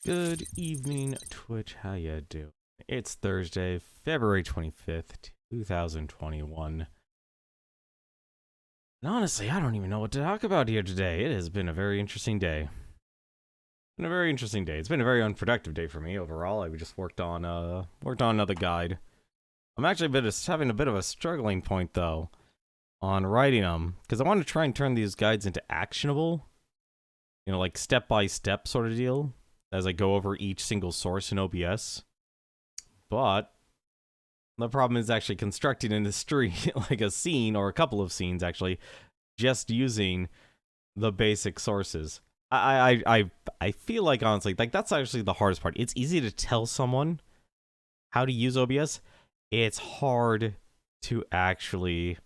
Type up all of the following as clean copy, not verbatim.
Good evening, Twitch. How ya doing? It's Thursday, February 25th, 2021. And honestly, I don't even know what to talk about here today. It has been a very interesting day. It's been a very unproductive day for me overall. I just worked on another guide. I'm actually having a bit of a struggling point though on writing them because I want to try and turn these guides into actionable, like step by step sort of deal as I go over each single source in OBS. But the problem is actually constructing in the street like a scene or a couple of scenes actually, just using the basic sources. I feel like honestly, like that's actually the hardest part. It's easy to tell someone how to use OBS. It's hard to actually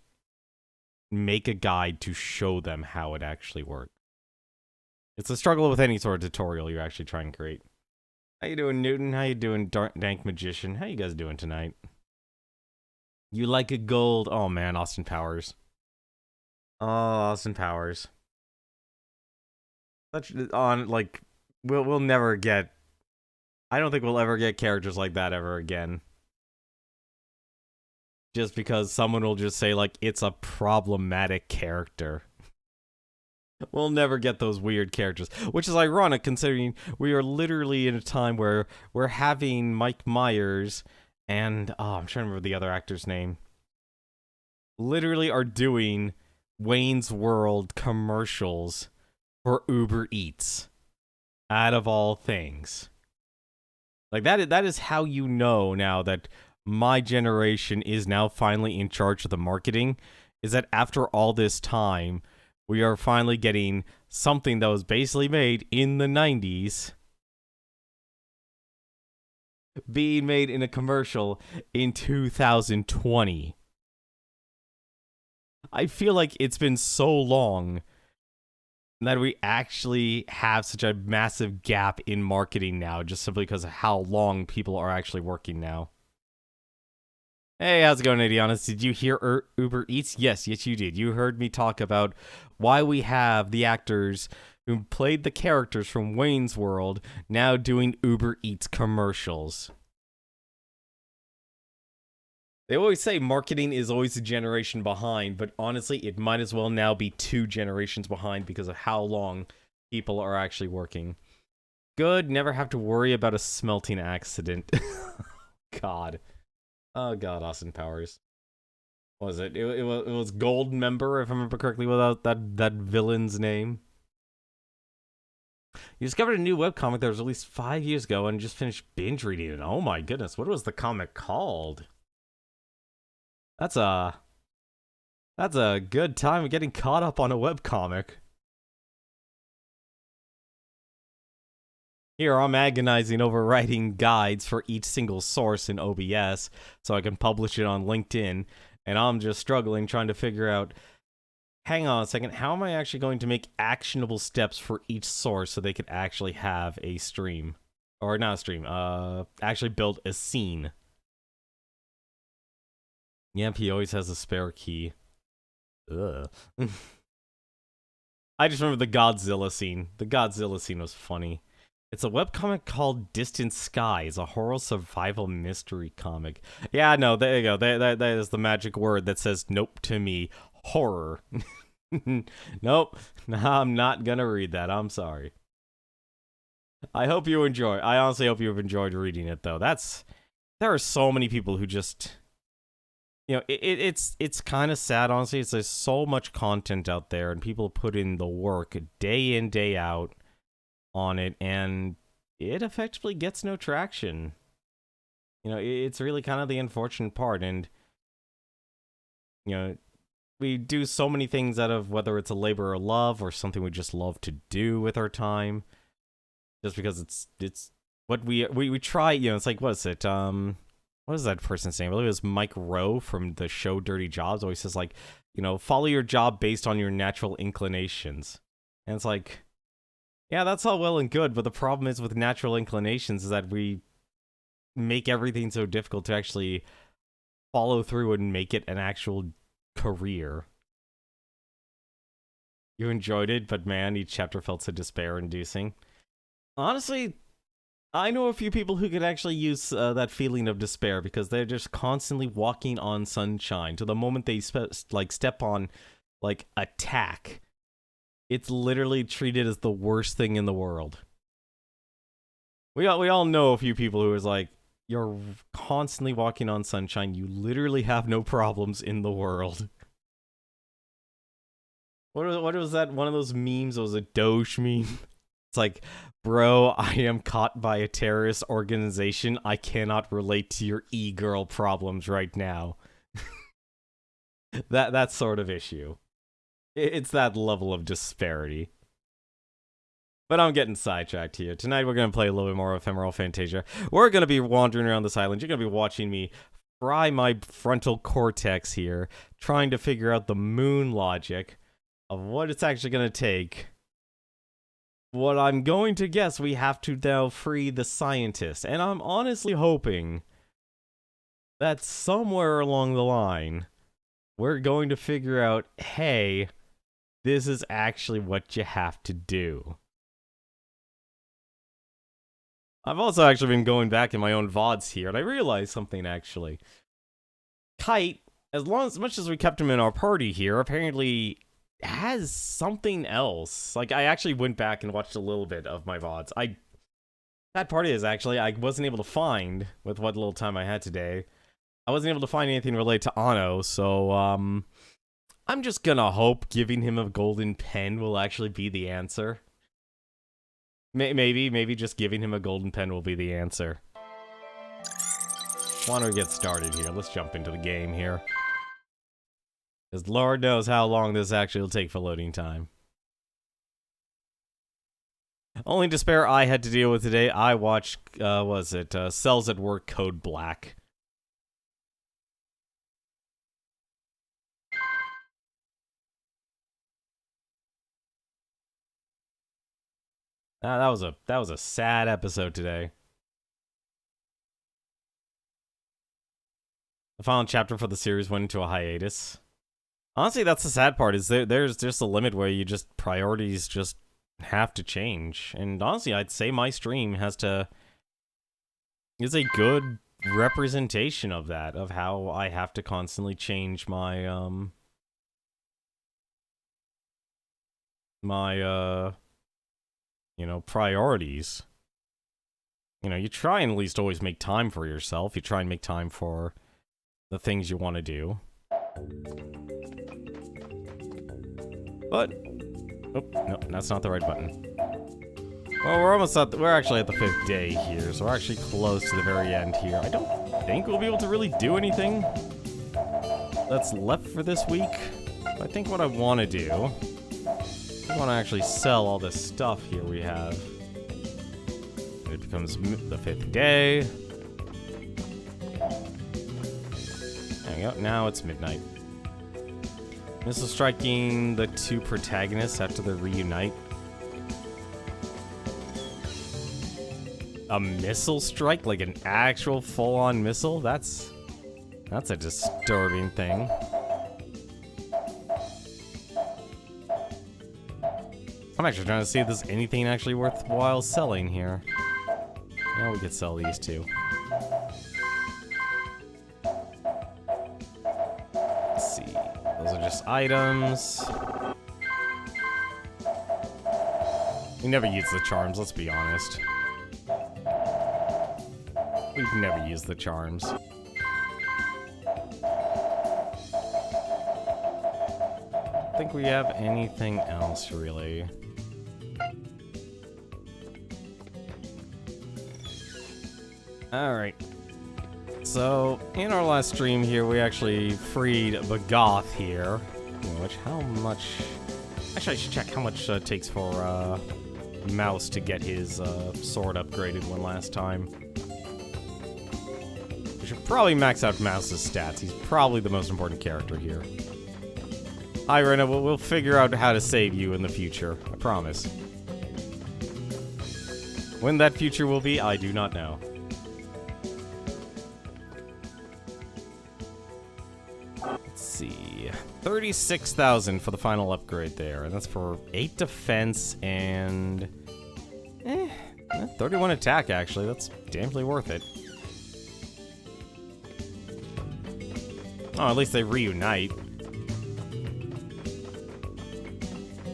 make a guide to show them how it actually works. It's a struggle with any sort of tutorial you're actually trying to create. How you doing, Newton? How you doing, Dank Magician? How you guys doing tonight? You like a gold? Oh man, Austin Powers. Oh, Austin Powers. Such on like we'll never get. I don't think we'll ever get characters like that ever again. Just because someone will just say like it's a problematic character. We'll never get those weird characters, which is ironic considering we are literally in a time where we're having Mike Myers and I'm trying to remember the other actor's name. Literally are doing Wayne's World commercials for Uber Eats, out of all things. Like that is how you know now that my generation is now finally in charge of the marketing, is that after all this time, we are finally getting something that was basically made in the 90s being made in a commercial in 2020. I feel like it's been so long that we actually have such a massive gap in marketing now, just simply because of how long people are actually working now. Hey, how's it going, Adianas? Did you hear Uber Eats? Yes, you did. You heard me talk about why we have the actors who played the characters from Wayne's World now doing Uber Eats commercials. They always say marketing is always a generation behind, but honestly, it might as well now be 2 generations behind because of how long people are actually working. Good, never have to worry about a smelting accident. God. Oh God, Austin Powers. What was it? It was Gold Member, if I remember correctly, without that villain's name. You discovered a new webcomic that was released 5 years ago and just finished binge reading it. Oh my goodness, what was the comic called? That's a good time of getting caught up on a webcomic. Here, I'm agonizing over writing guides for each single source in OBS so I can publish it on LinkedIn, and I'm just struggling trying to figure out, hang on a second, how am I actually going to make actionable steps for each source so they could actually have a stream? Or not a stream, actually build a scene. Yep, he always has a spare key. Ugh. I just remember the Godzilla scene. The Godzilla scene was funny. It's a webcomic called Distant Skies, a horror survival mystery comic. Yeah, no, there you go. That is the magic word that says nope to me. Horror. Nope. I'm not gonna read that. I'm sorry. I hope you enjoy. I honestly hope you've enjoyed reading it, though. There are so many people who just... it's kind of sad, honestly. There's so much content out there, and people put in the work day in, day out on it, and it effectively gets no traction. It's really kind of the unfortunate part, and we do so many things out of whether it's a labor of love or something we just love to do with our time, just because it's what we try. It's like, what is it? What is that person's name? I believe it was Mike Rowe from the show Dirty Jobs. Always says like, follow your job based on your natural inclinations, and it's like, yeah, that's all well and good, but the problem is with natural inclinations is that we make everything so difficult to actually follow through and make it an actual career. You enjoyed it, but man, each chapter felt so despair-inducing. Honestly, I know a few people who could actually use that feeling of despair because they're just constantly walking on sunshine. To the moment they step on like attack, it's literally treated as the worst thing in the world. We all know a few people who is like, you're constantly walking on sunshine. You literally have no problems in the world. What was that? One of those memes? It was a Doge meme. It's like, bro, I am caught by a terrorist organization. I cannot relate to your e-girl problems right now. that sort of issue. It's that level of disparity. But I'm getting sidetracked here. Tonight we're going to play a little bit more Ephemeral Fantasia. We're going to be wandering around this island. You're going to be watching me fry my frontal cortex here, trying to figure out the moon logic of what it's actually going to take. What I'm going to guess, we have to now free the scientist. And I'm honestly hoping that somewhere along the line, we're going to figure out, hey, this is actually what you have to do. I've also actually been going back in my own VODs here, and I realized something, actually. Kite, as much as we kept him in our party here, apparently has something else. Like, I actually went back and watched a little bit of my VODs. That part is, actually, I wasn't able to find, with what little time I had today, I wasn't able to find anything related to Anno, so, I'm just gonna hope giving him a golden pen will actually be the answer. Maybe just giving him a golden pen will be the answer. Why don't we get started here? Let's jump into the game here. Because Lord knows how long this actually will take for loading time. Only despair I had to deal with today, I watched, Cells at Work Code Black. That was a sad episode today. The final chapter for the series went into a hiatus. Honestly, that's the sad part, is there's just a limit where priorities just have to change. And honestly, I'd say my stream is a good representation of that, of how I have to constantly change my, priorities. You try and at least always make time for yourself. You try and make time for the things you want to do. But, oh, no, that's not the right button. Well, we're actually at the 5th day here, so we're actually close to the very end here. I don't think we'll be able to really do anything that's left for this week. I think what I want to do, I want to actually sell all this stuff here we have. It becomes the 5th day. There we go, now it's midnight. Missile striking the two protagonists after they reunite. A missile strike? Like an actual full-on missile? That's a disturbing thing. I'm actually trying to see if there's anything actually worthwhile selling here. Yeah, we could sell these two. Let's see. Those are just items. We never use the charms, let's be honest. We've never used the charms. I don't think we have anything else, really. Alright. So, in our last stream here, we actually freed Bagoth here. Which, how much... Actually, I should check how much it takes for Mouse to get his sword upgraded one last time. We should probably max out Mouse's stats. He's probably the most important character here. Hi, Rena. We'll figure out how to save you in the future. I promise. When that future will be, I do not know. Let's see. 36,000 for the final upgrade there. And that's for 8 defense and... 31 attack, actually. That's damnly worth it. Oh, at least they reunite.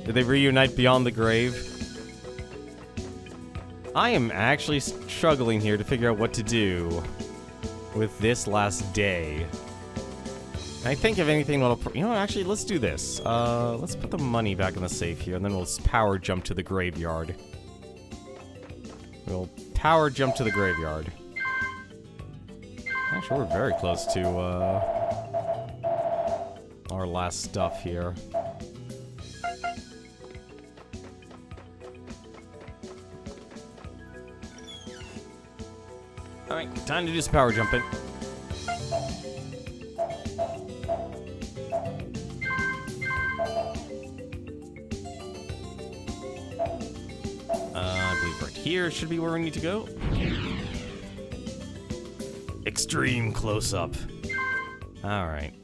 Did they reunite beyond the grave? I am actually struggling here to figure out what to do with this last day. I think if anything, you know what, actually, let's do this. Let's put the money back in the safe here, and then we'll power jump to the graveyard. We'll power jump to the graveyard. Actually, we're very close to, our last stuff here. Alright, time to do some power jumping. I believe right here should be where we need to go. Extreme close-up. Alright.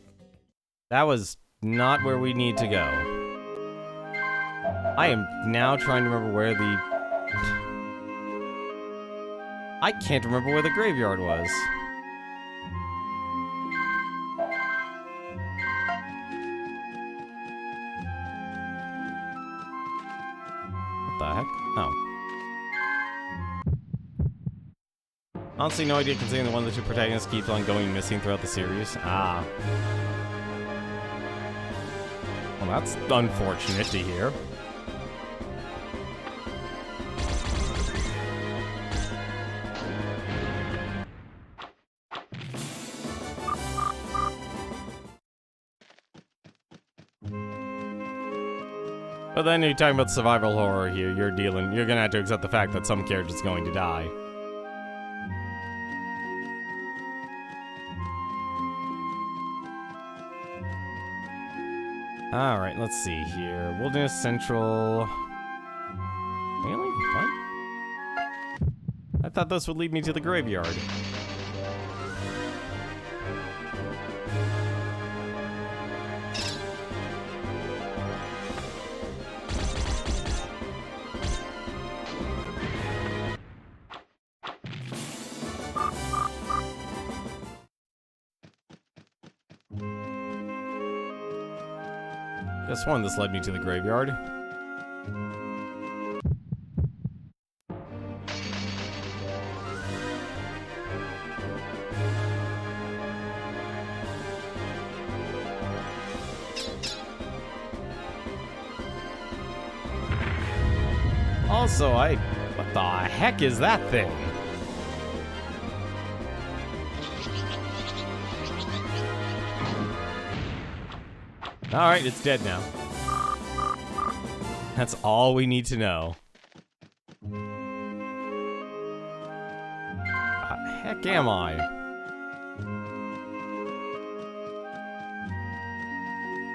That was not where we need to go. I am now trying to remember where the... I can't remember where the graveyard was. What the heck? Oh. Honestly, no idea considering the one of the two protagonists keeps on going missing throughout the series. Ah. Well, that's unfortunate to hear. But then you're talking about survival horror here, you're gonna have to accept the fact that some character's going to die. Alright, let's see here. Wilderness Central... Really? What? I thought this would lead me to the graveyard. Just one, this led me to the graveyard. Also, what the heck is that thing? Alright, it's dead now. That's all we need to know. Heck am I?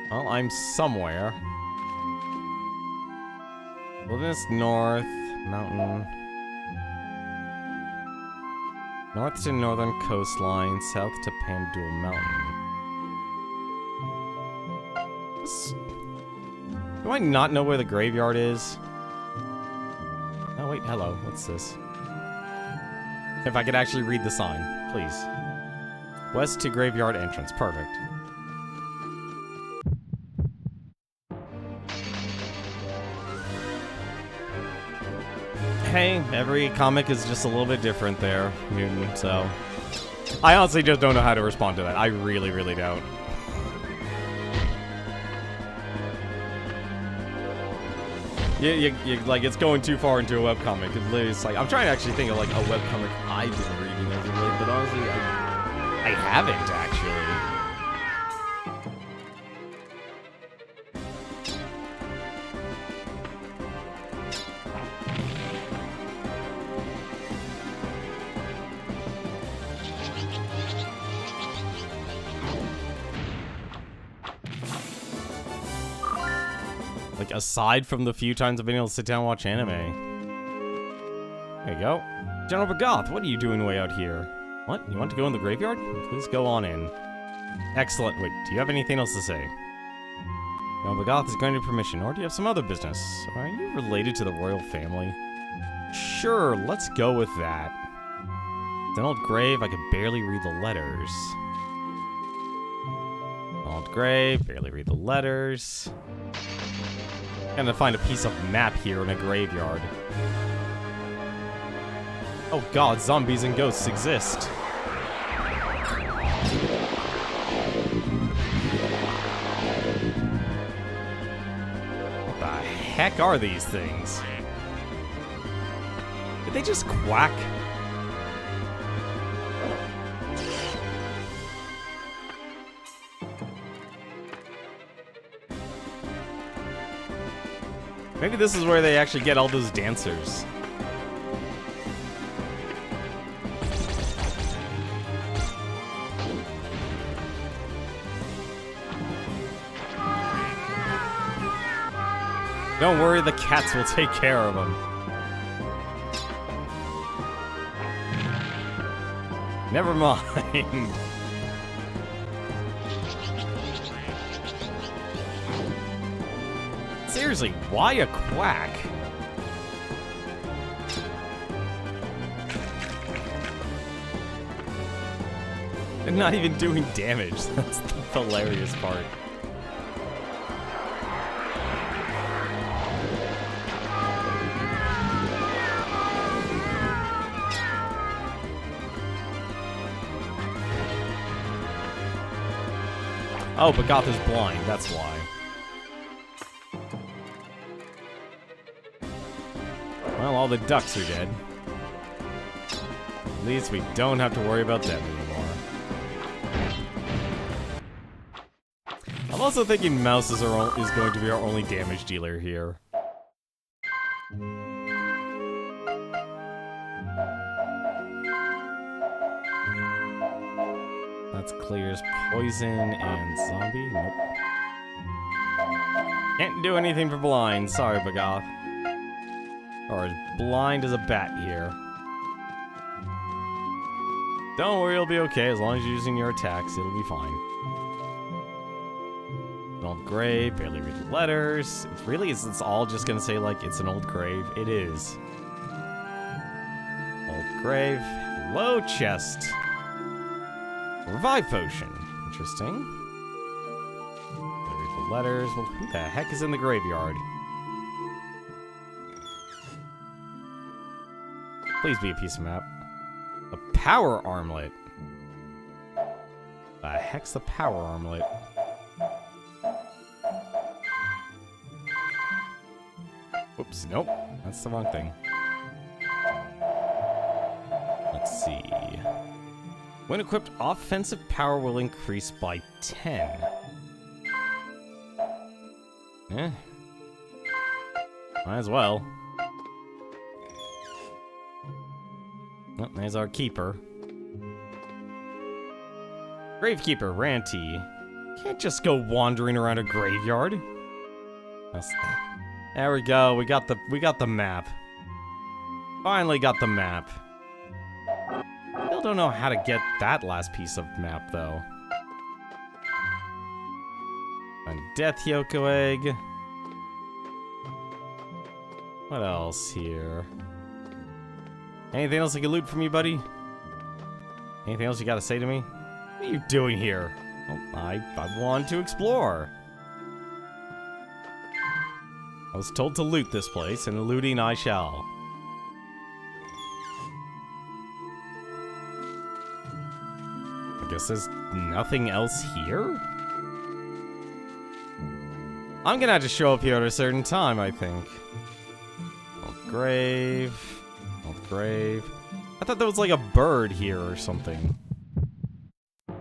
Well, I'm somewhere. Wilderness North, mountain. North to northern coastline, south to Pandul Mountain. Do I not know where the graveyard is? Oh, wait, hello. What's this? If I could actually read the sign, please. West to graveyard entrance. Perfect. Hey, every comic is just a little bit different there, Mutant, so... I honestly just don't know how to respond to that. I really, really don't. Like, it's going too far into a webcomic. It's like, I'm trying to actually think of, like, a webcomic I've been reading as of late, but honestly, I haven't, actually. Like, aside from the few times I've been able to sit down and watch anime. There you go. General Bagoth, what are you doing way out here? What? You want to go in the graveyard? Please go on in. Excellent. Wait, do you have anything else to say? General Bagoth is granted permission, or do you have some other business? Are you related to the royal family? Sure, let's go with that. It's an old grave, I could barely read the letters. Old grave, barely read the letters. Gonna find a piece of map here in a graveyard. Oh god, zombies and ghosts exist. What the heck are these things? Did they just quack? Maybe this is where they actually get all those dancers. Don't worry, the cats will take care of them. Never mind. Seriously, why a quack? And not even doing damage. That's the hilarious part. Oh, but Goth is blind, that's why. Well, all the ducks are dead. At least we don't have to worry about them anymore. I'm also thinking Mouse is going to be our only damage dealer here. That's clears poison and zombie. Nope. Can't do anything for blind. Sorry, Bagoth. Or as blind as a bat here. Don't worry, it'll be okay. As long as you're using your attacks, it'll be fine. An old grave, barely read the letters. It's all just gonna say, like, it's an old grave. It is. Old grave. Low chest. Revive potion. Interesting. Read the letters. Well, who the heck is in the graveyard? Please be a piece of map. A power armlet. The heck's the power armlet? Oops, nope. That's the wrong thing. Let's see. When equipped, offensive power will increase by 10. Eh. Might as well. Oh, there's our keeper. Gravekeeper, Ranty. Can't just go wandering around a graveyard. There we go. We got the map. Finally got the map. Still don't know how to get that last piece of map though. A Death Yoko egg. What else here? Anything else I can loot from you, buddy? Anything else you gotta say to me? What are you doing here? Oh, I want to explore. I was told to loot this place, and looting I shall. I guess there's nothing else here? I'm gonna have to show up here at a certain time, I think. Old grave. Old grave. I thought there was like a bird here or something. I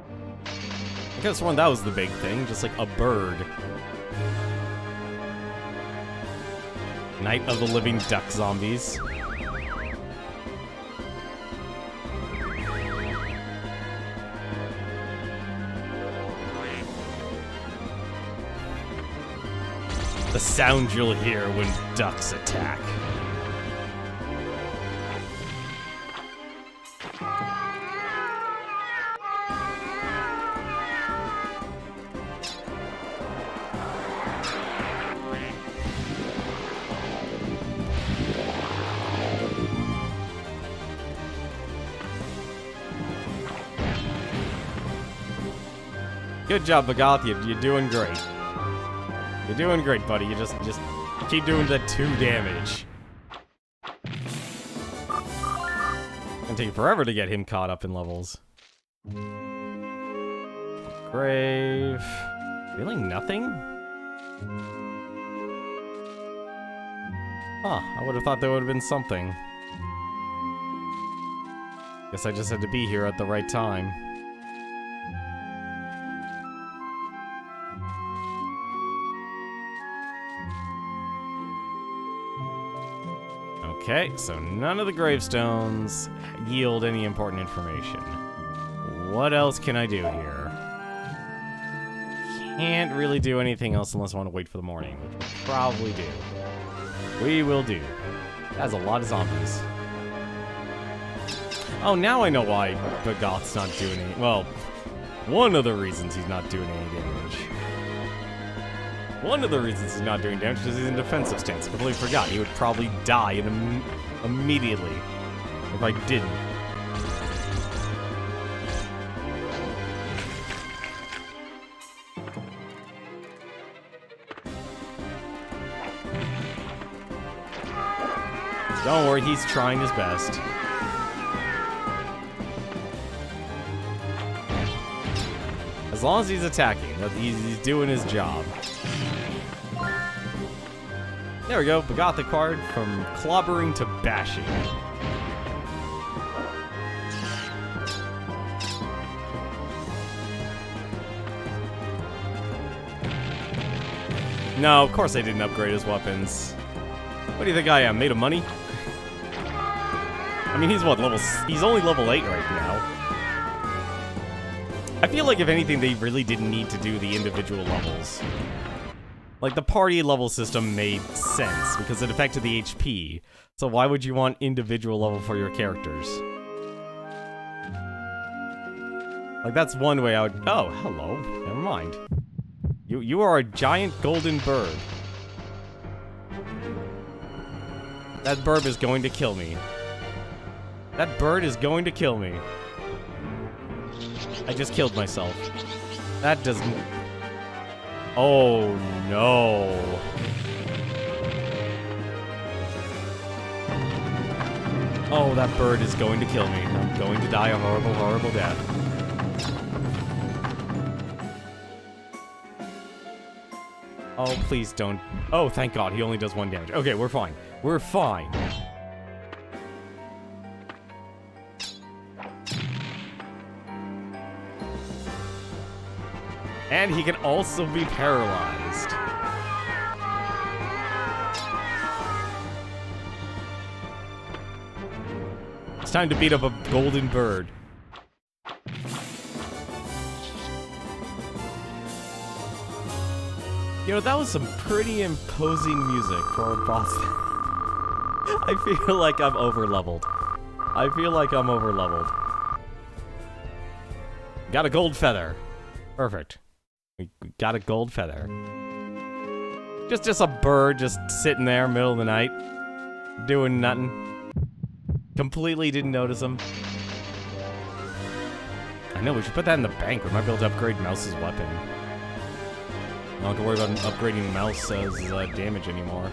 could have sworn that was the big thing, just like a bird. Night of the Living Duck Zombies. The sound you'll hear when ducks attack. Good job, Bagath. You're doing great. You're doing great, buddy. You just keep doing that 2 damage. It's gonna take forever to get him caught up in levels. Grave. Really nothing? Huh, I would have thought there would have been something. Guess I just had to be here at the right time. Okay, so none of the gravestones yield any important information. What else can I do here? Can't really do anything else unless I want to wait for the morning, which we'll probably do. We will do. That's a lot of zombies. Oh, now I know why Bagath's not doing any... Well, one of the reasons he's not doing any damage. One of the reasons he's not doing damage is he's in defensive stance. I completely forgot. He would probably die immediately if I didn't. Don't worry, he's trying his best. As long as he's attacking, he's doing his job. There we go, Bagath acquired from clobbering to bashing. No, of course I didn't upgrade his weapons. What do you think I am, made of money? I mean, he's what, he's only level 8 right now. I feel like if anything, they really didn't need to do the individual levels. Like, the party level system made sense, because it affected the HP. So why would you want individual level for your characters? Like, that's one way I would... Oh, hello. Never mind. You are a giant golden bird. That bird is going to kill me. That bird is going to kill me. I just killed myself. That doesn't... Oh, no. Oh, that bird is going to kill me. I'm going to die a horrible, horrible death. Oh, please don't... Oh, thank God, he only does 1 damage. Okay, we're fine. We're fine. And he can also be paralyzed. It's time to beat up a golden bird. You know, that was some pretty imposing music for a boss. I feel like I'm over-leveled. I feel like I'm over-leveled. Got a gold feather. Perfect. We got a gold feather. Just a bird just sitting there middle of the night. Doing nothing. Completely didn't notice him. I know, we should put that in the bank. We might be able to upgrade Mouse's weapon. I don't have to worry about upgrading Mouse's damage anymore.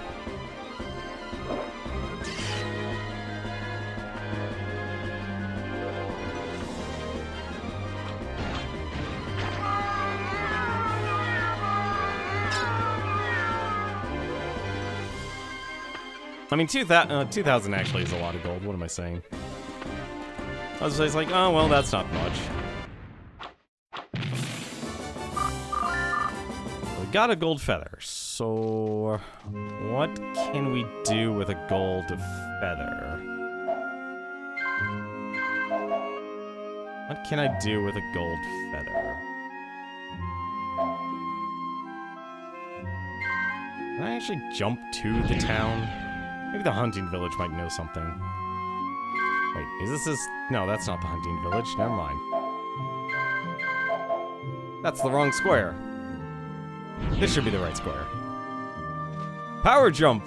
I mean, 2,000 actually is a lot of gold. What am I saying? I was just like, oh, well, that's not much. We got a gold feather, so what can we do with a gold feather? What can I do with a gold feather? Can I actually jump to the town? Maybe the hunting village might know something. Wait, is this... No, that's not the hunting village. Never mind. That's the wrong square. This should be the right square. Power jump!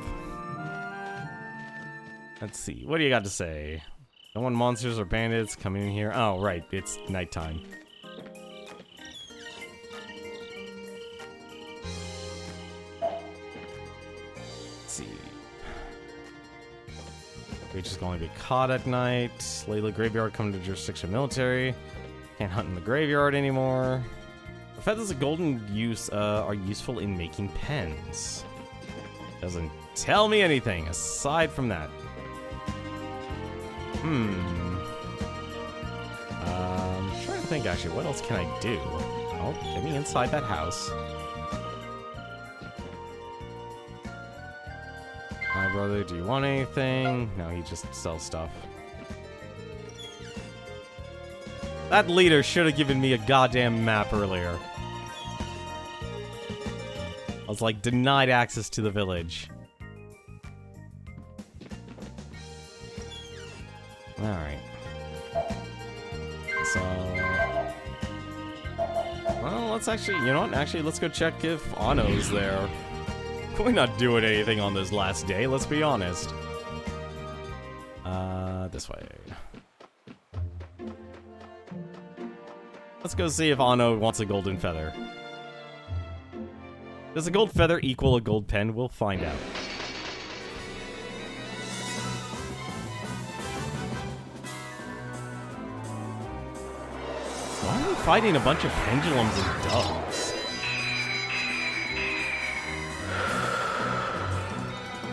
Let's see. What do you got to say? Don't want monsters or bandits coming in here. Oh, right. It's nighttime. Creatures can only be caught at night. Layla graveyard come to jurisdiction military. Can't hunt in the graveyard anymore. The feathers of golden use are useful in making pens. Doesn't tell me anything aside from that. I'm trying to think actually, what else can I do? Oh, get me inside that house. Hi, brother, do you want anything? No, he just sells stuff. That leader should have given me a goddamn map earlier. I was like, denied access to the village. Alright. So... well, let's actually... you know what? Actually, let's go check if Anno's there. We're not doing anything on this last day, let's be honest. This way. Let's go see if Anno wants a golden feather. Does a gold feather equal a gold pen? We'll find out. Why are we fighting a bunch of pendulums and doves?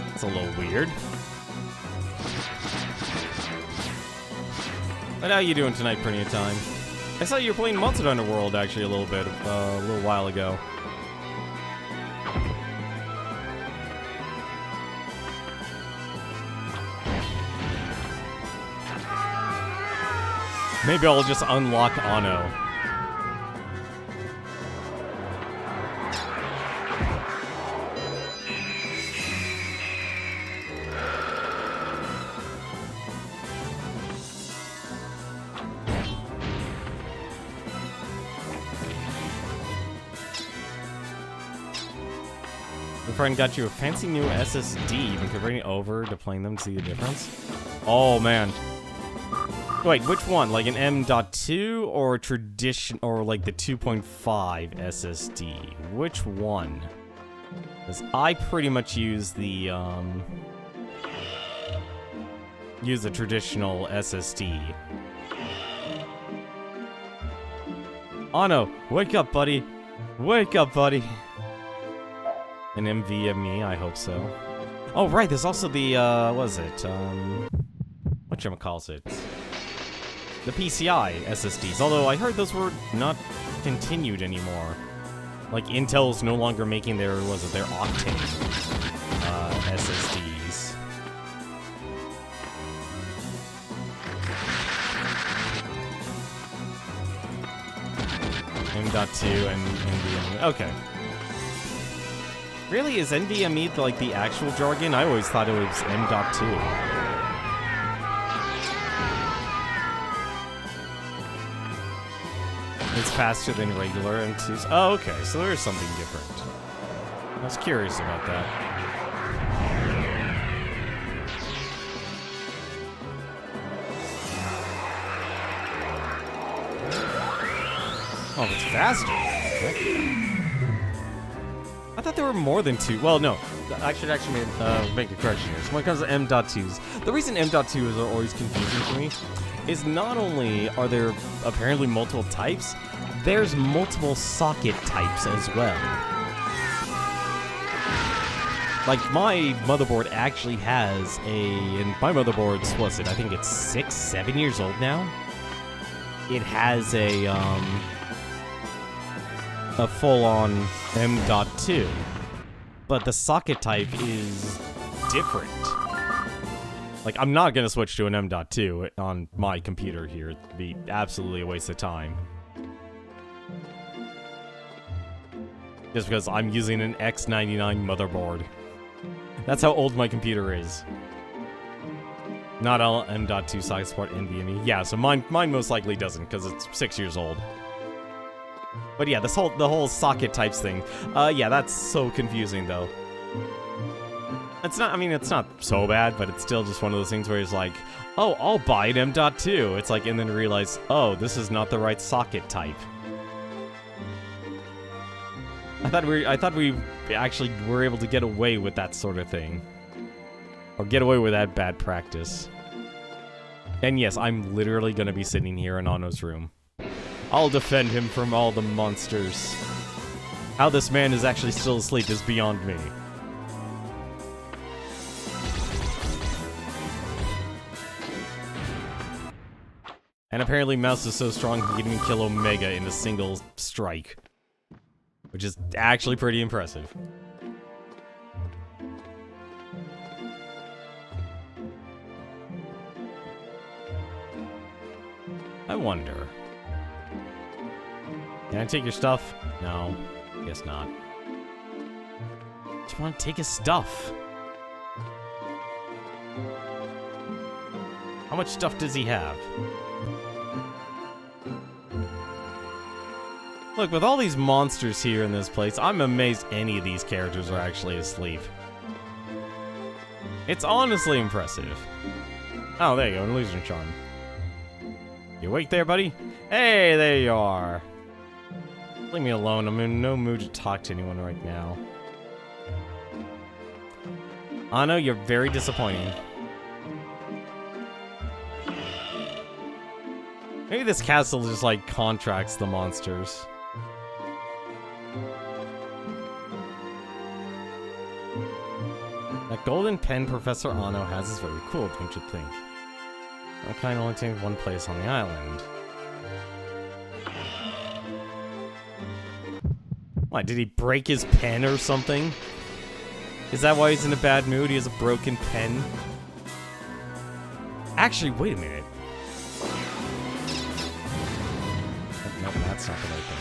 That's a little weird. But how you doing tonight, Pretty Time? I saw you were playing Monster Hunter World actually a little while ago. Maybe I'll just unlock Anno. Your friend got you a fancy new SSD. You've been converting it over to playing them to see the difference. Oh man. Wait, which one? Like an M.2 or tradition, or like the 2.5 SSD? Which one? Because I pretty much use the traditional SSD. Anno, wake up, buddy! Wake up, buddy! An NVMe, I hope so. Oh right, there's also the what is it? Whatchamacallit? The PCI SSDs, although I heard those were not continued anymore. Like, Intel's no longer making their, their Octane SSDs. M.2 and NVMe, okay. Really, is NVMe like the actual jargon? I always thought it was M.2. It's faster than regular M2s. Oh, okay, so there is something different. I was curious about that. Oh, it's faster. I thought there were more than two. Well, no. I should actually make a correction here. So when it comes to M.2s, the reason M.2s are always confusing to me is not only are there apparently multiple types, there's multiple socket types as well. Like, my motherboard actually has and my motherboard's, what's it, I think it's 6, 7 years old now. It has a full-on M.2, but the socket type is different. Like, I'm not gonna switch to an M.2 on my computer here. It'd be absolutely a waste of time. Just because I'm using an X99 motherboard. That's how old my computer is. Not all M.2 socket support NVMe. Yeah, so mine most likely doesn't, because it's 6 years old. But yeah, the whole socket types thing. Yeah, that's so confusing though. It's not, I mean, it's not so bad, but it's still just one of those things where it's like, oh, I'll buy an M.2. It's like, and then realize, oh, this is not the right socket type. I thought we actually were able to get away with that sort of thing. Or get away with that bad practice. And yes, I'm literally gonna be sitting here in Anno's room. I'll defend him from all the monsters. How this man is actually still asleep is beyond me. And apparently Mouse is so strong he can even kill Omega in a single strike. Which is actually pretty impressive. I wonder. Can I take your stuff? No. Guess not. Just want to take his stuff. How much stuff does he have? Look, with all these monsters here in this place, I'm amazed any of these characters are actually asleep. It's honestly impressive. Oh, there you go, an illusion charm. You awake there, buddy? Hey, there you are. Leave me alone, I'm in no mood to talk to anyone right now. Anno, you're very disappointing. Maybe this castle just, like, contracts the monsters. That golden pen Professor Anno has is very cool, don't you think? That kind only takes one place on the island. What, did he break his pen or something? Is that why he's in a bad mood? He has a broken pen? Actually, wait a minute. Nope, that's not the right thing.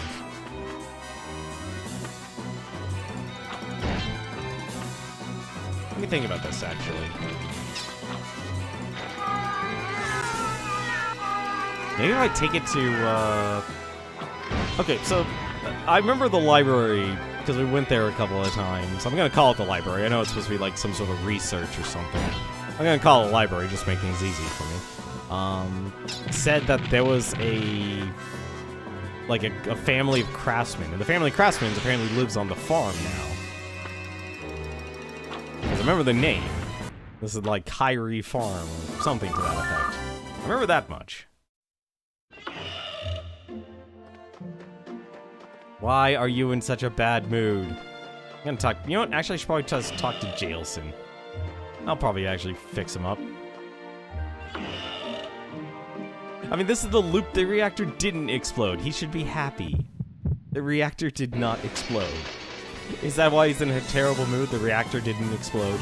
Let me think about this, actually. Maybe if I take it to, Okay, so, I remember the library, because we went there a couple of times. I'm gonna call it the library. I know it's supposed to be like some sort of research or something. I'm gonna call it a library, just make things easy for me. Said that there was a family of craftsmen, and the family of craftsmen apparently lives on the farm now. Because I remember the name. This is like Kyrie Farm, or something to that effect. I remember that much. Why are you in such a bad mood? I'm gonna talk. You know what? Actually, I should probably just talk to Jailson. I'll probably actually fix him up. I mean, this is the loop. The reactor didn't explode. He should be happy. The reactor did not explode. Is that why he's in a terrible mood? The reactor didn't explode.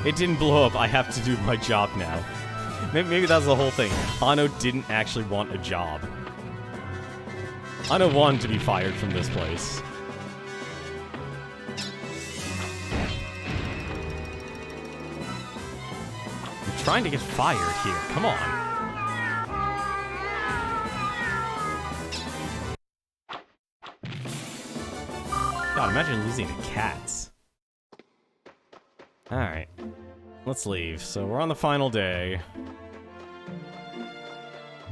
It didn't blow up. I have to do my job now. Maybe that's the whole thing. Anno didn't actually want a job. Anno wanted to be fired from this place. I'm trying to get fired here. Come on. God, imagine losing to cats. Alright. Let's leave. So we're on the final day.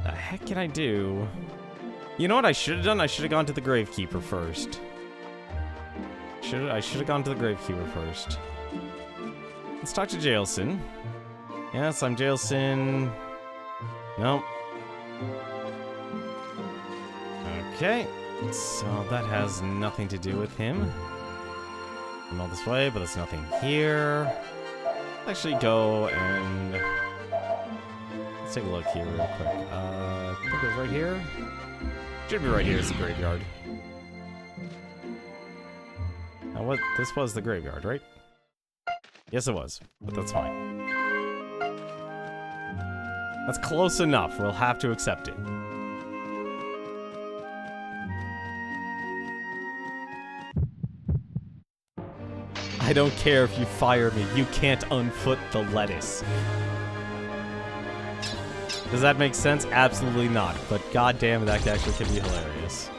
The heck can I do? You know what I should have done? I should have gone to the Gravekeeper first. I should have gone to the Gravekeeper first. Let's talk to Jailson. Yes, I'm Jailson. Nope. Okay. So that has nothing to do with him. I'm all this way, but there's nothing here. Let's actually go and... Let's take a look here real quick. I think it was right here. Should be right here, it's the graveyard. Now what? This was the graveyard, right? Yes, it was, but that's fine. That's close enough. We'll have to accept it. I don't care if you fire me. You can't unfoot the lettuce. Does that make sense? Absolutely not. But goddamn, that actually can be hilarious.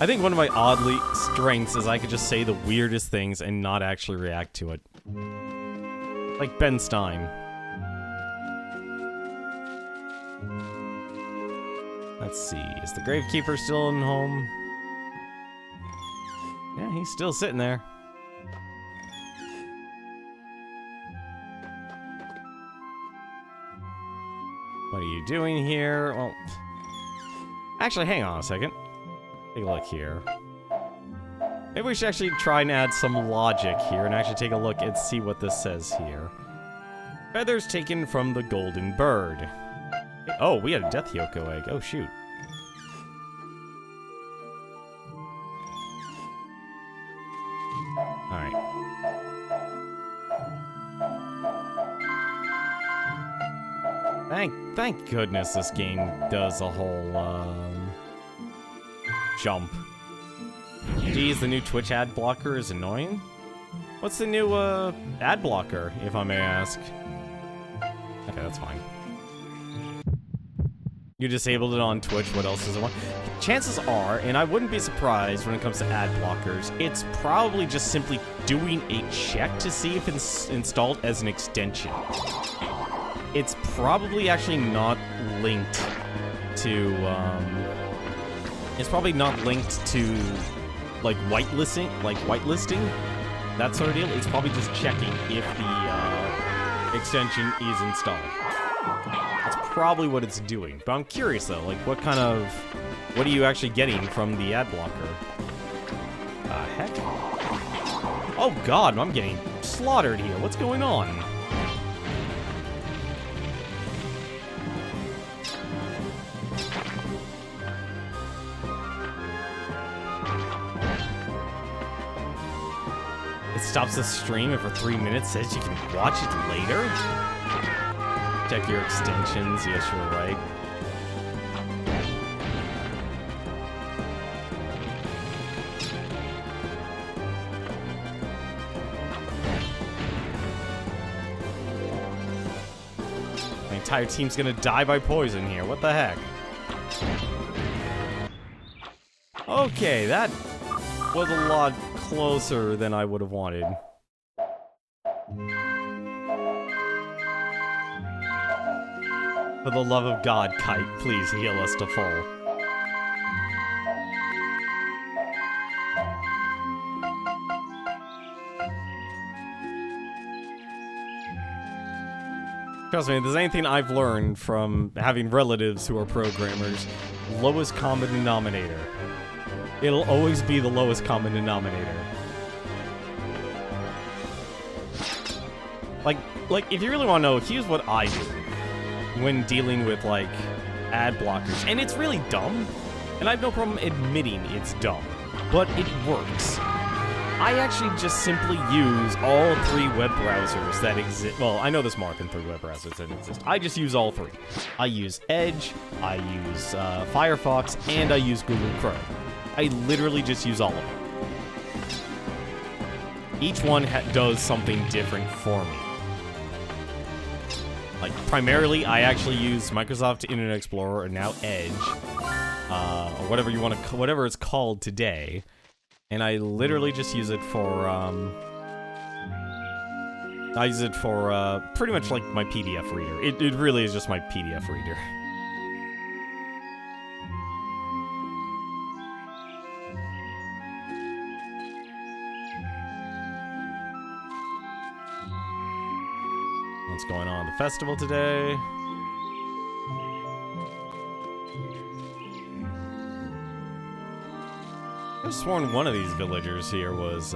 I think one of my oddly strengths is I could just say the weirdest things and not actually react to it. Like Ben Stein. Let's see, is the Gravekeeper still in home? Yeah, he's still sitting there. What are you doing here? Well, actually, hang on a second. Take a look here. Maybe we should actually try and add some logic here and actually take a look and see what this says here. Feathers taken from the golden bird. Oh, we had a Death Hyoko egg. Oh, shoot. Alright. Thank goodness this game does a whole, jump. Geez, the new Twitch ad blocker is annoying? What's the new, ad blocker, if I may ask? Okay, that's fine. You disabled it on Twitch, what else does it want? Chances are, and I wouldn't be surprised when it comes to ad blockers, it's probably just simply doing a check to see if it's installed as an extension. It's probably actually not linked to, it's probably not linked to, like, whitelisting, that sort of deal. It's probably just checking if the, extension is installed. That's probably what it's doing. But I'm curious, though, like, what are you actually getting from the ad blocker? Heck? Oh, God, I'm getting slaughtered here. What's going on? It stops the stream and for 3 minutes says you can watch it later? Check your extensions. Yes, you're right. My entire team's gonna die by poison here. What the heck? Okay, that was a lot closer than I would have wanted. For the love of God, Kite, please heal us to full. Trust me, if there's anything I've learned from having relatives who are programmers, lowest common denominator. It'll always be the lowest common denominator. Like, if you really want to know, here's what I do when dealing with, like, ad blockers. And it's really dumb, and I have no problem admitting it's dumb, but it works. I actually just simply use all 3 web browsers that exist. Well, I know there's more than 3 web browsers that exist. I just use all 3. I use Edge, I use Firefox, and I use Google Chrome. I literally just use all of them. Each one does something different for me. Like, primarily, I actually use Microsoft Internet Explorer, and now Edge, or whatever you want to, whatever it's called today. And I literally just use it for, pretty much like my PDF reader. It really is just my PDF reader. What's going on at the festival today? I've sworn one of these villagers here was,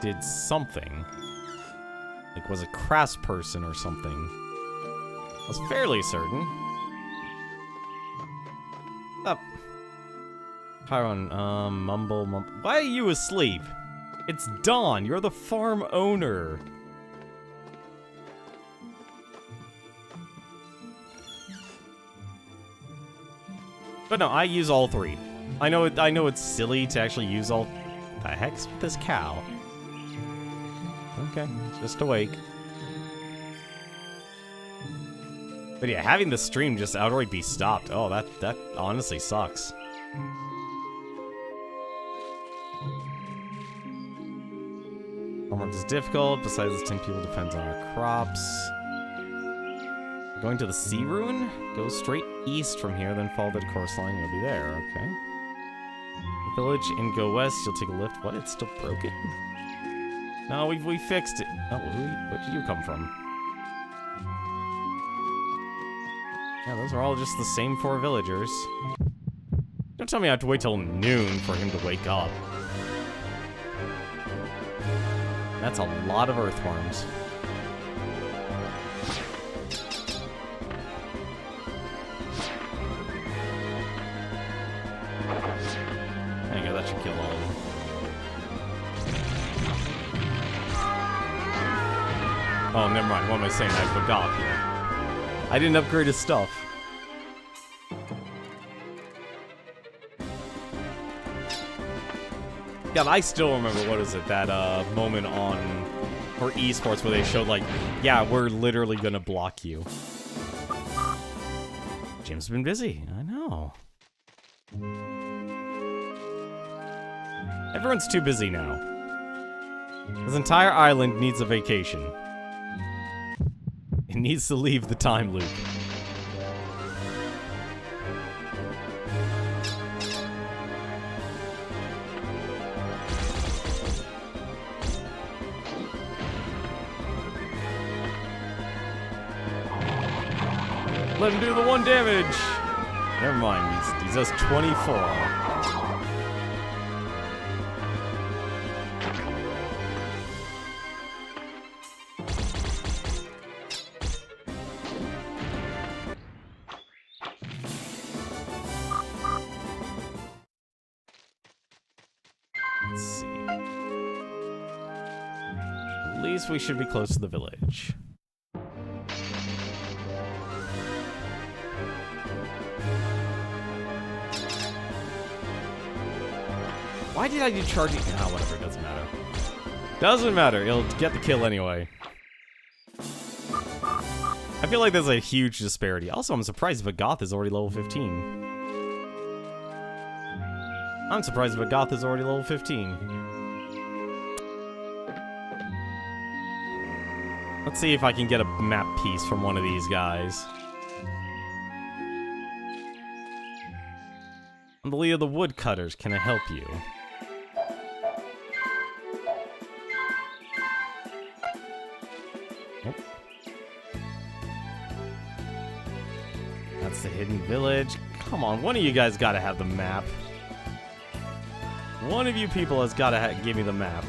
did something. Like, was a crass person or something. I was fairly certain. Up. Chiron, mumble. Why are you asleep? It's dawn. You're the farm owner. But no, I use all 3. I know it's silly to actually use all. What the heck's with this cow? Okay, just awake. But yeah, having the stream just outright be stopped. Oh, that honestly sucks. Homework is difficult. Besides, this 10 people depends on our crops. Going to the sea ruin? Go straight east from here, then follow the course line. You'll be there. Okay. Village and go west. You'll take a lift. What? It's still broken? No, we fixed it. Oh, where did you come from? Yeah, those are all just the same 4 villagers. Don't tell me I have to wait till noon for him to wake up. That's a lot of earthworms. There you go, that should kill all of them. Oh, never mind. What am I saying? I forgot here. I didn't upgrade his stuff. Yeah, I still remember, what is it, that moment on for esports where they showed like, yeah, we're literally gonna block you. Jim's been busy, I know. Everyone's too busy now. This entire island needs a vacation. It needs to leave the time loop. Let him do the 1 damage! Never mind, he's just 24. Let's see. At least we should be close to the village. Why did I do charging? Ah, whatever, it doesn't matter. Doesn't matter, it'll get the kill anyway. I feel like there's a huge disparity. Also, I'm surprised Vagoth is already level 15. I'm surprised Vagoth is already level 15. Let's see if I can get a map piece from one of these guys. I'm the leader of the woodcutters. Can I help you? Nope. That's the hidden village. Come on, one of you guys gotta have the map. One of you people has gotta give me the map.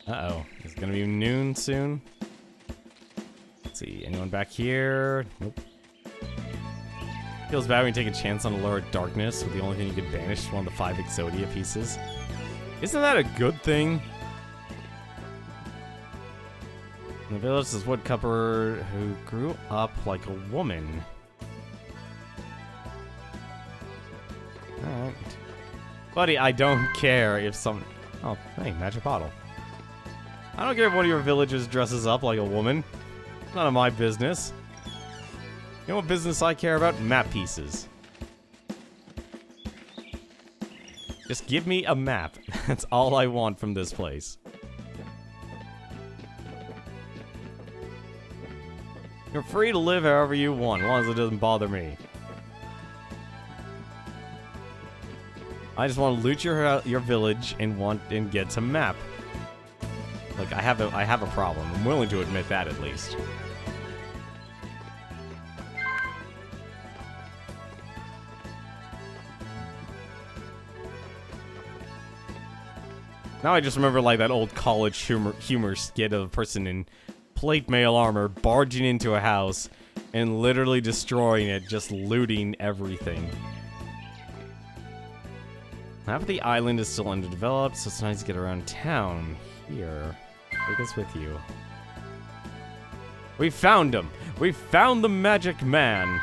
Uh-oh. Is it gonna be noon soon? Let's see. Anyone back here? Nope. Feels bad when you take a chance on a lower darkness with the only thing you could banish is one of the 5 Exodia pieces. Isn't that a good thing? In the village, this woodcutter who grew up like a woman. Alright. Buddy, I don't care if some... Oh, hey, magic bottle. I don't care if one of your villagers dresses up like a woman. None of my business. You know what business I care about? Map pieces. Just give me a map. That's all I want from this place. You're free to live however you want, as long as it doesn't bother me. I just want to loot your village and get some map. Look, I have a problem. I'm willing to admit that at least. Now I just remember like that old college humor skit of a person in plate mail armor barging into a house and literally destroying it, just looting everything. Half of the island is still underdeveloped, so it's nice to get around town. Here, take us with you. We found him! We found the magic man!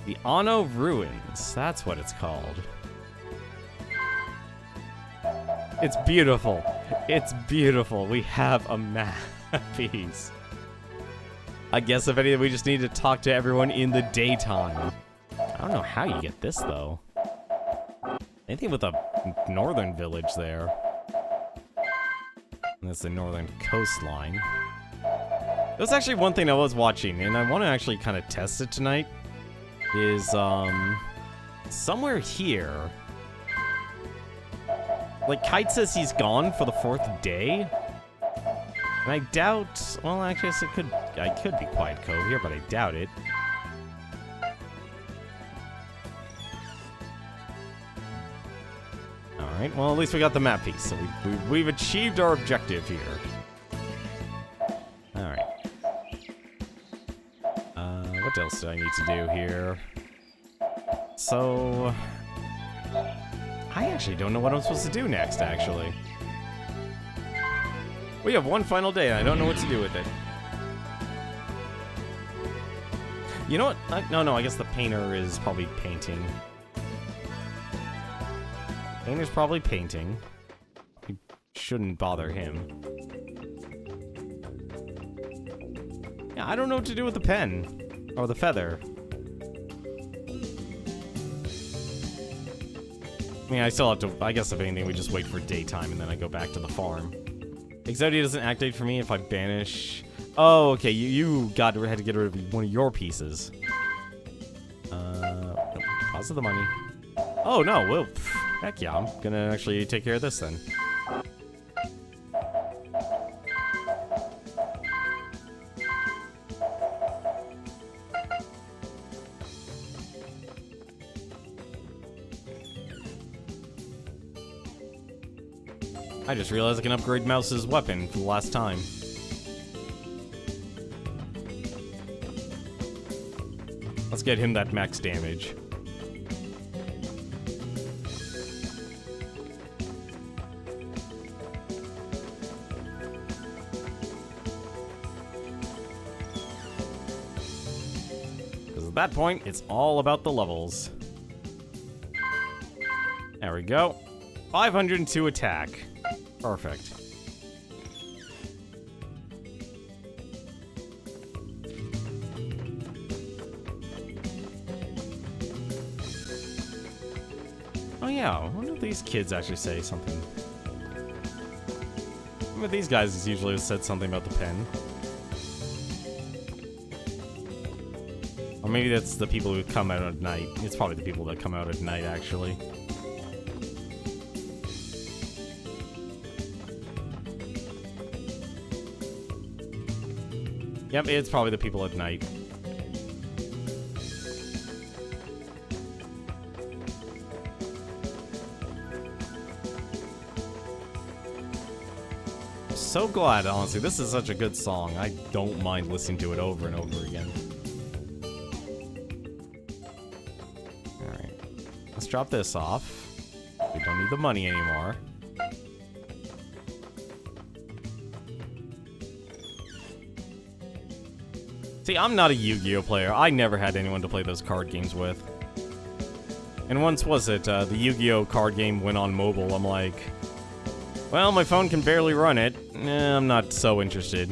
The Anno Ruins, that's what it's called. It's beautiful. It's beautiful. We have a masterpiece. I guess if anything, we just need to talk to everyone in the daytime. I don't know how you get this, though. Anything with a northern village there. And that's the northern coastline. That's actually one thing I was watching, and I want to actually kind of test it tonight. Is, somewhere here. Like, Kite says he's gone for the 4th day. And I doubt... Well, actually, I could be Quiet Cove here, but I doubt it. Alright, well, at least we got the map piece, so we've achieved our objective here. Alright. What else do I need to do here? So... I actually don't know what I'm supposed to do next, actually. We have one final day, and I don't know what to do with it. You know what? No, I guess the painter is probably painting. Painter's probably painting. We shouldn't bother him. Yeah, I don't know what to do with the pen. Or the feather. I mean, I still have to... I guess if anything, we just wait for daytime and then I go back to the farm. Exodia doesn't activate for me if I banish... Oh, okay, you had to get rid of one of your pieces. Deposit the money. Oh, no, well, heck yeah, I'm gonna actually take care of this then. I just realized I can upgrade Mouse's weapon for the last time. Let's get him that max damage. Because at that point, it's all about the levels. There we go. 502 attack. Perfect. Oh yeah, I wonder if these kids actually say something. I mean, these guys usually said something about the pen. Or maybe that's the people who come out at night. It's probably the people that come out at night, actually. Yep, it's probably the people at night. So glad, honestly. This is such a good song. I don't mind listening to it over and over again. Alright. Let's drop this off. We don't need the money anymore. See, I'm not a Yu-Gi-Oh player. I never had anyone to play those card games with. And once was it, the Yu-Gi-Oh card game went on mobile, I'm like, well, my phone can barely run it. I'm not so interested.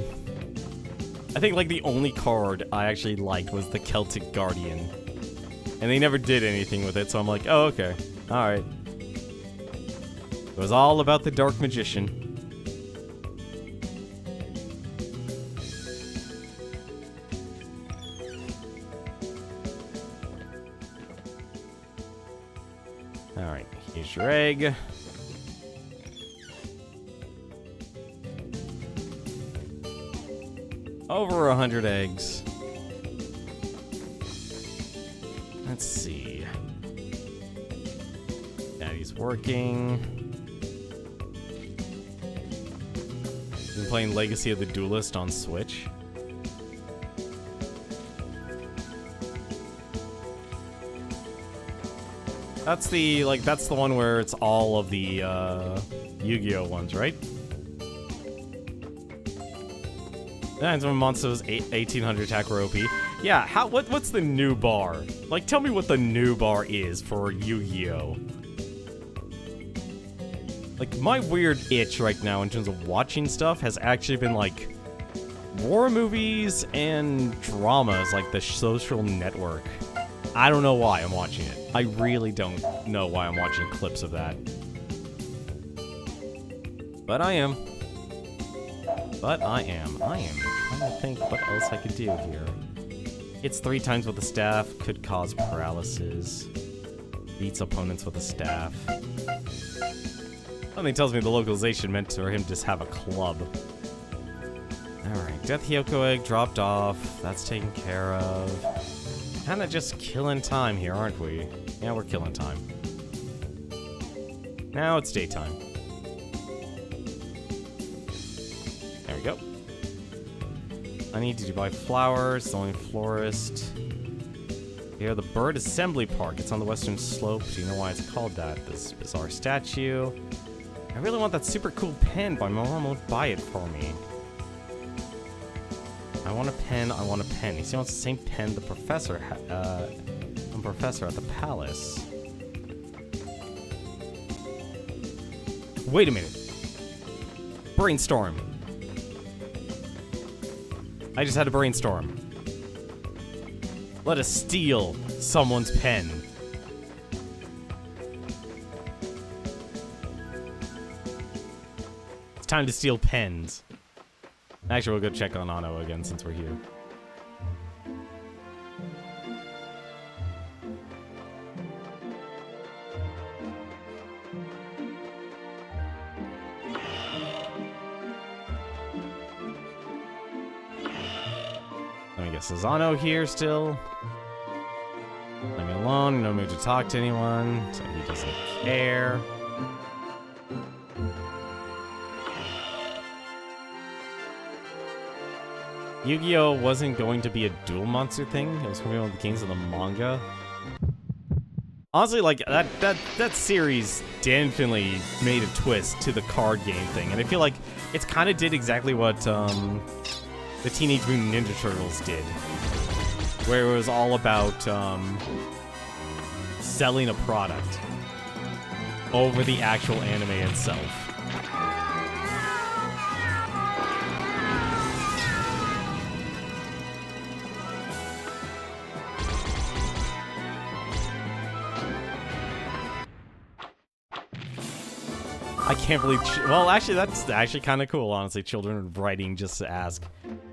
I think, like, the only card I actually liked was the Celtic Guardian. And they never did anything with it, so I'm like, oh, okay. Alright. It was all about the Dark Magician. Alright, here's your egg. Over 100 eggs. Let's see. Daddy's working. Been playing Legacy of the Duelist on Switch. That's the, like, that's the one where it's all of the, Yu-Gi-Oh ones, right? That's when Monster's 1800 attack were OP. Yeah, what's the new bar? Like, tell me what the new bar is for Yu-Gi-Oh! Like, my weird itch right now in terms of watching stuff has actually been, like, war movies and dramas, like The Social Network. I don't know why I'm watching it. I really don't know why I'm watching clips of that. But I am. I am trying to think what else I could do here. Hits 3 times with the staff, could cause paralysis. Beats opponents with a staff. Something tells me the localization meant for him to just have a club. Alright, Death Hyoko Egg dropped off. That's taken care of. Kinda just killing time here, aren't we? Yeah, we're killing time. Now it's daytime. There we go. I need to buy flowers, the only florist. Here, the Bird Assembly Park. It's on the western slope. Do you know why it's called that? This bizarre statue. I really want that super cool pen, but my mom won't buy it for me. I want a pen, I want a pen. He still wants the same pen the professor professor at the palace. Wait a minute. Brainstorm. I just had a brainstorm. Let us steal someone's pen. It's time to steal pens. Actually, we'll go check on Anno again since we're here. Let me guess, is Anno here still? Leave me alone, no mood to talk to anyone, so he doesn't care. Yu-Gi-Oh! Wasn't going to be a dual monster thing. It was going to be one of the games of the manga. Honestly, like, that series definitely made a twist to the card game thing. And I feel like it's kind of did exactly what the Teenage Mutant Ninja Turtles did. Where it was all about selling a product over the actual anime itself. I can't believe... Well, actually, that's actually kind of cool, honestly. Children writing just to ask,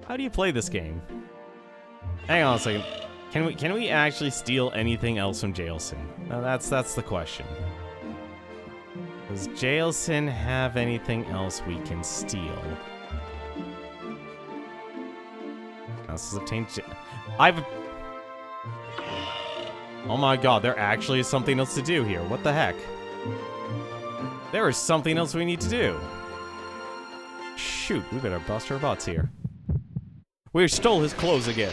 how do you play this game? Hang on a second. Can we actually steal anything else from Jailson? No, that's the question. Does Jailson have anything else we can steal? This is obtained... Oh my god, there actually is something else to do here. What the heck? There is something else we need to do. Shoot, we better bust our butts here. We stole his clothes again.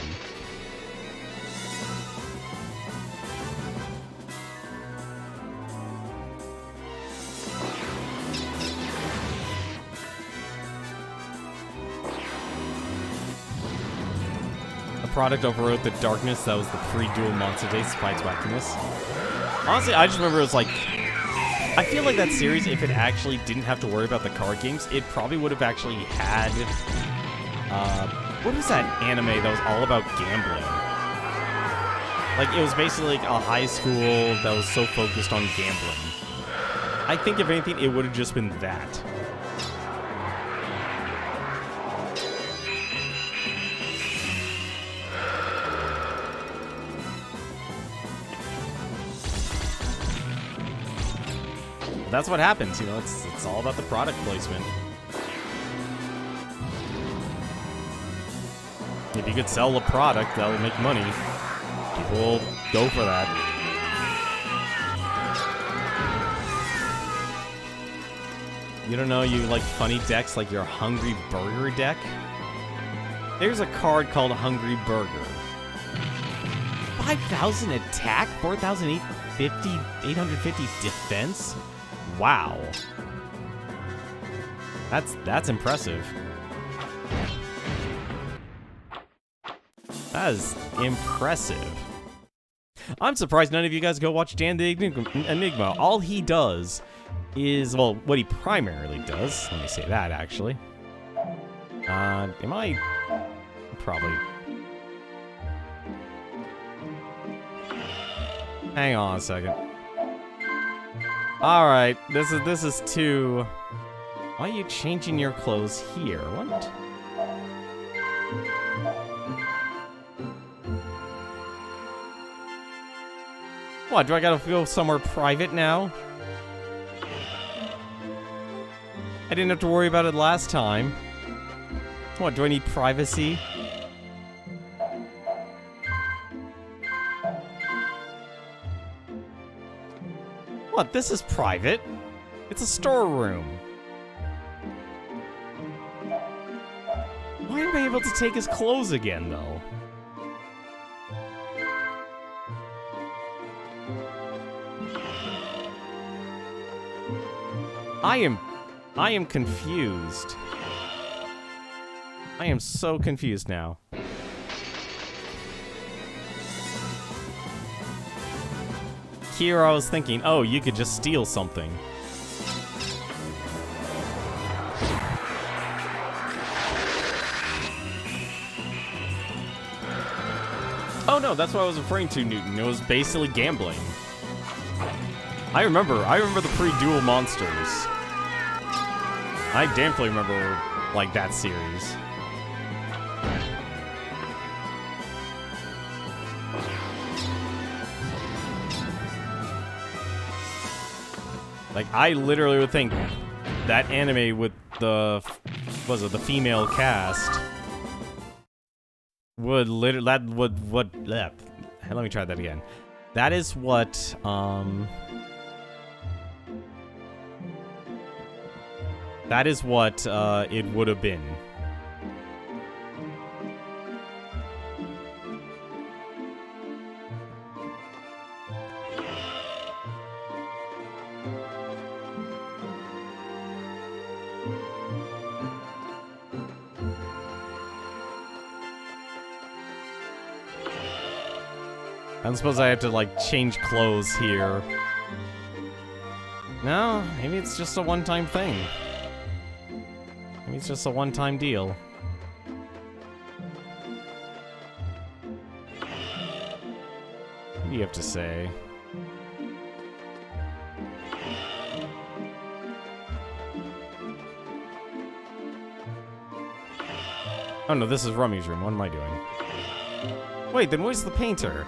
The product overrode the darkness that was the pre-dual monster day despite its wackiness. Honestly, I just remember it was like... I feel like that series, if it actually didn't have to worry about the card games, it probably would have actually had... what was that anime that was all about gambling? Like, it was basically like a high school that was so focused on gambling. I think, if anything, it would have just been that. That's what happens, you know, it's all about the product placement. If you could sell a product that will make money, people will go for that. You don't know you like funny decks like your Hungry Burger deck? There's a card called Hungry Burger. 5,000 attack, 4,850 defense? Wow. That's impressive. That is impressive. I'm surprised none of you guys go watch Dan the Enigma. All he does is, well, what he primarily does. Let me say that, actually. Am I... Probably... Hang on a second. Alright, this is too... Why are you changing your clothes here? What? What, do I gotta go somewhere private now? I didn't have to worry about it last time. What, do I need privacy? What, this is private? It's a storeroom. Why am I able to take his clothes again, though? I am confused. I am so confused now. Here I was thinking, oh, you could just steal something. Oh no, that's what I was referring to, Newton. It was basically gambling. I remember the pre-duel monsters. I definitely remember, like, that series. Like, I literally would think that anime with the, the female cast would literally, let me try that again. That is what, that is what, it would have been. I don't suppose I have to, like, change clothes here. No, maybe it's just a one-time thing. Maybe it's just a one-time deal. What do you have to say? Oh no, this is Rummy's room. What am I doing? Wait, then where's the painter?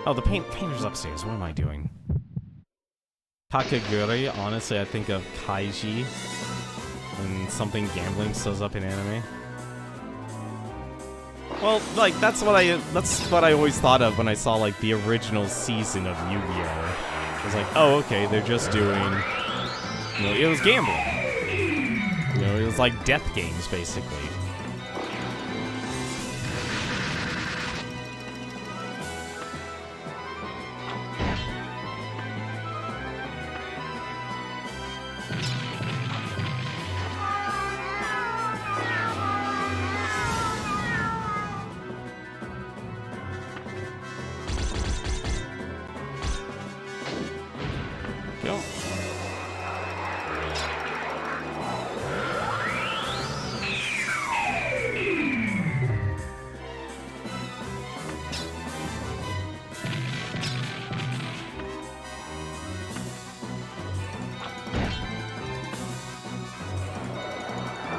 Oh, the painter's upstairs. What am I doing? Kakaguri, honestly, I think of Kaiji when something gambling shows up in anime. Well, like, that's what I always thought of when I saw, like, the original season of Yu-Gi-Oh! I was like, oh, okay, they're just doing... You know, it was gambling. You know, it was like death games, basically.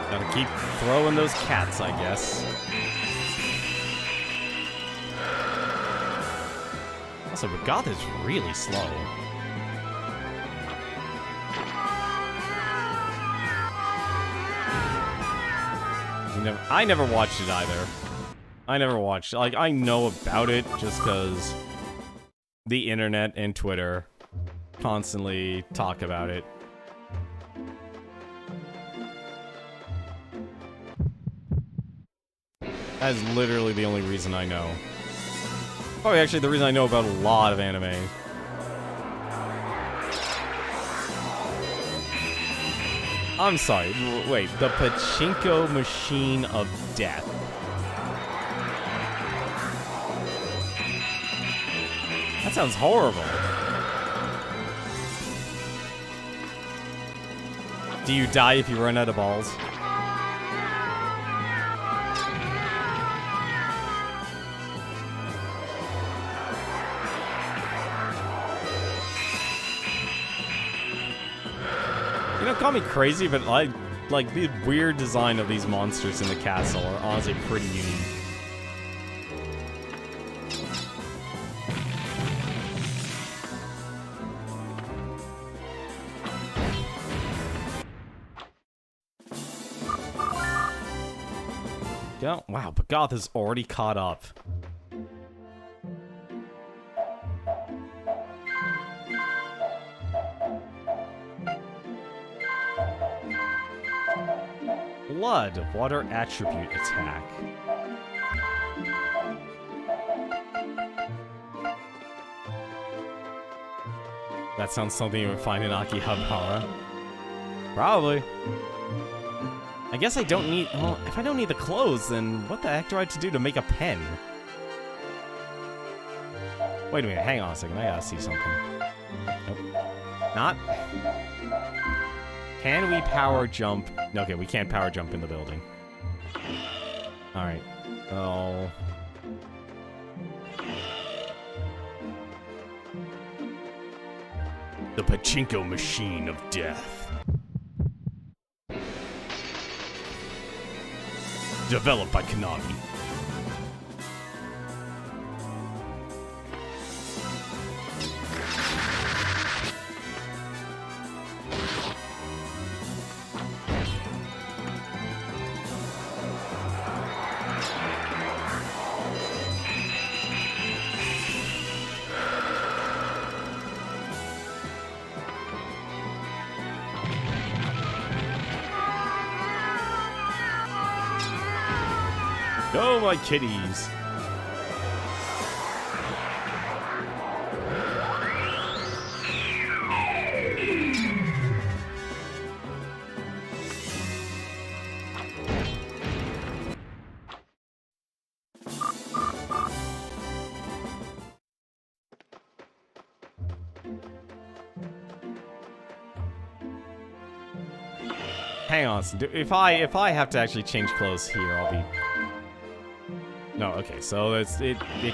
Gotta keep throwing those cats, I guess. Also, Regath is really slow. I never watched it either. I never watched it. Like, I know about it just because the internet and Twitter constantly talk about it. That is literally the only reason I know. Probably actually the reason I know about a lot of anime. I'm sorry, wait, the pachinko machine of death. That sounds horrible. Do you die if you run out of balls? You know, call me crazy, but like the weird design of these monsters in the castle are honestly pretty unique. Yeah, wow, but Goth is already caught up. Blood, water attribute attack. That sounds something you would find in Akihabara. Probably. I guess I don't need... Well, if I don't need the clothes, then what the heck do I have to do to make a pen? Wait a minute, hang on a second. I gotta see something. Nope. Not? Can we power jump? Okay, we can't power jump in the building. Alright. Oh... The pachinko machine of death. Developed by Konami. Go, my kitties. Hang on, if I have to actually change clothes here, I'll be... No, okay, so it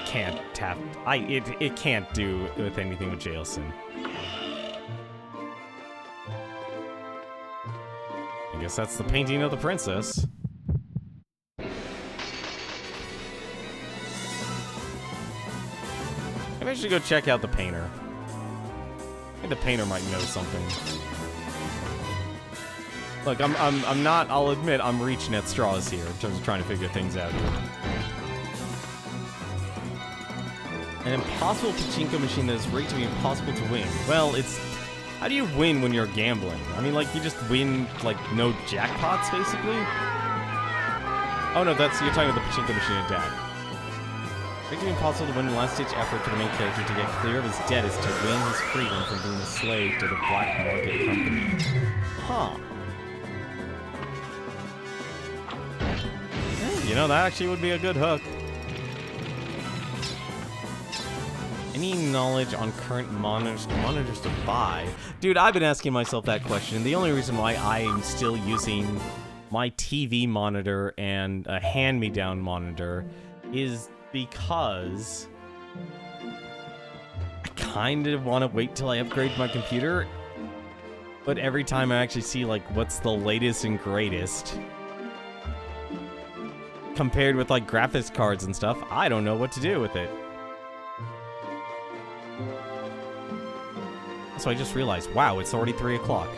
can't tap. It can't do with anything with Jailson. I guess that's the painting of the princess. Maybe I should go check out the painter. I think the painter might know something. Look, I'm not. I'll admit I'm reaching at straws here in terms of trying to figure things out. An impossible pachinko machine that is rigged to be impossible to win. Well, it's... How do you win when you're gambling? I mean, like, you just win, like, no jackpots, basically? Oh, no, that's... You're talking about the pachinko machine of death. Rigged to be impossible to win, the last-ditch effort for the main character to get clear of his debt is to win his freedom from being a slave to the black market company. Huh. You know, that actually would be a good hook. Any knowledge on current monitors to buy? Dude, I've been asking myself that question. The only reason why I'm still using my TV monitor and a hand-me-down monitor is because I kind of want to wait till I upgrade my computer, but every time I actually see, like, what's the latest and greatest compared with, like, graphics cards and stuff, I don't know what to do with it. So I just realized, wow, it's already 3 o'clock.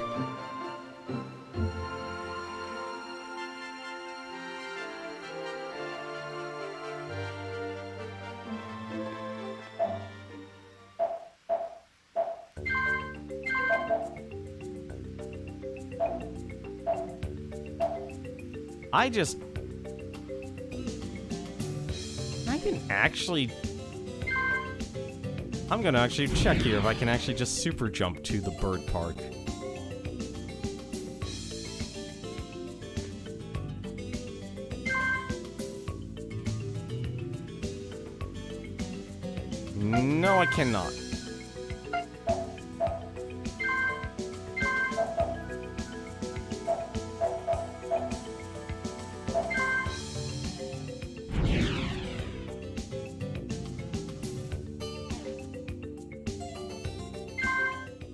I can actually I'm gonna actually check here if I can actually just super jump to the bird park. No, I cannot.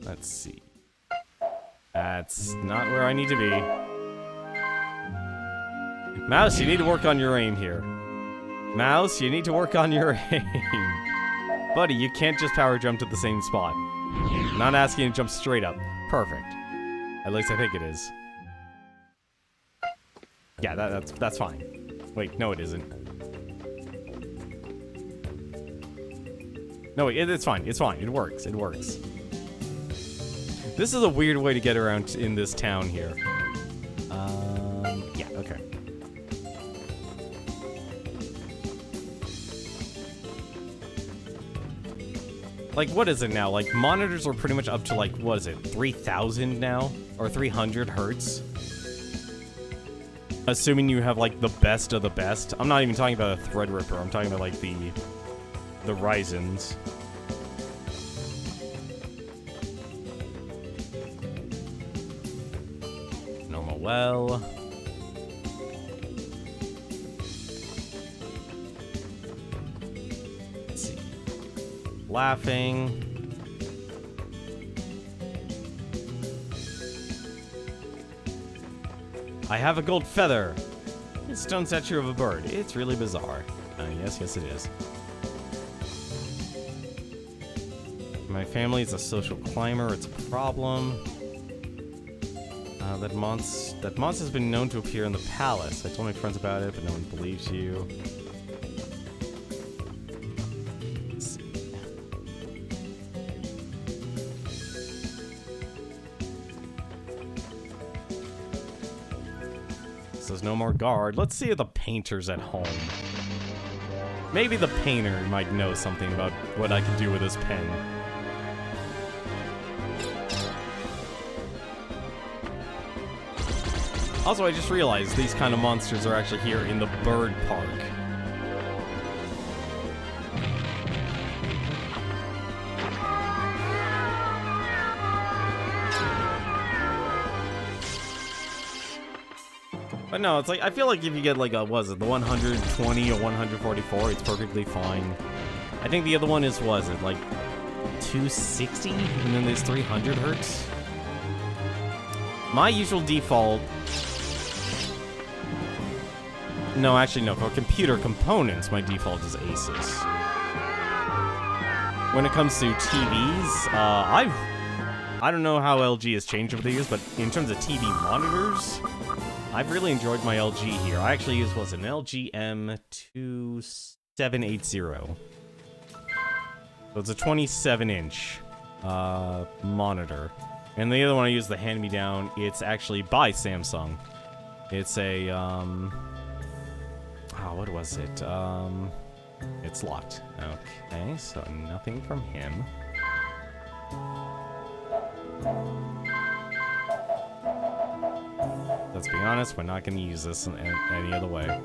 Let's see. That's not where I need to be. Mouse, you need to work on your aim here. Mouse, you need to work on your aim. Buddy, you can't just power jump to the same spot. I'm not asking you to jump straight up. Perfect. At least I think it is. Yeah, that's fine. Wait, no it isn't. No, it's fine. It's fine. It works. It works. This is a weird way to get around in this town here. Yeah, okay. Like, what is it now? Like, monitors are pretty much up to, like, what is it? 3,000 now? Or 300 hertz? Assuming you have, like, the best of the best. I'm not even talking about a Threadripper. I'm talking about, like, the Ryzens. Normal well. Let's see. Laughing. I have a gold feather. It's a stone statue of a bird. It's really bizarre. Yes, it is. My family is a social climber. It's a problem. That monster has been known to appear in the palace. I told my friends about it, but no one believes you. Let's see. So there's no more guard. Let's see if the painter's at home. Maybe the painter might know something about what I can do with this pen. Also, I just realized these kind of monsters are actually here in the bird park. But no, it's like, I feel like if you get like a, was it the 120 or 144, it's perfectly fine. I think the other one is, was it like 260? And then there's 300 hertz? My usual default... No, actually, no. For computer components, my default is Asus. When it comes to TVs, I don't know how LG has changed over the years, but in terms of TV monitors, I've really enjoyed my LG here. I actually use, was an LG M2780. So it's a 27-inch monitor. And the other one I use, the hand-me-down, it's actually by Samsung. It's a, what was it? It's locked. Okay, so nothing from him. Let's be honest, we're not going to use this in any other way.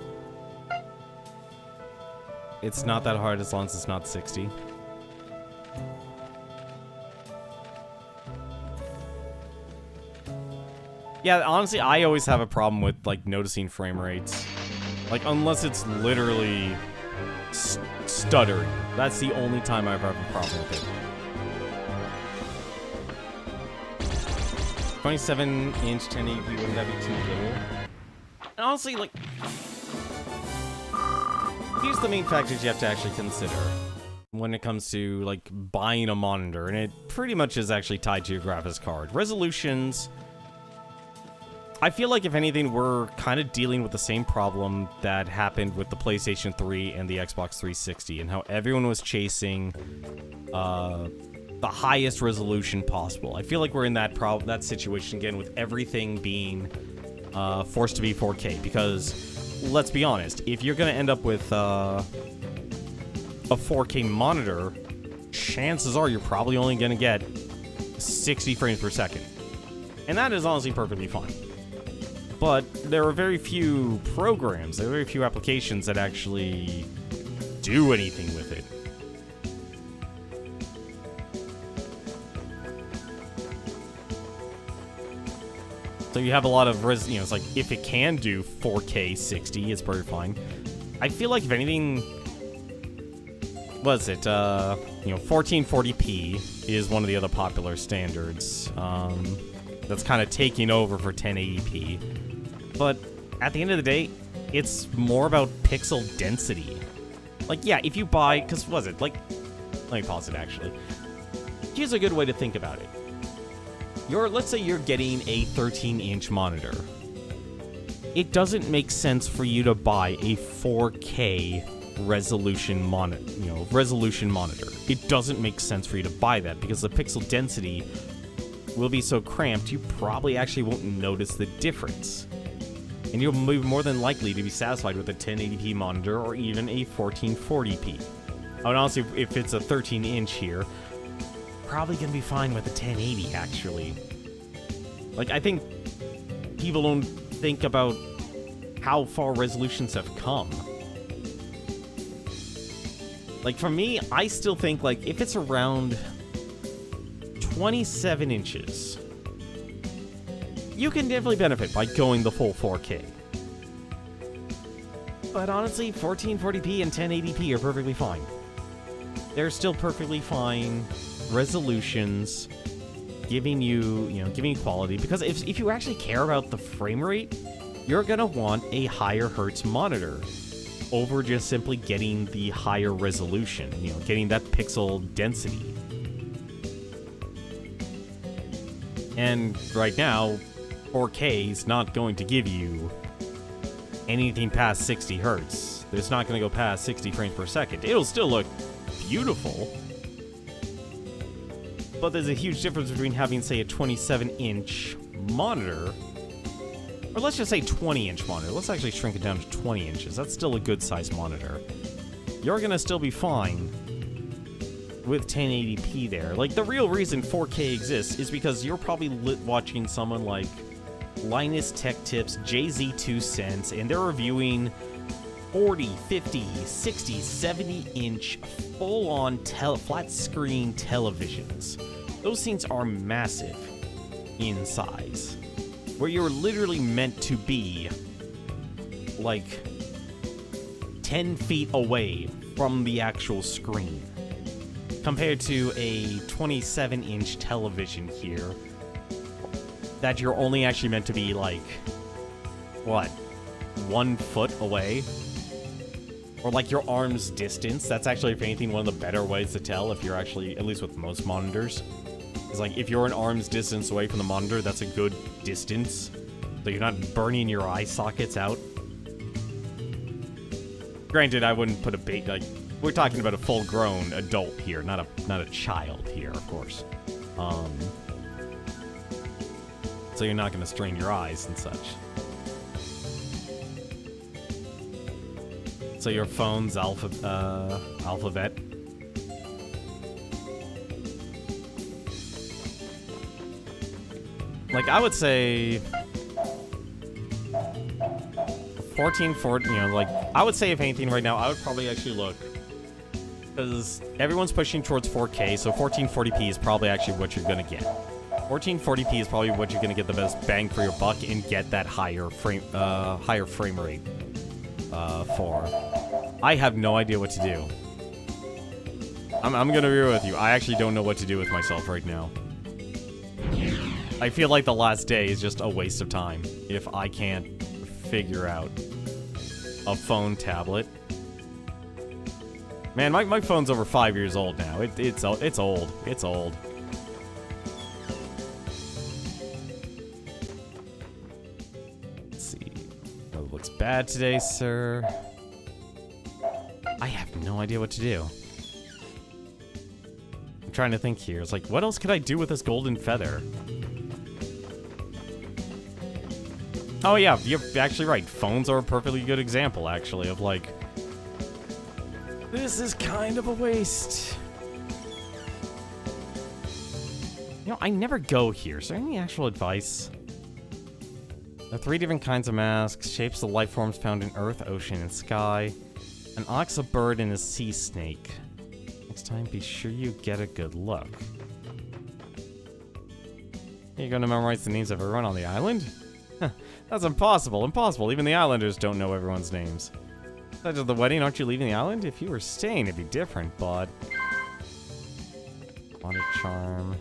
It's not that hard as long as it's not 60. Yeah, honestly, I always have a problem with, like, noticing frame rates. Like, unless it's literally stuttering. That's the only time I ever have a problem with it. 27-inch 1080p, wouldn't that be too little? And honestly, like... Here's the main factors you have to actually consider when it comes to, like, buying a monitor. And it pretty much is actually tied to your graphics card. Resolutions... I feel like, if anything, we're kind of dealing with the same problem that happened with the PlayStation 3 and the Xbox 360, and how everyone was chasing the highest resolution possible. I feel like we're in that situation again, with everything being forced to be 4K, because, let's be honest, if you're going to end up with a 4K monitor, chances are you're probably only going to get 60 frames per second. And that is honestly perfectly fine. But there are very few programs, there are very few applications that actually do anything with it. So you have a lot of, it's like, if it can do 4K 60, it's pretty fine. I feel like if anything, what is it, 1440p is one of the other popular standards. That's kind of taking over for 1080p. But at the end of the day, it's more about pixel density. Like, yeah, if you buy, because was it, like, let me pause it actually. Here's a good way to think about it. Let's say you're getting a 13-inch monitor. It doesn't make sense for you to buy a 4K resolution monitor. It doesn't make sense for you to buy that because the pixel density will be so cramped, you probably actually won't notice the difference. And you'll be more than likely to be satisfied with a 1080p monitor or even a 1440p. I would honestly, if it's a 13-inch here, probably gonna be fine with a 1080 actually. Like, I think people don't think about how far resolutions have come. Like, for me, I still think, like, if it's around 27 inches, you can definitely benefit by going the full 4K. But honestly, 1440p and 1080p are perfectly fine. They're still perfectly fine resolutions, giving you quality, because if you actually care about the frame rate, you're gonna want a higher hertz monitor over just simply getting the higher resolution, getting that pixel density. And right now, 4K is not going to give you anything past 60 hertz. It's not going to go past 60 frames per second. It'll still look beautiful, but there's a huge difference between having, say, a 27-inch monitor, or let's just say 20-inch monitor. Let's actually shrink it down to 20 inches. That's still a good-sized monitor. You're going to still be fine with 1080p there. Like, the real reason 4K exists is because you're probably watching someone like Linus Tech Tips, JZ2 Cents, and they're reviewing 40, 50, 60, 70-inch full-on flat-screen televisions. Those things are massive in size, where you're literally meant to be, like, 10 feet away from the actual screen, compared to a 27-inch television here that you're only actually meant to be, like, what, 1 foot away? Or, like, your arm's distance. That's actually, if anything, one of the better ways to tell if you're actually, at least with most monitors, is, like, if you're an arm's distance away from the monitor, that's a good distance, so you're not burning your eye sockets out. Granted, I wouldn't put a like, we're talking about a full-grown adult here, not a child here, of course. So you're not going to strain your eyes and such. So your phone's alphabet. Like, I would say 1440, like, I would say if anything right now, I would probably actually look, because everyone's pushing towards 4K, so 1440p is probably actually what you're gonna get. 1440p is probably what you're gonna get the best bang for your buck and get that higher frame rate for. I have no idea what to do. I'm gonna be real with you. I actually don't know what to do with myself right now. I feel like the last day is just a waste of time if I can't figure out a phone tablet. Man, my phone's over 5 years old now. It's old. It's old. Let's see. Oh, it looks bad today, sir. I have no idea what to do. I'm trying to think here. It's like, what else could I do with this golden feather? Oh yeah, you're actually right. Phones are a perfectly good example, actually, of like, this is kind of a waste. You know, I never go here. Is there any actual advice? There are 3 different kinds of masks. Shapes of life forms found in earth, ocean, and sky. An ox, a bird, and a sea snake. Next time, be sure you get a good look. You're gonna memorize the names of everyone on the island? That's impossible. Impossible. Even the islanders don't know everyone's names. Such as the wedding, aren't you leaving the island? If you were staying, it'd be different, but... Water charm.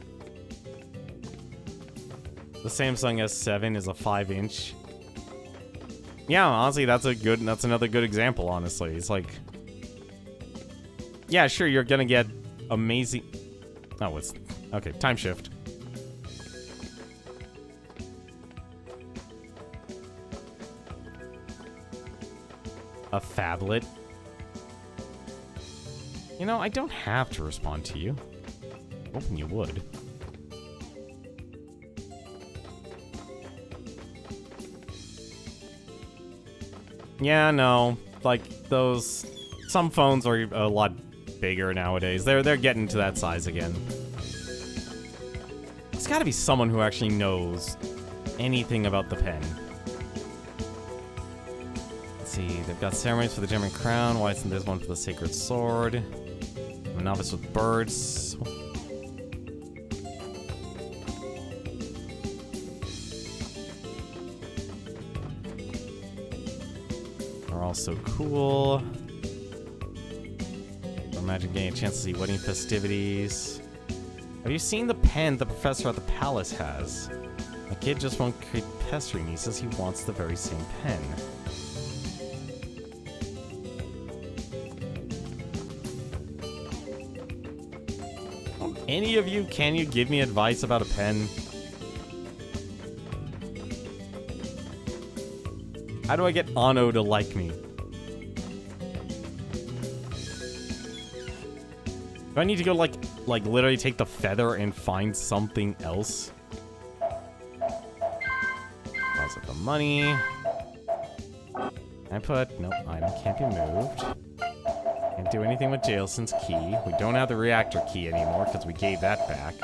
The Samsung S7 is a 5-inch. Yeah, honestly, that's another good example, honestly. It's like... Yeah, sure, you're gonna get amazing... Oh, it's... Okay, time shift. A phablet. You know, I don't have to respond to you. Hoping you would. Yeah, no. Like, those... Some phones are a lot bigger nowadays. They're getting to that size again. There's gotta be someone who actually knows anything about the pen. Let's see, they've got ceremonies for the German crown. Why isn't there one for the sacred sword? I'm a novice with birds. Are all so cool. Imagine getting a chance to see wedding festivities. Have you seen the pen the professor at the palace has? My kid just won't keep pestering me. He says he wants the very same pen. Any of you, can you give me advice about a pen? How do I get Anno to like me? Do I need to go, like literally take the feather and find something else? Deposit the money. I put... Nope, item can't be moved. Can't do anything with Jailson's key. We don't have the reactor key anymore because we gave that back.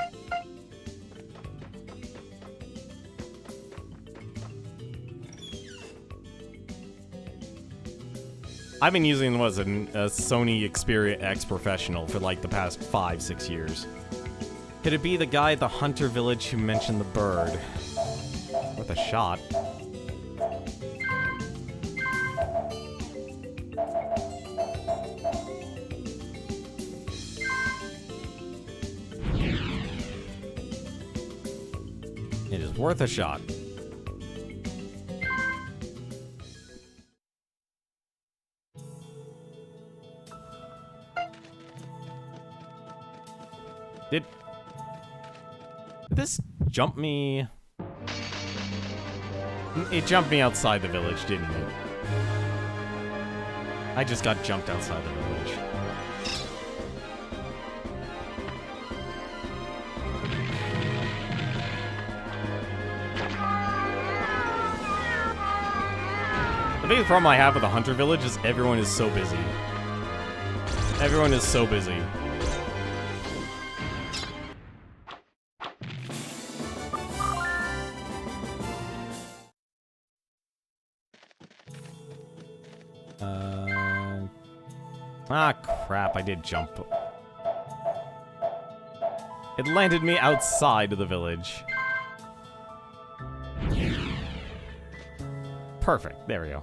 I've been using, a Sony Xperia X Professional for like the past 5-6 years. Could it be the guy at the Hunter Village who mentioned the bird? Worth a shot. It is worth a shot. Did this jump me? It jumped me outside the village, didn't it? I just got jumped outside the village. The biggest problem I have with the Hunter Village is everyone is so busy. Everyone is so busy. Ah, crap, I did jump. It landed me outside of the village. Perfect, there we go.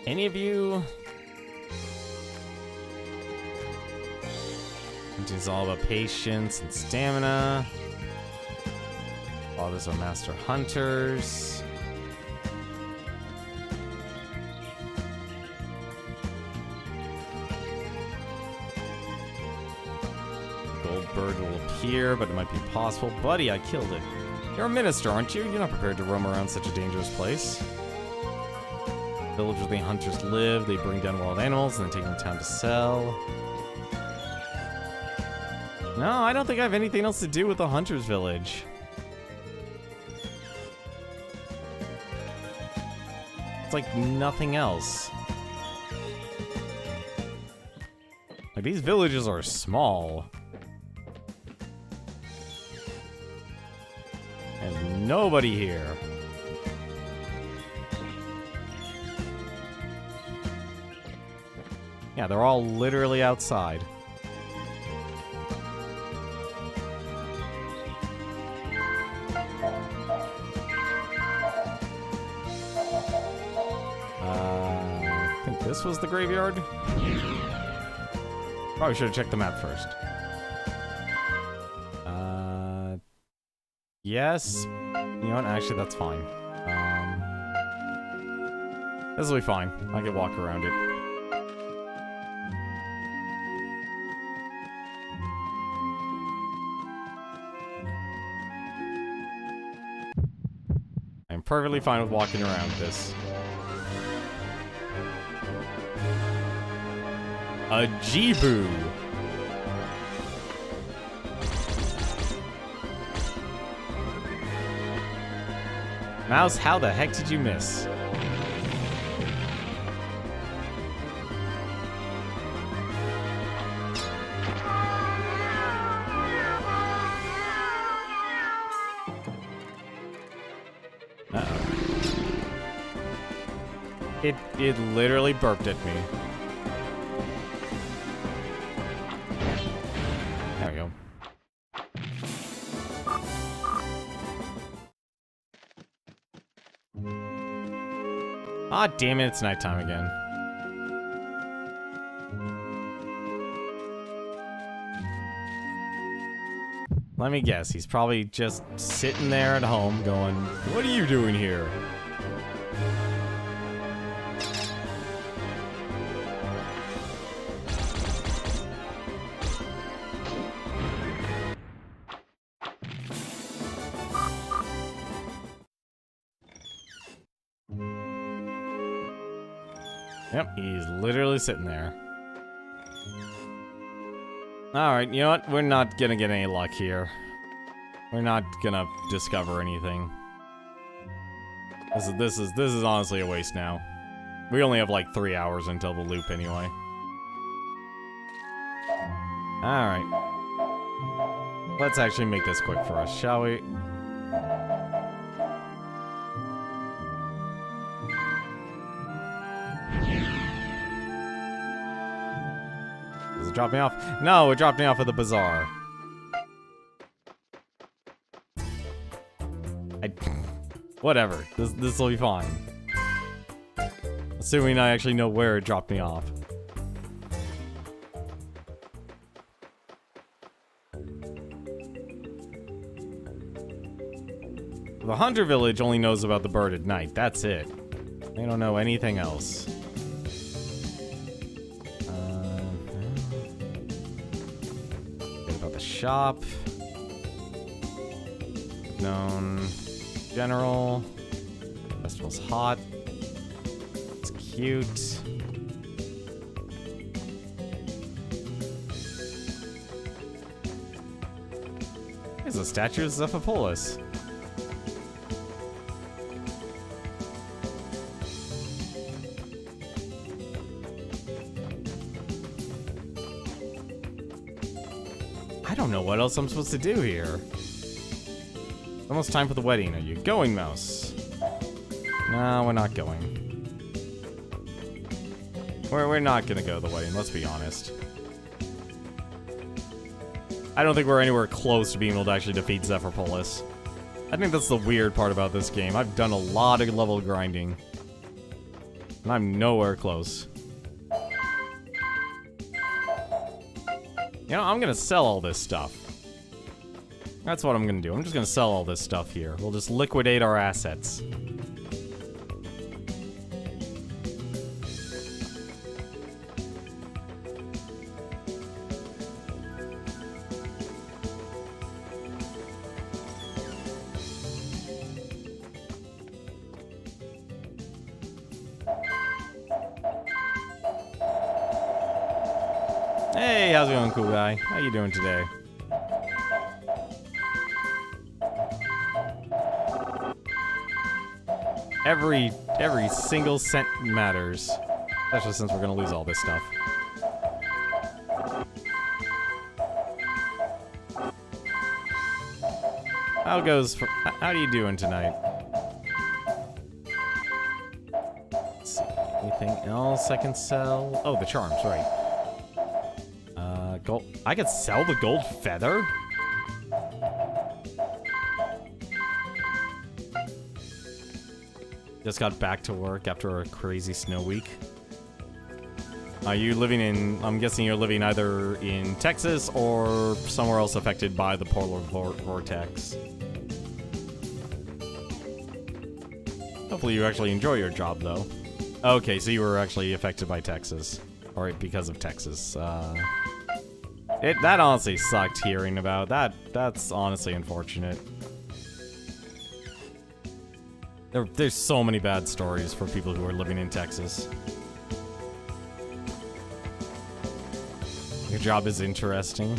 Any of you? It's all about patience and stamina. Fathers are master hunters. Goldbird will appear, but it might be possible. Buddy, I killed it. You're a minister, aren't you? You're not prepared to roam around such a dangerous place. Village where the hunters live. They bring down wild animals and then take them to town to sell. No, I don't think I have anything else to do with the hunter's village. It's like nothing else. Like, these villages are small. And nobody here. Yeah, they're all literally outside. I think this was the graveyard. Probably should have checked the map first. Yes. You know what? Actually, that's fine. This will be fine. I can walk around it. I'm perfectly fine with walking around this. A Jibu. Mouse, how the heck did you miss? It literally burped at me. There we go. Ah, damn it, it's nighttime again. Let me guess, he's probably just sitting there at home going, "What are you doing here?" Yep, he's literally sitting there. Alright, you know what? We're not gonna get any luck here. We're not gonna discover anything. This is honestly a waste now. We only have like 3 hours until the loop anyway. Alright. Let's actually make this quick for us, shall we? Does it drop me off? No, it dropped me off at the bazaar. Whatever. This will be fine. Assuming I actually know where it dropped me off. The Hunter Village only knows about the bird at night. That's it. They don't know anything else. Bit about the shop. Known. General. Festival's hot. It's cute. There's a statue of Zephypolis. I don't know what else I'm supposed to do here. Almost time for the wedding. Are you going, Mouse? No, we're not going. We're not gonna go to the wedding, let's be honest. I don't think we're anywhere close to being able to actually defeat Zephypolis. I think that's the weird part about this game. I've done a lot of level grinding. And I'm nowhere close. You know, I'm gonna sell all this stuff. That's what I'm gonna do. I'm just gonna sell all this stuff here. We'll just liquidate our assets. Hey, how's it going, cool guy? How you doing today? Every single cent matters. Especially since we're gonna lose all this stuff. How are you doing tonight? Let's see, anything else I can sell? Oh, the charms, right. Gold. I could sell the gold feather? Just got back to work after a crazy snow week. Are you living in... I'm guessing you're living either in Texas or somewhere else affected by the polar vortex. Hopefully you actually enjoy your job, though. Okay, so you were actually affected by Texas. Or because of Texas. That honestly sucked hearing about. That's honestly unfortunate. There's so many bad stories for people who are living in Texas. Your job is interesting.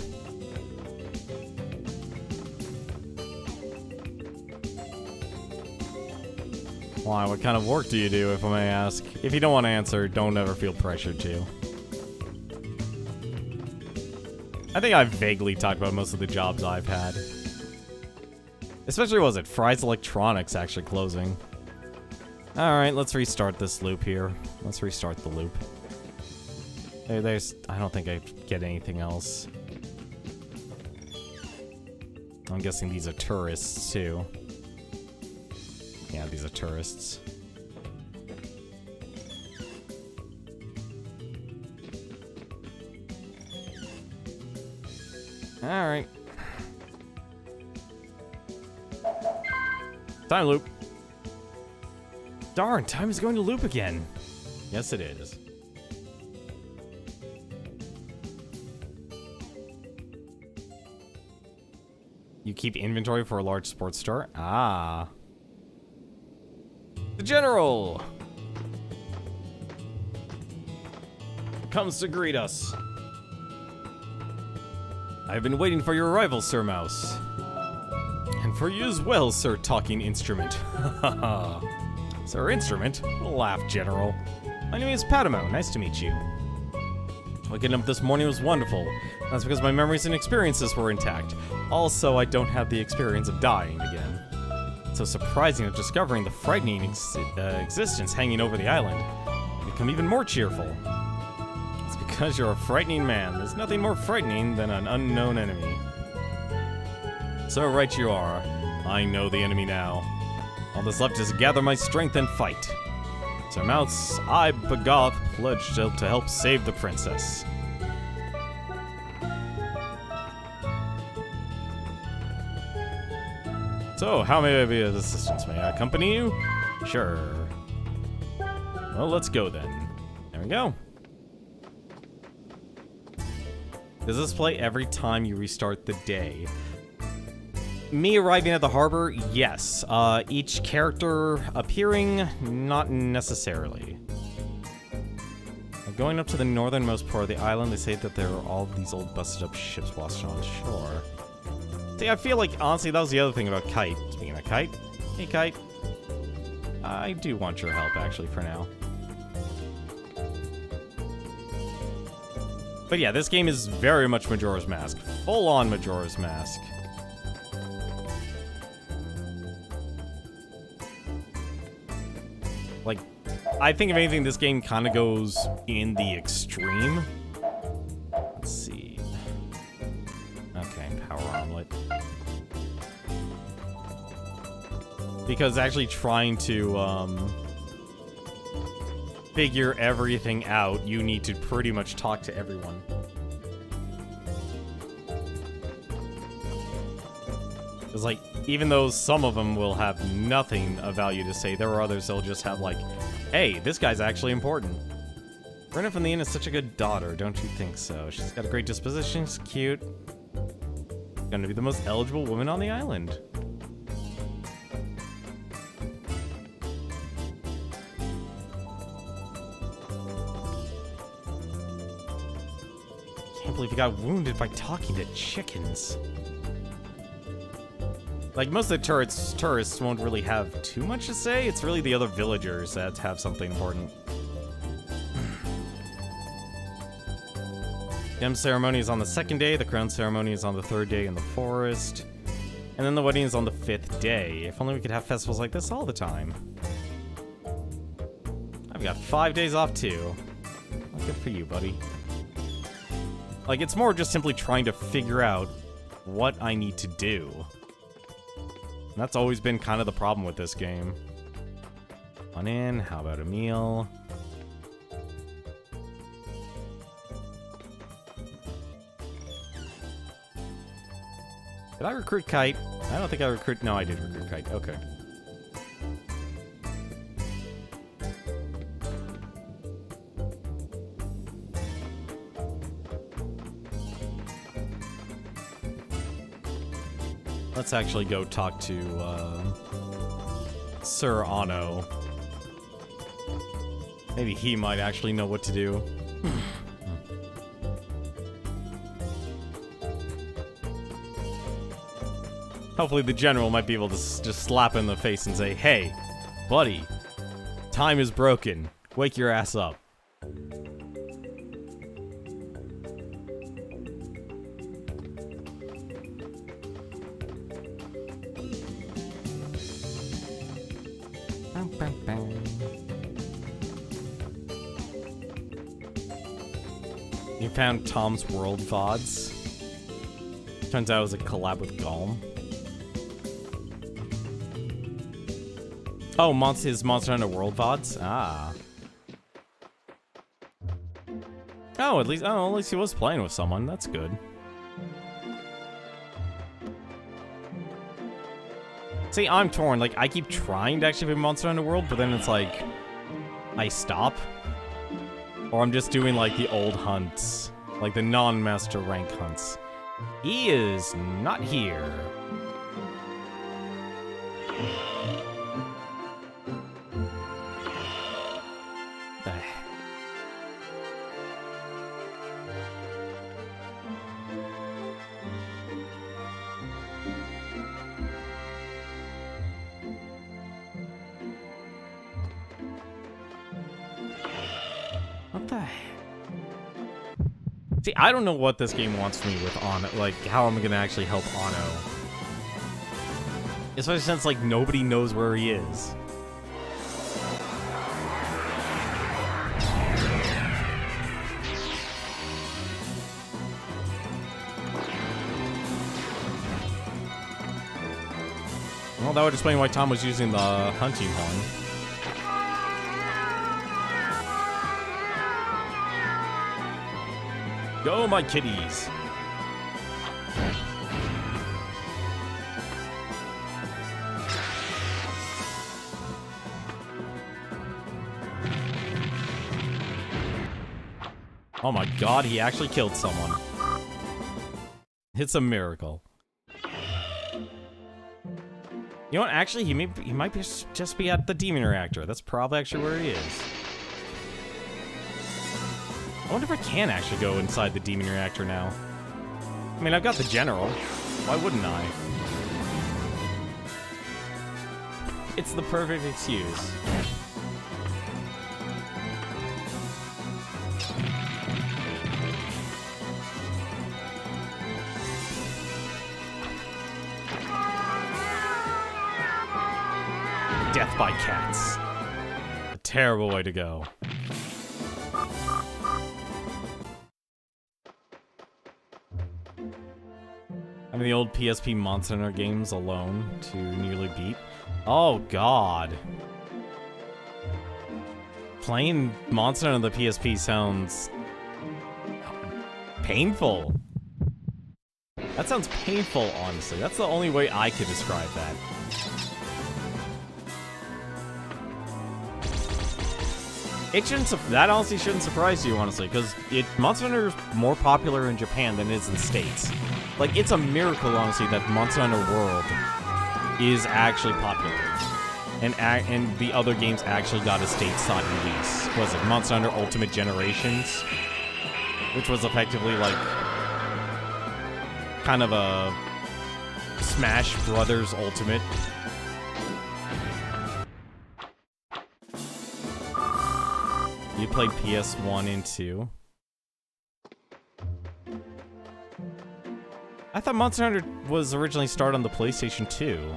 Why? What kind of work do you do, if I may ask? If you don't want to answer, don't ever feel pressured to. I think I've vaguely talked about most of the jobs I've had. Especially, what was it? Fry's Electronics actually closing. Alright, let's restart this loop here. Let's restart the loop. I don't think I get anything else. I'm guessing these are tourists, too. Yeah, these are tourists. Alright. Time loop. Darn, time is going to loop again. Yes, it is. You keep inventory for a large sports store? Ah. The General comes to greet us. I've been waiting for your arrival, Sir Mouse. And for you as well, Sir Talking Instrument. Sir Instrument? Laugh, General. My name is Padamo. Nice to meet you. Waking up this morning was wonderful. That's because my memories and experiences were intact. Also, I don't have the experience of dying again. It's so surprising of discovering the frightening existence hanging over the island. I become even more cheerful. It's because you're a frightening man. There's nothing more frightening than an unknown enemy. So right you are. I know the enemy now. All that's left is to gather my strength and fight. Sir Mouse, I, Backlog, pledge to help save the princess. So, how may I be of assistance? May I accompany you? Sure. Well, let's go then. There we go. Does this play every time you restart the day? Me arriving at the harbor, yes. Each character appearing, not necessarily. Going up to the northernmost part of the island, they say that there are all these old busted up ships washed on shore. See, I feel like, honestly, that was the other thing about Kite. Speaking of Kite, hey Kite. I do want your help, actually, for now. But yeah, this game is very much Majora's Mask. Full-on Majora's Mask. Like, I think if anything, this game kind of goes in the extreme. Let's see. Okay, power omelet. Because actually trying to figure everything out, you need to pretty much talk to everyone. It's like, even though some of them will have nothing of value to say, there are others that'll just have like, hey, this guy's actually important. Brenna from the Inn is such a good daughter, don't you think so? She's got a great disposition, she's cute. Gonna be the most eligible woman on the island. Can't believe you got wounded by talking to chickens. Like, most of the tourists won't really have too much to say. It's really the other villagers that have something important. Gem ceremony is on the 2nd day, the crown ceremony is on the 3rd day in the forest, and then the wedding is on the 5th day. If only we could have festivals like this all the time. I've got 5 days off too. Well, good for you, buddy. Like, it's more just simply trying to figure out what I need to do. And that's always been kind of the problem with this game. On in, how about a meal? Did I recruit Kite? I don't think I recruit... No, I did recruit Kite. Okay. Let's actually go talk to, Sir Anno. Maybe he might actually know what to do. Hopefully the general might be able to just slap him in the face and say, "Hey, buddy, time is broken. Wake your ass up." You found Tom's World VODs. Turns out it was a collab with Golem. Oh, his Monster Hunter World VODs? Ah. Oh, at least he was playing with someone. That's good. See, I'm torn. Like, I keep trying to actually play Monster Hunter World, but then it's like, I stop. Or I'm just doing, like, the old hunts. Like, the non-master rank hunts. He is not here. See, I don't know what this game wants me with Anno, like, how I'm gonna actually help Anno. Especially since, like, nobody knows where he is. Well, that would explain why Tom was using the hunting horn. Go, my kitties! Oh my god, he actually killed someone. It's a miracle. You know what? Actually, he might just be at the demon reactor. That's probably actually where he is. I wonder if I can actually go inside the demon reactor now. I mean, I've got the general. Why wouldn't I? It's the perfect excuse. Death by cats. A terrible way to go. I mean, the old PSP Monster Hunter games alone to nearly beat. Oh, God. Playing Monster Hunter on the PSP sounds painful. That sounds painful, honestly. That's the only way I could describe that. That honestly shouldn't surprise you, honestly, because Monster Hunter is more popular in Japan than it is in the States. Like, it's a miracle, honestly, that Monster Hunter World is actually popular. And the other games actually got a stateside release. Was it Monster Hunter Ultimate Generations? Which was effectively, like, kind of a Smash Brothers Ultimate. You played PS1 and 2. I thought Monster Hunter was originally started on the PlayStation 2.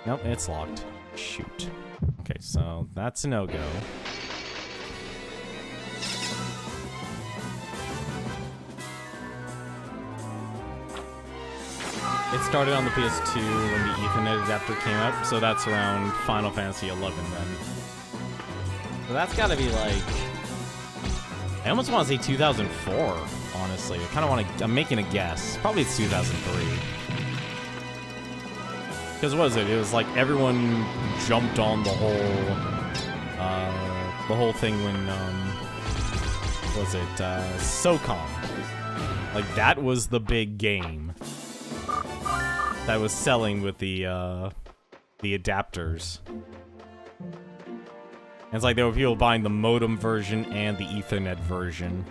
Nope, it's locked. Shoot. Okay, so that's a no-go. It started on the PS2 when the Ethernet adapter came out, so that's around Final Fantasy XI then. So that's gotta be like... I almost want to say 2004, honestly. I kind of want to... I'm making a guess. Probably it's 2003. Because what was it? It was like everyone jumped on the whole thing when, what was it? SOCOM. Like, that was the big game that was selling with the adapters. And it's like there were people buying the modem version and the Ethernet version.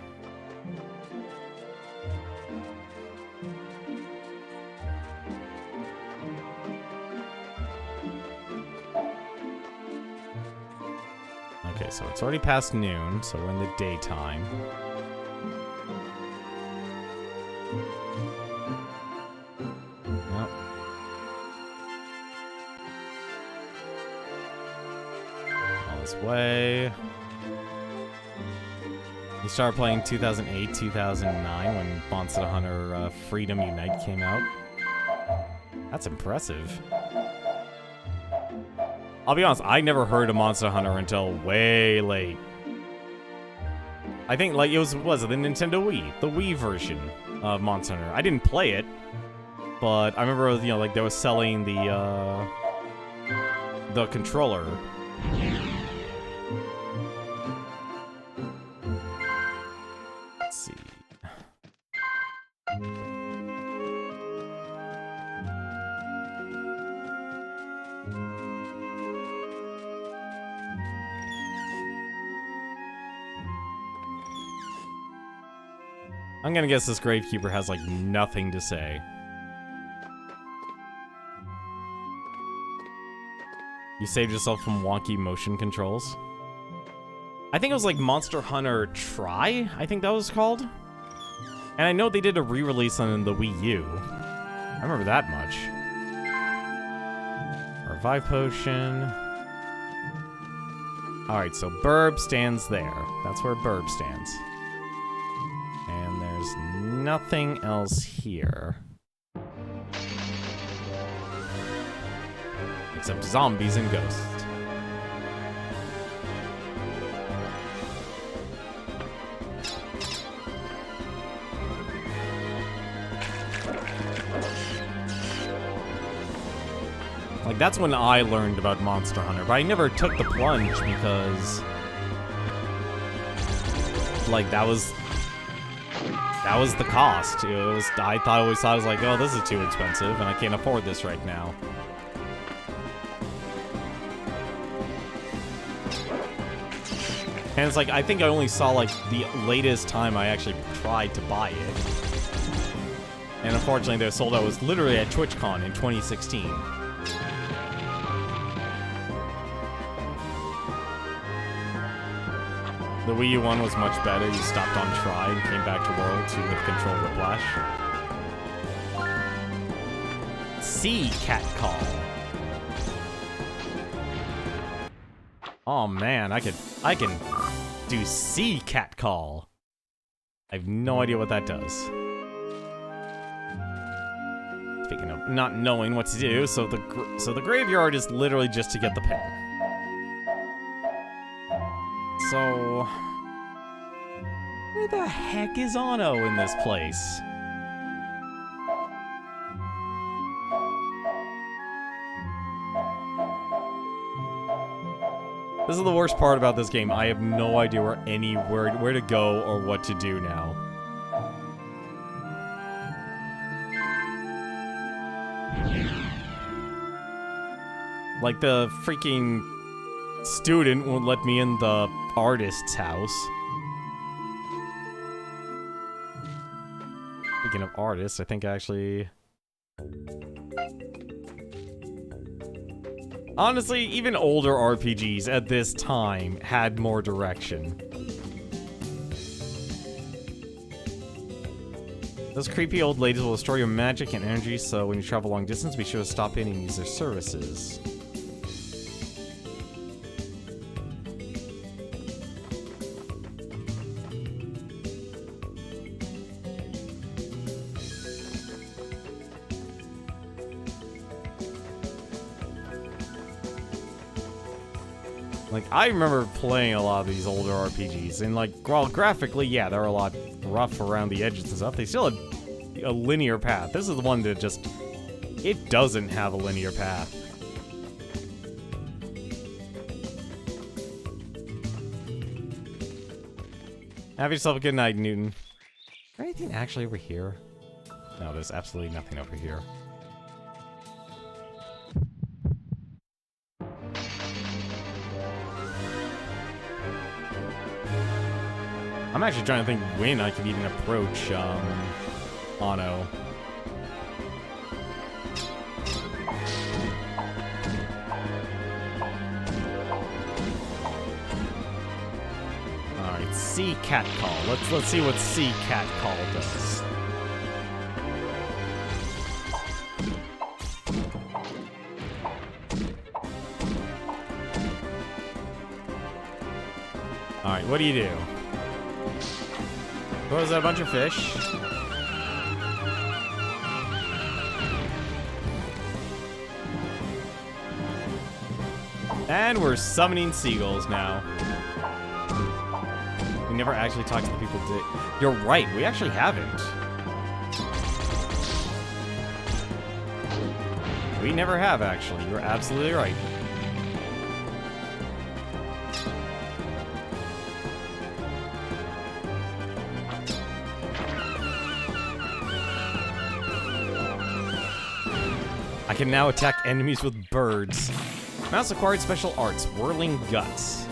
Okay, so it's already past noon, so we're in the daytime. Nope. All this way. You started playing 2008, 2009 when Monster Hunter Freedom Unite came out. That's impressive. I'll be honest, I never heard of Monster Hunter until way late. I think, like, it was it the Nintendo Wii? The Wii version of Monster Hunter. I didn't play it, but I remember, you know, like, they were selling the controller. Let's see. I'm gonna guess this Gravekeeper has, like, nothing to say. You saved yourself from wonky motion controls. I think it was, like, Monster Hunter Try, I think that was called. And I know they did a re-release on the Wii U. I remember that much. Revive Potion. Alright, so Burb stands there. That's where Burb stands. And there's nothing else here. Except zombies and ghosts. Like, that's when I learned about Monster Hunter, but I never took the plunge because, like, that was the cost. It was, I always thought it was like, oh, this is too expensive, and I can't afford this right now. And it's like, I think I only saw, like, the latest time I actually tried to buy it. And unfortunately, they sold out. It was literally at TwitchCon in 2016. The Wii U one was much better. You stopped on Try and came back to World to with Control Whiplash. Sea Cat Call. Oh man, I can do Sea Cat Call. I have no idea what that does. Speaking of not knowing what to do, so the graveyard is literally just to get the pen. So, where the heck is Anno in this place? This is the worst part about this game. I have no idea where to go or what to do now. Like, the freaking student won't let me in the artist's house. Speaking of artists, I think actually... Honestly, even older RPGs at this time had more direction. Those creepy old ladies will destroy your magic and energy, so when you travel long distance, be sure to stop in and use their services. Like, I remember playing a lot of these older RPGs, and like, well, graphically, yeah, they're a lot rough around the edges and stuff. They still had a linear path. This is the one that just, it doesn't have a linear path. Have yourself a good night, Newton. Is there anything actually over here? No, there's absolutely nothing over here. I'm actually trying to think when I can even approach, Ano. Alright, Sea Cat Call. Let's see what Sea Cat Call does. Alright, what do you do? What was that, a bunch of fish? And we're summoning seagulls now. We never actually talked to the people today. You're right, we actually haven't. We never have, actually. You're absolutely right. I can now attack enemies with birds. Mouse acquired special arts, Whirling Guts.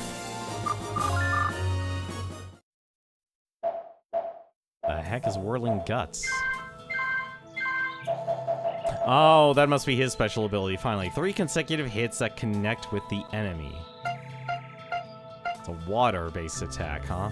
The heck is Whirling Guts? Oh, that must be his special ability, finally. 3 consecutive hits that connect with the enemy. It's a water-based attack, huh?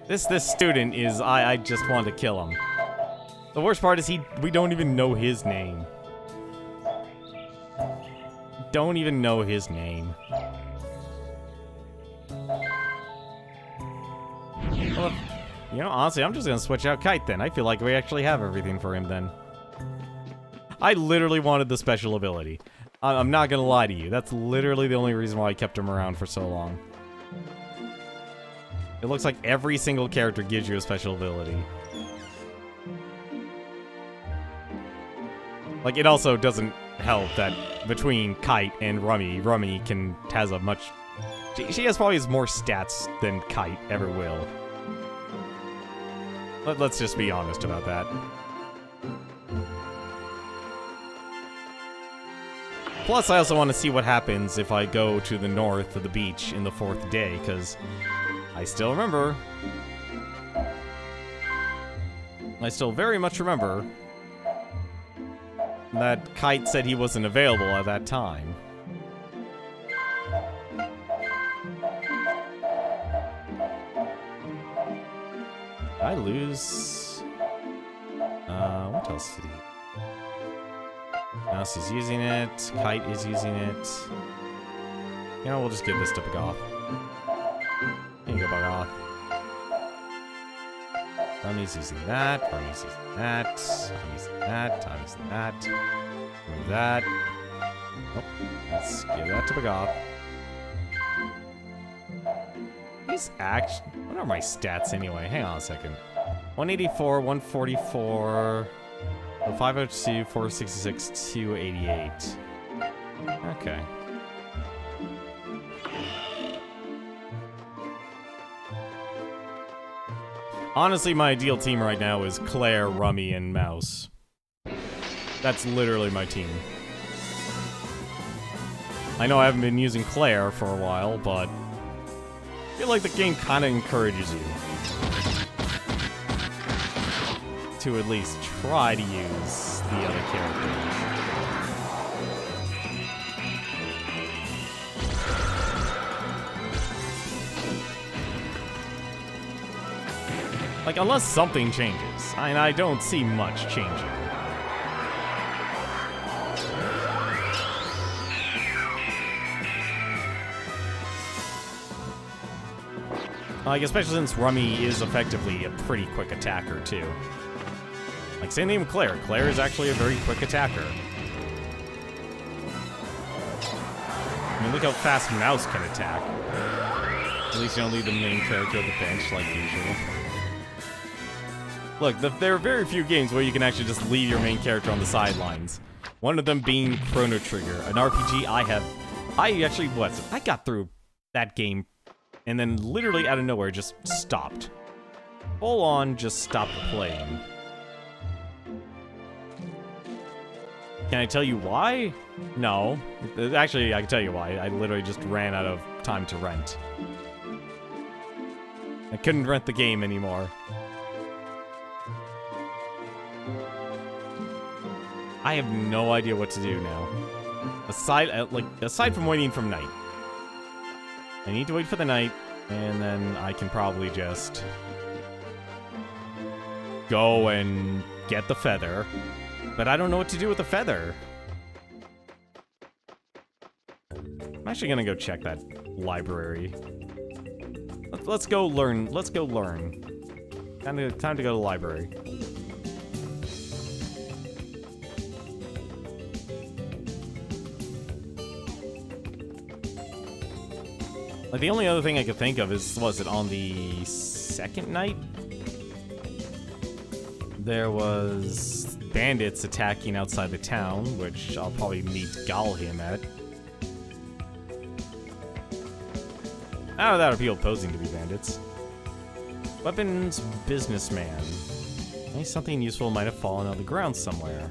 This student is, I just want to kill him. The worst part is we don't even know his name. Don't even know his name. Well, you know, honestly, I'm just gonna switch out Kite then. I feel like we actually have everything for him then. I literally wanted the special ability. I'm not gonna lie to you. That's literally the only reason why I kept him around for so long. It looks like every single character gives you a special ability. Like, it also doesn't help that between Kite and Rummy has a much... She has probably more stats than Kite ever will. Let's just be honest about that. Plus, I also want to see what happens if I go to the north of the beach in the 4th day, because... I still remember. I still very much remember that Kite said he wasn't available at that time. Did I lose? What else did he? Mouse is using it. Kite is using it. You know, we'll just give this to Bagoth. Here you go, Bagoth. Rummy's using that. Rummy's using that. I'm using that. I'm using that. Remove that. Oh, let's give that to Bagoth. These what are my stats anyway? Hang on a second. 184, 144, 502, 466, 288. Okay. Honestly, my ideal team right now is Claire, Rummy, and Mouse. That's literally my team. I know I haven't been using Claire for a while, but I feel like the game kind of encourages you to at least try to use the other characters. Like, unless something changes. And I don't see much changing. Like, especially since Rummy is effectively a pretty quick attacker, too. Like, same thing with Claire. Claire is actually a very quick attacker. I mean, look how fast Mouse can attack. At least you don't leave the main character at the bench, like usual. Look, there are very few games where you can actually just leave your main character on the sidelines. One of them being Chrono Trigger, an RPG I got through that game and then literally out of nowhere just stopped. Full on just stopped playing. Can I tell you why? No. Actually, I can tell you why. I literally just ran out of time to rent. I couldn't rent the game anymore. I have no idea what to do now. Aside from waiting for night. I need to wait for the night, and then I can probably just go and get the feather. But I don't know what to do with the feather. I'm actually gonna go check that library. Let's go learn. Let's go learn. Time to go to the library. Like, the only other thing I could think of is, was it on the second night? There was bandits attacking outside the town, which I'll probably meet Galhim at. Oh, that are people posing to be bandits. Weapons businessman. Maybe something useful might have fallen on the ground somewhere.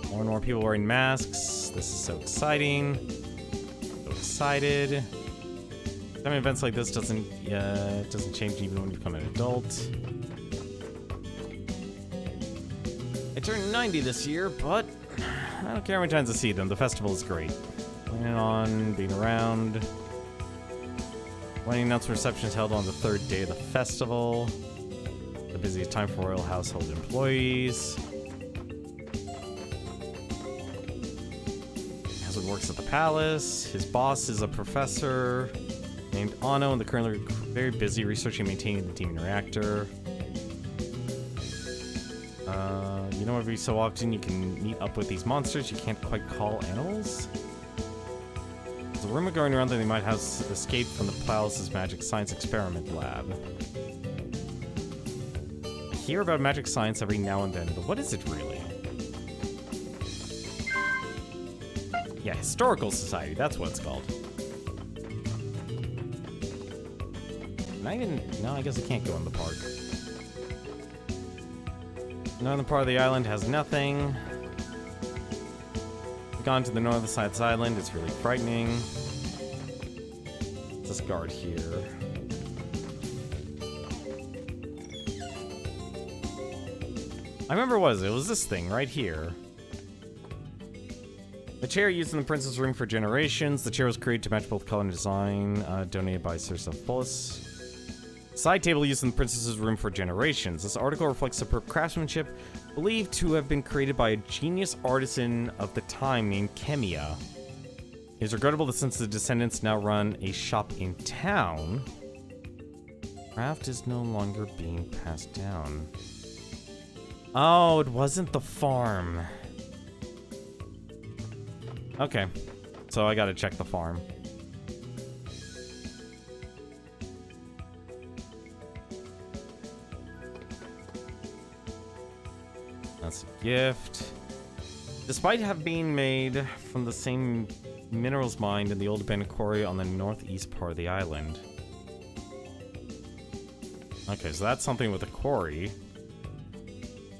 More and more people wearing masks. This is so exciting. So excited. Having events like this doesn't change even when you become an adult. I turned 90 this year, but I don't care how many times I see them. The festival is great. Planning on being around. Wedding announcement reception is held on the third day of the festival. The busiest time for royal household employees. Husband works at the palace. His boss is a professor named Anno, and they're currently very busy researching and maintaining the demon reactor. You know, every so often you can meet up with these monsters you can't quite call animals. There's a rumor going around that they might have escaped from the palace's magic science experiment lab. I hear about magic science every now and then, but what is it really? Yeah, Historical Society, that's what it's called. No, I guess I can't go in the park. Northern part of the island has nothing. We've gone to the northern side of this island. It's really frightening. What's this guard here? I remember what it was this thing right here. The chair used in the princess room for generations. The chair was created to match both color and design. Donated by Sir Cephalus. Side table used in the princess's room for generations. This article reflects superb craftsmanship believed to have been created by a genius artisan of the time named Chemia. It is regrettable that since the descendants now run a shop in town, craft is no longer being passed down. Oh, it wasn't the farm. Okay, so I gotta check the farm. That's a gift. Despite having been made from the same minerals mined in the old abandoned quarry on the northeast part of the island. Okay, so that's something with a quarry.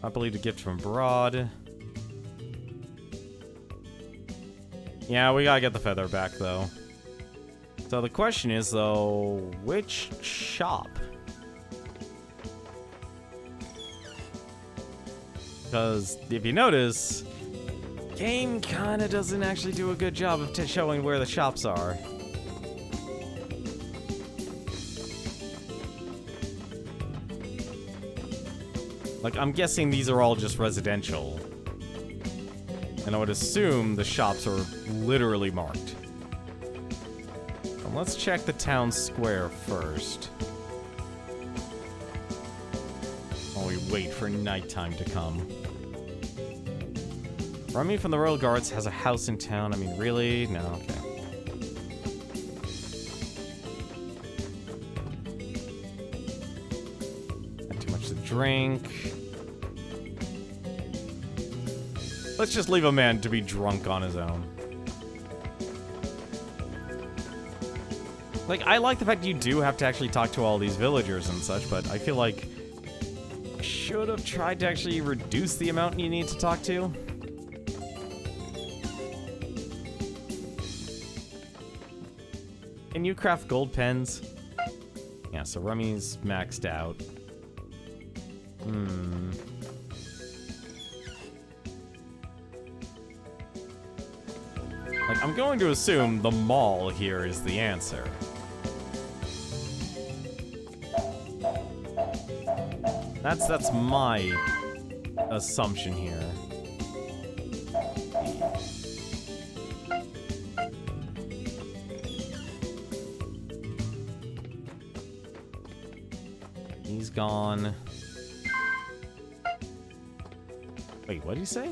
I believe a gift from abroad. Yeah, we gotta get the feather back, though. So the question is, though, which shop? Because if you notice, game kind of doesn't actually do a good job of showing where the shops are. Like, I'm guessing these are all just residential. And I would assume the shops are literally marked. Let's check the town square first. While we wait for nighttime to come. Remy from the Royal Guards has a house in town. I mean, really? No, okay. Not too much to drink. Let's just leave a man to be drunk on his own. Like, I like the fact you do have to actually talk to all these villagers and such, but I feel like I should have tried to actually reduce the amount you need to talk to. Can you craft gold pens? Yeah, so Rummy's maxed out. Like, I'm going to assume the mall here is the answer. That's my assumption here. He's gone. Wait, what did he say?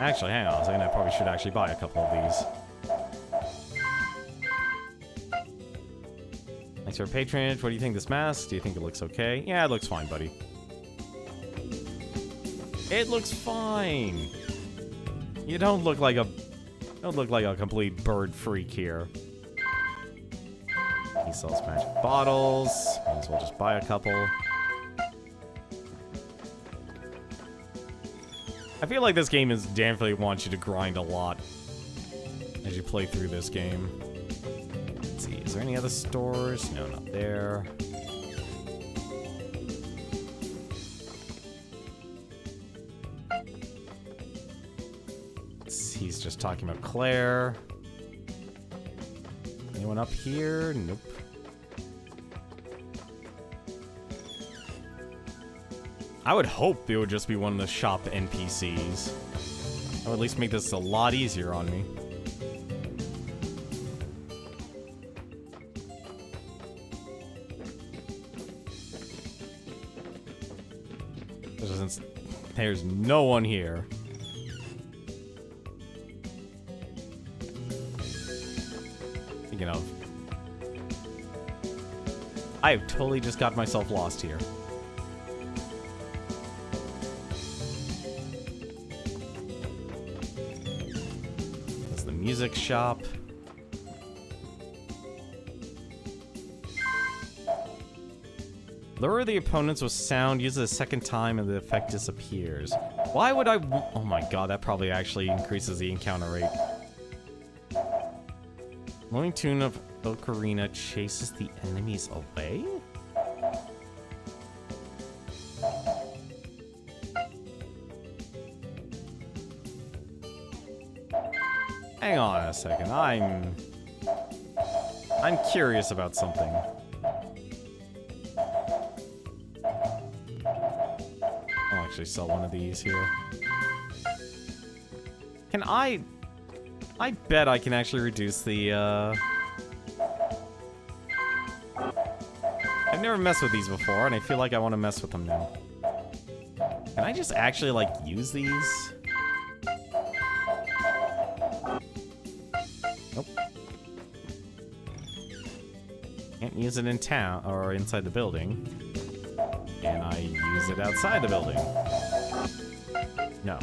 Actually, hang on a second. I probably should actually buy a couple of these. Thanks for patronage. What do you think of this mask? Do you think it looks okay? Yeah, it looks fine, buddy. It looks fine. You don't look like a complete bird freak here. He sells magic bottles. Might as well just buy a couple. I feel like this game is definitely wants you to grind a lot as you play through this game. Let's see, is there any other stores? No, not there. He's just talking about Claire. Anyone up here? Nope. I would hope it would just be one of the shop NPCs. That would at least make this a lot easier on me. There's no one here. Speaking of, I have totally just got myself lost here. That's the music shop. Lure the opponents with sound, use it a second time, and the effect disappears. Why would I... Oh my god, that probably actually increases the encounter rate. Blowing tune of Ocarina chases the enemies away? Hang on a second, I'm curious about something. I'll actually sell one of these here. Can I bet I can actually reduce the, I've never messed with these before, and I feel like I want to mess with them now. Can I just actually, like, use these? Nope. Can't use it in town, or inside the building. Can I use it outside the building? No.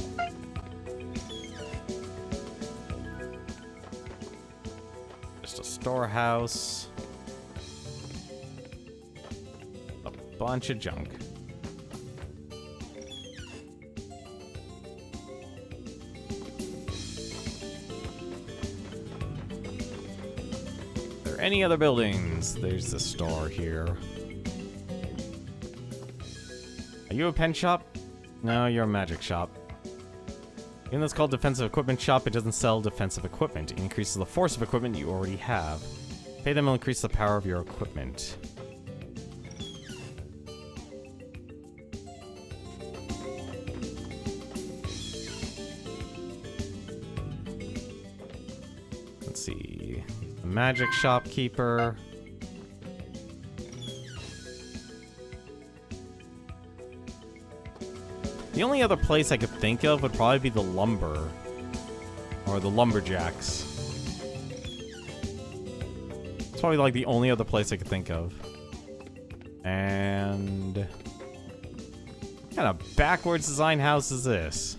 Just a storehouse. A bunch of junk. there any other buildings? There's the store here. Are you a pen shop? No, you're a magic shop. Even though it's called defensive equipment shop, it doesn't sell defensive equipment. It increases the force of equipment you already have. Pay them will increase the power of your equipment. Let's see. The magic shopkeeper. The only other place I could think of would probably be the lumber. Or the lumberjacks. It's probably like the only other place I could think of. And... what kind of backwards design house is this?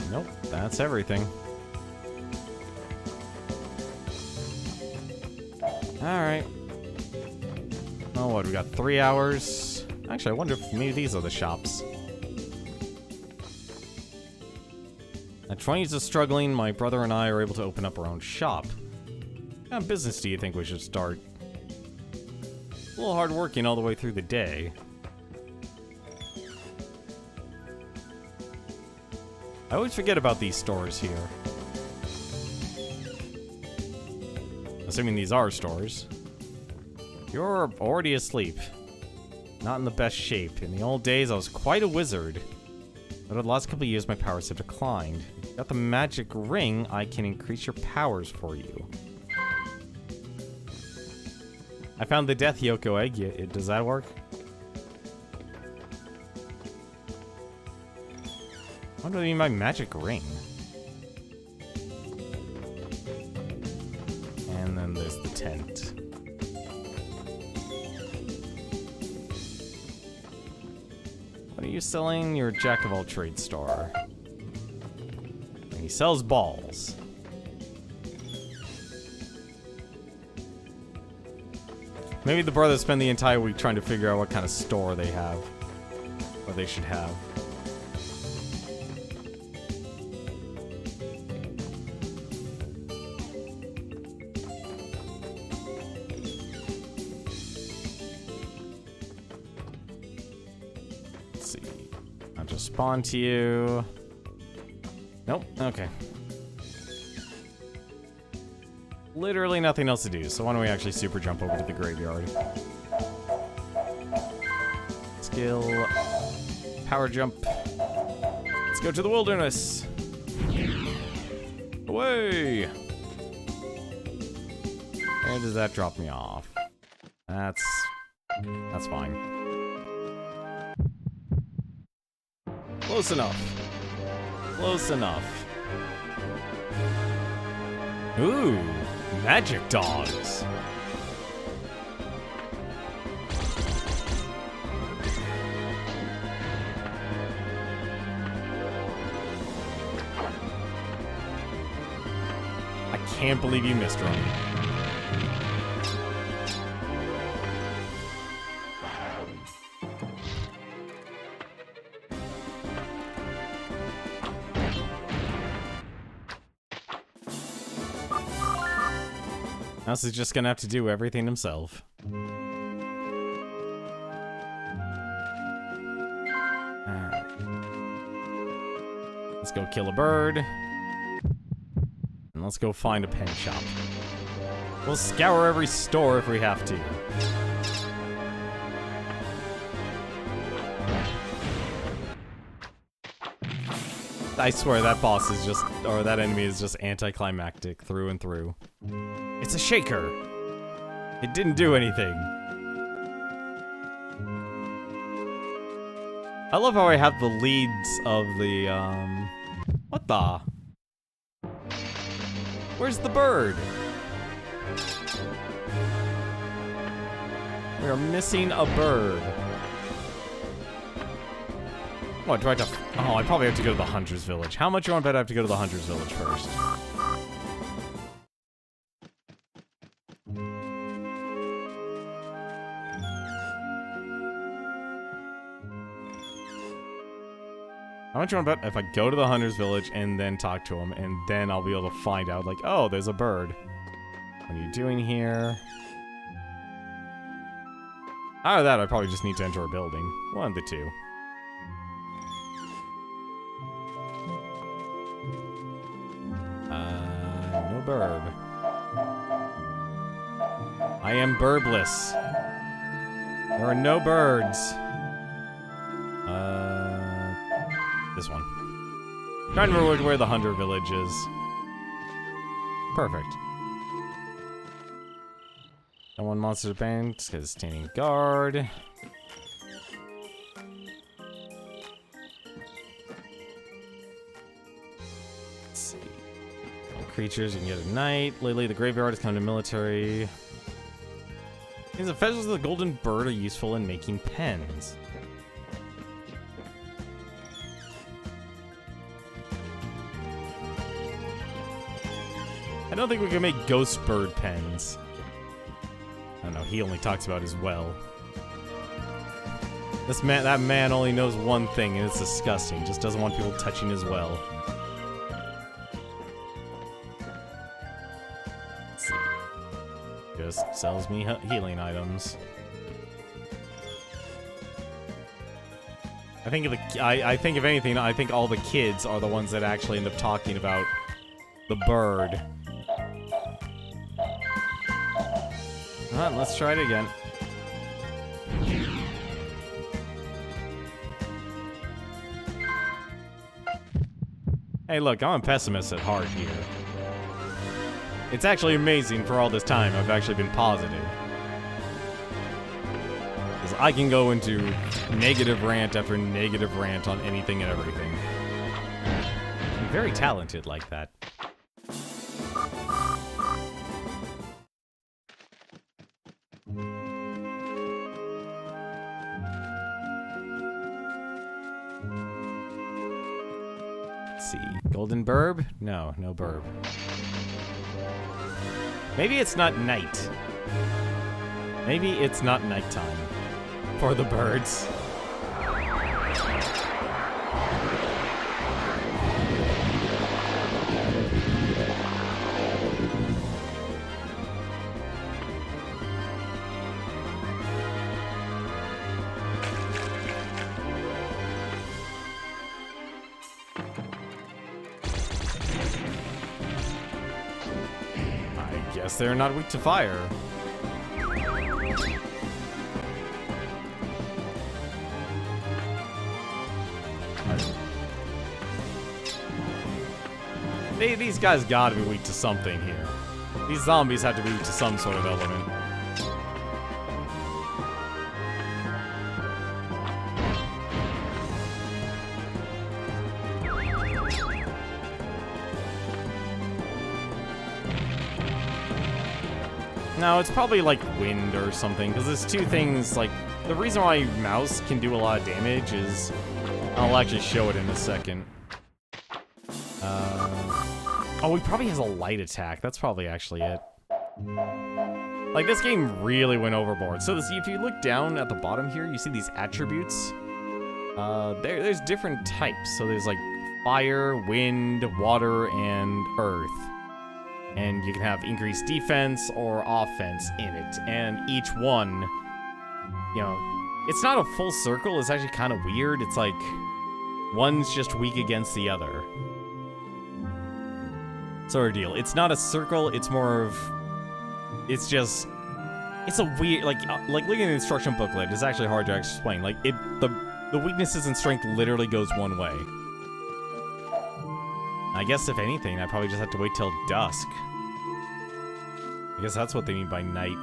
Nope, that's everything. Alright. Oh, what, we got 3 hours? Actually, I wonder if maybe these are the shops. At 20s of struggling, my brother and I are able to open up our own shop. What kind of business do you think we should start? A little hard working all the way through the day. I always forget about these stores here. Assuming these are stores. You're already asleep. Not in the best shape. In the old days, I was quite a wizard. But over the last couple of years, my powers have declined. If you got the magic ring, I can increase your powers for you. I found the Death Yoko egg. Does that work? What do I mean by magic ring? And then there's the tent. What are you selling? You're a jack-of-all-trades store. And he sells balls. Maybe the brothers spend the entire week trying to figure out what kind of store they have. Or they should have. Spawn to you. Nope. Okay. Literally nothing else to do, so why don't we actually super jump over to the graveyard? Skill. Power jump. Let's go to the wilderness. Away! Where does that drop me off? That's fine. Close enough. Close enough. Ooh, magic dogs. I can't believe you missed, Ron. Mouse is just gonna have to do everything himself. Alright. Let's go kill a bird. And let's go find a pen shop. We'll scour every store if we have to. I swear that boss is just, or that enemy is just anticlimactic through and through. It's a shaker. It didn't do anything. I love how I have the leads of the, what the? Where's the bird? We are missing a bird. What, do I have to... oh, I probably have to go to the Hunter's Village. How much you want to bet I have to go to the Hunter's Village first? How much you want to bet if I go to the hunter's village and then talk to him, and then I'll be able to find out, like, oh, there's a bird. What are you doing here? Out of that, I probably just need to enter a building. One of the two. No burb. I am burbless. There are no birds. This one. Trying to remember where the hunter village is. Perfect. And one monster band, because standing guard. Let's see. All creatures you can get at night. Lately, the graveyard has come to military. These feathers of the golden bird are useful in making pens. I don't think we can make ghost bird pens. I don't know, he only talks about his well. That man only knows one thing, and it's disgusting. Just doesn't want people touching his well. Let's see. Just sells me healing items. I think if anything, I think all the kids are the ones that actually end up talking about the bird. Let's try it again. Hey, look, I'm a pessimist at heart here. It's actually amazing for all this time I've actually been positive. Because I can go into negative rant after negative rant on anything and everything. I'm very talented like that. Let's see. Golden burb? No, no burb. Maybe it's not night. Maybe it's not nighttime for the birds. Guess they're not weak to fire. These guys gotta be weak to something here. These zombies have to be weak to some sort of element. No, it's probably like wind or something, because there's two things, like, the reason why mouse can do a lot of damage is, I'll actually show it in a second. Oh, he probably has a light attack, that's probably actually it. Like, this game really went overboard. So if you look down at the bottom here, you see these attributes. There's different types, so there's like fire, wind, water, and earth. And you can have increased defense or offense in it. And each one, you know, it's not a full circle. It's actually kind of weird. It's like one's just weak against the other. Sort of deal. It's not a circle. It's more of, it's just, it's a weird, like looking at the instruction booklet, it's actually hard to explain. Like the weaknesses and strength literally goes one way. I guess if anything, I probably just have to wait till dusk. I guess that's what they mean by night.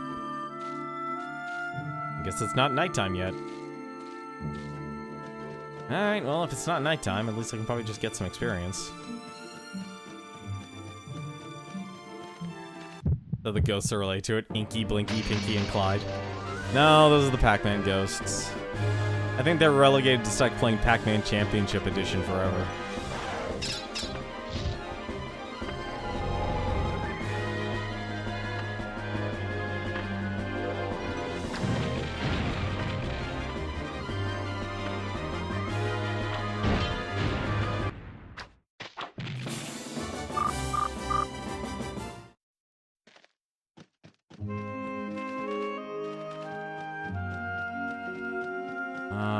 I guess it's not nighttime yet. Alright, well, if it's not nighttime, at least I can probably just get some experience. So the ghosts are related to it. Inky, Blinky, Pinky, and Clyde. No, those are the Pac-Man ghosts. I think they're relegated to start playing Pac-Man Championship Edition forever.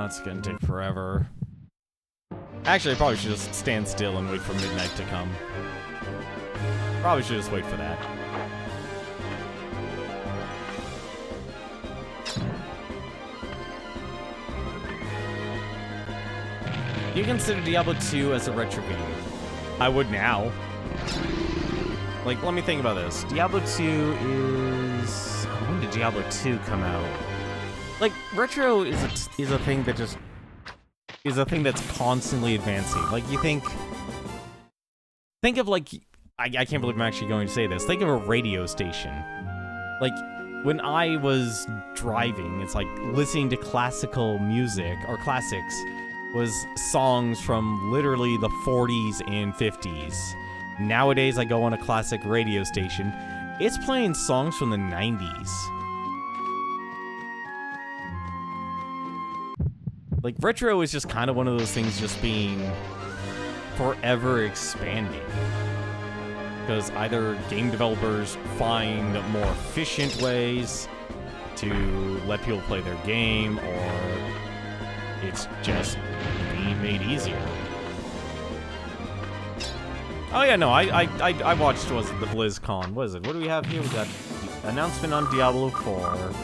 It's gonna take forever. Actually, I probably should just stand still and wait for midnight to come. Probably should just wait for that. Do you consider Diablo 2 as a retro game? I would now. Like, let me think about this. Diablo 2 is... When did Diablo 2 come out? Like, retro is a thing that just... is a thing that's constantly advancing. Like, you think... Think of, like... I can't believe I'm actually going to say this. Think of a radio station. Like, when I was driving, it's like listening to classical music, or classics, was songs from literally the 40s and 50s. Nowadays, I go on a classic radio station. It's playing songs from the 90s. Like, retro is just kind of one of those things just being forever expanding. Because either game developers find more efficient ways to let people play their game, or it's just being made easier. Oh yeah, no, I watched, was it the BlizzCon? What is it? What do we have here? We got the announcement on Diablo 4.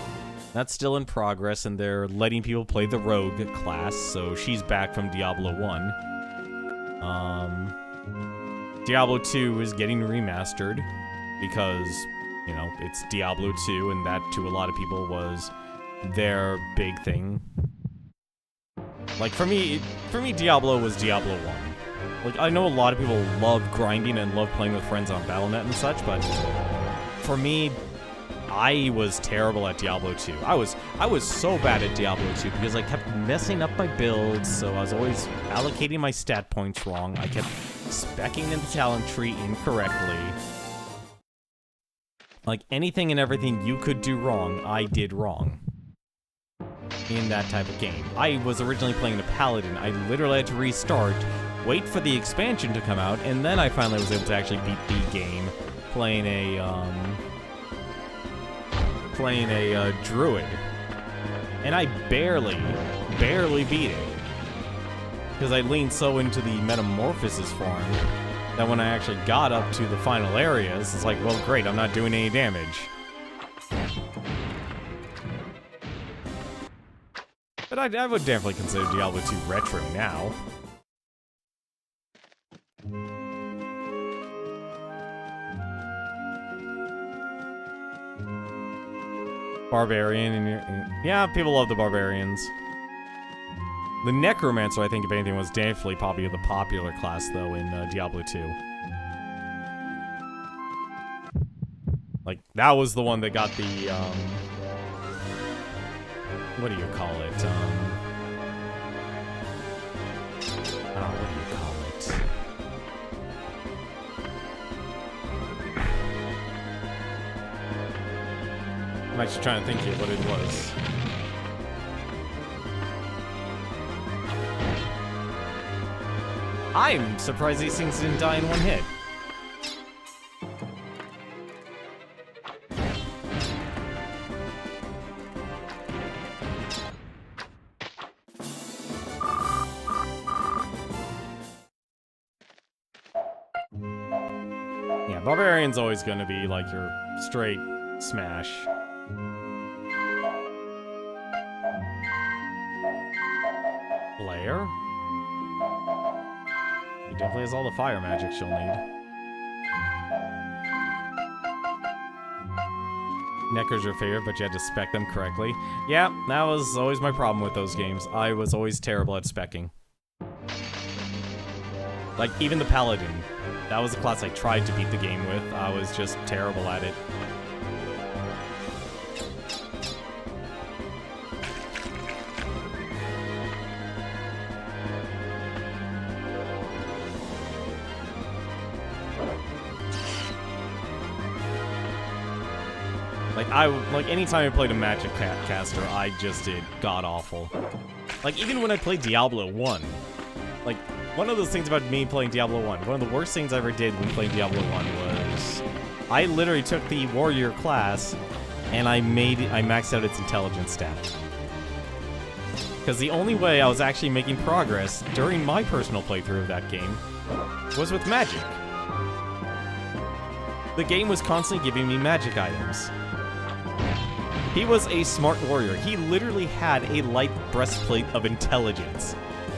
That's still in progress, and they're letting people play the Rogue class, so she's back from Diablo 1. Diablo 2 is getting remastered because, you know, it's Diablo 2, and that, to a lot of people, was their big thing. Like, for me, Diablo was Diablo 1. Like, I know a lot of people love grinding and love playing with friends on Battle.net and such, but for me, I was terrible at Diablo 2. I was so bad at Diablo 2 because I kept messing up my builds, so I was always allocating my stat points wrong. I kept speccing in the talent tree incorrectly. Like, anything and everything you could do wrong, I did wrong. In that type of game. I was originally playing the Paladin. I literally had to restart, wait for the expansion to come out, and then I finally was able to actually beat the game playing a druid. And I barely beat it. Because I leaned so into the metamorphosis form that when I actually got up to the final areas, it's like, well, great, I'm not doing any damage. But I would definitely consider Diablo 2 retro now. Barbarian, and yeah, people love the barbarians. The Necromancer, I think, if anything, was definitely probably the popular class, though, in Diablo 2. Like, that was the one that got the, what do you call it? What do you call it? I'm actually trying to think of what it was. I'm surprised these things didn't die in one hit. Yeah, Barbarian's always gonna be like your straight smash. Blair? He definitely has all the fire magic she'll need. Necker's your favorite, but you had to spec them correctly. Yeah, that was always my problem with those games. I was always terrible at specking. Like, even the Paladin. That was a class I tried to beat the game with. I was just terrible at it. Like, anytime I played a magic caster, I just did god-awful. Like, even when I played Diablo 1, like, one of those things about me playing Diablo 1, one of the worst things I ever did when playing Diablo 1 was I literally took the warrior class and I maxed out its intelligence stat. Because the only way I was actually making progress during my personal playthrough of that game was with magic. The game was constantly giving me magic items. He was a smart warrior. He literally had a light breastplate of intelligence.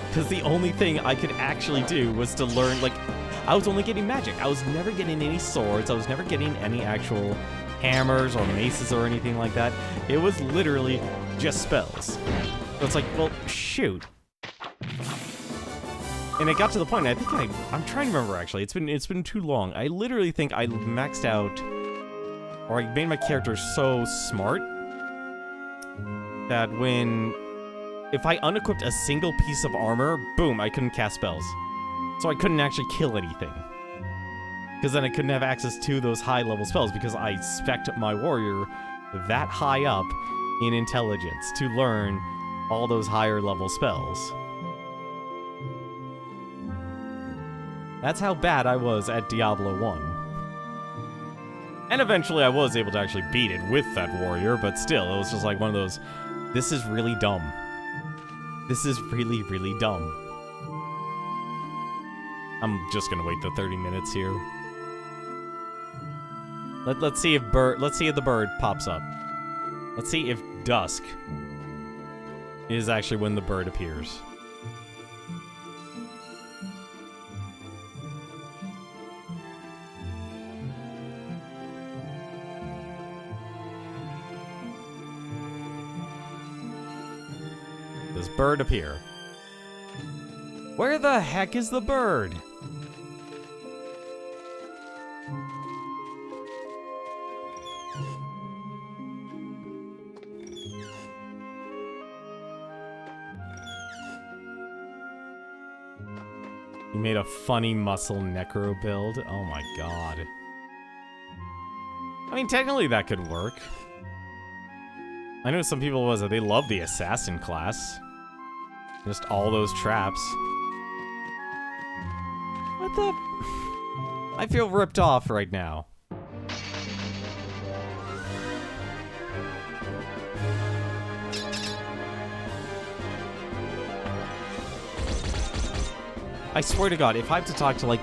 Because the only thing I could actually do was to learn, like, I was only getting magic. I was never getting any swords. I was never getting any actual hammers or maces or anything like that. It was literally just spells. So it's like, well, shoot. And it got to the point, I think I'm trying to remember actually. It's been too long. I literally think I maxed out, or I made my character so smart that if I unequipped a single piece of armor, boom, I couldn't cast spells. So I couldn't actually kill anything. Because then I couldn't have access to those high-level spells because I spec'd my warrior that high up in intelligence to learn all those higher-level spells. That's how bad I was at Diablo 1. And eventually I was able to actually beat it with that warrior, but still, it was just like one of those, this is really dumb. This is really, really dumb. I'm just gonna wait the 30 minutes here. Let's see if the bird pops up. Let's see if dusk is actually when the bird appears. Does bird appear? Where the heck is the bird? You made a funny muscle necro build? Oh my god. I mean, technically that could work. I know some people they love the assassin class. Just all those traps. What the? I feel ripped off right now. I swear to God, if I have to talk to, like...